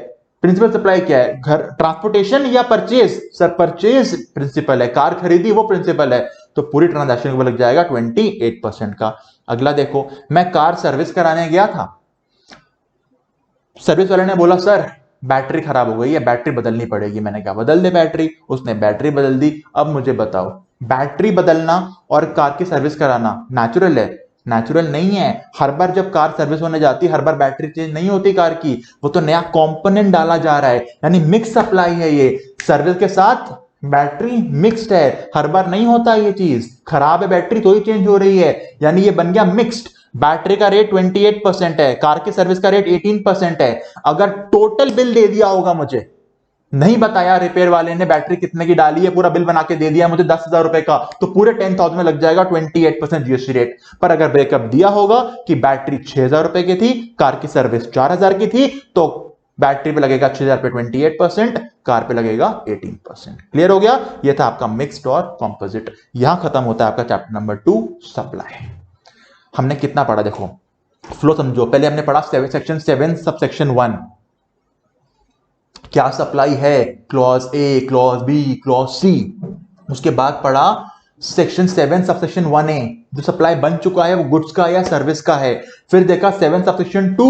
प्रिंसिपल सप्लाई क्या है? घर, ट्रांसपोर्टेशन या परचेज? सर परचेज प्रिंसिपल है, कार खरीदी वो प्रिंसिपल है, तो पूरी ट्रांजैक्शन को लग जाएगा 28% का। अगला देखो, मैं कार सर्विस कराने गया था, सर्विस वाले ने बोला सर बैटरी खराब हो गई है, बैटरी बदलनी पड़ेगी। मैंने कहा बदल दे बैटरी, उसने बैटरी बदल दी। अब मुझे बताओ, बैटरी बदलना और कार की सर्विस कराना नेचुरल है? नेचुरल नहीं है। हर बार जब कार सर्विस होने जाती है, हर बार बैटरी चेंज नहीं होती कार की, वो तो नया कंपोनेंट डाला जा रहा है, यानी मिक्स सप्लाई है ये। सर्विस के साथ बैटरी मिक्स्ड है, हर बार नहीं होता ये चीज, खराब है बैटरी तो ही चेंज हो रही है, यानी ये बन गया मिक्स्ड। बैटरी का रेट 28% है, कार की सर्विस का रेट 18% है। अगर टोटल बिल दे दिया होगा मुझे, नहीं बताया रिपेयर वाले ने बैटरी कितने की डाली है, पूरा बिल बना के दे दिया मुझे 10,000 रुपए का, तो पूरे 10,000 में लग जाएगा 28% जीएसटी रेट। पर अगर ब्रेकअप दिया होगा कि बैटरी 6,000 रुपए की थी, कार की सर्विस 4,000 की थी, तो बैटरी पे लगेगा 6,000 पे 28%, कार पे लगेगा 18%। क्लियर हो गया? ये था आपका मिक्स्ड और कॉम्पोजिट। यहां खत्म होता है आपका चैप्टर नंबर 2 सप्लाई। हमने कितना पढ़ा देखो, फ्लो समझो। पहले हमने पढ़ा सेक्शन 7 सबसेक्शन 1 क्या सप्लाई है, clause A, clause B, clause C. उसके बाद पढ़ा सेक्शन 7 सबसेक्शन 1A, जो सप्लाई बन चुका है वो गुड्स का या सर्विस का है। फिर देखा 7 सबसेक्शन 2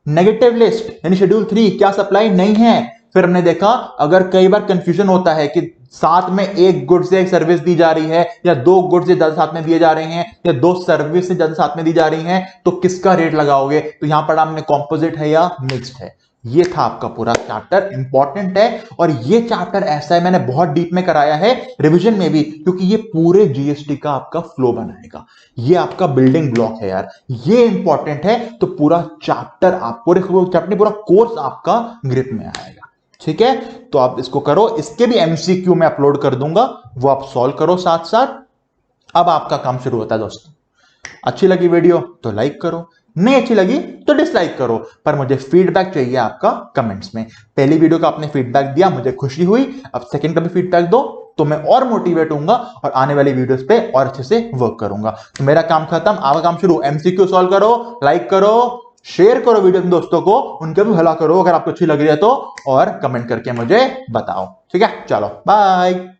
नेगेटिव लिस्ट यानी शेड्यूल 3 क्या सप्लाई नहीं है। फिर हमने देखा अगर कई बार कंफ्यूजन होता है कि साथ में एक गुड्स से एक सर्विस दी जा रही है या दो गुड्स से ज्यादा साथ में दिए जा रहे हैं या दो सर्विस से ज्यादा साथ में दी जा रही हैं, तो किसका रेट लगाओगे। तो यहां पढ़ा हमने कॉम्पोजिट है या मिक्स्ड है। ये था आपका पूरा चैप्टर, इंपॉर्टेंट है। और ये चैप्टर ऐसा है मैंने बहुत डीप में कराया है रिवीजन में भी, क्योंकि ये पूरे जीएसटी का आपका फ्लो बनाएगा। ये आपका बिल्डिंग ब्लॉक है यार, ये इंपॉर्टेंट है। तो पूरा चैप्टर आप पूरा कोर्स आपका ग्रिप में आएगा। ठीक है, तो आप इसको करो। इसके भी एमसीक्यू में अपलोड कर दूंगा, वो आप सॉल्व करो साथ साथ। अब आपका काम शुरू होता है दोस्तों। अच्छी लगी वीडियो तो लाइक करो, नहीं अच्छी लगी तो डिसलाइक करो, पर मुझे फीडबैक चाहिए आपका कमेंट्स में। पहली वीडियो का आपने फीडबैक दिया, मुझे खुशी हुई। अब सेकंड का भी फीडबैक दो तो मैं और मोटिवेट होऊंगा और आने वाली वीडियोस पे और अच्छे से वर्क करूंगा। तो मेरा काम खत्म, आपका काम शुरू। एमसीक्यू सॉल्व करो, लाइक करो, शेयर करो वीडियो दोस्तों को, उनका भी भला करो अगर आपको अच्छी लग रही है तो, और कमेंट करके मुझे बताओ। ठीक है, चलो बाय।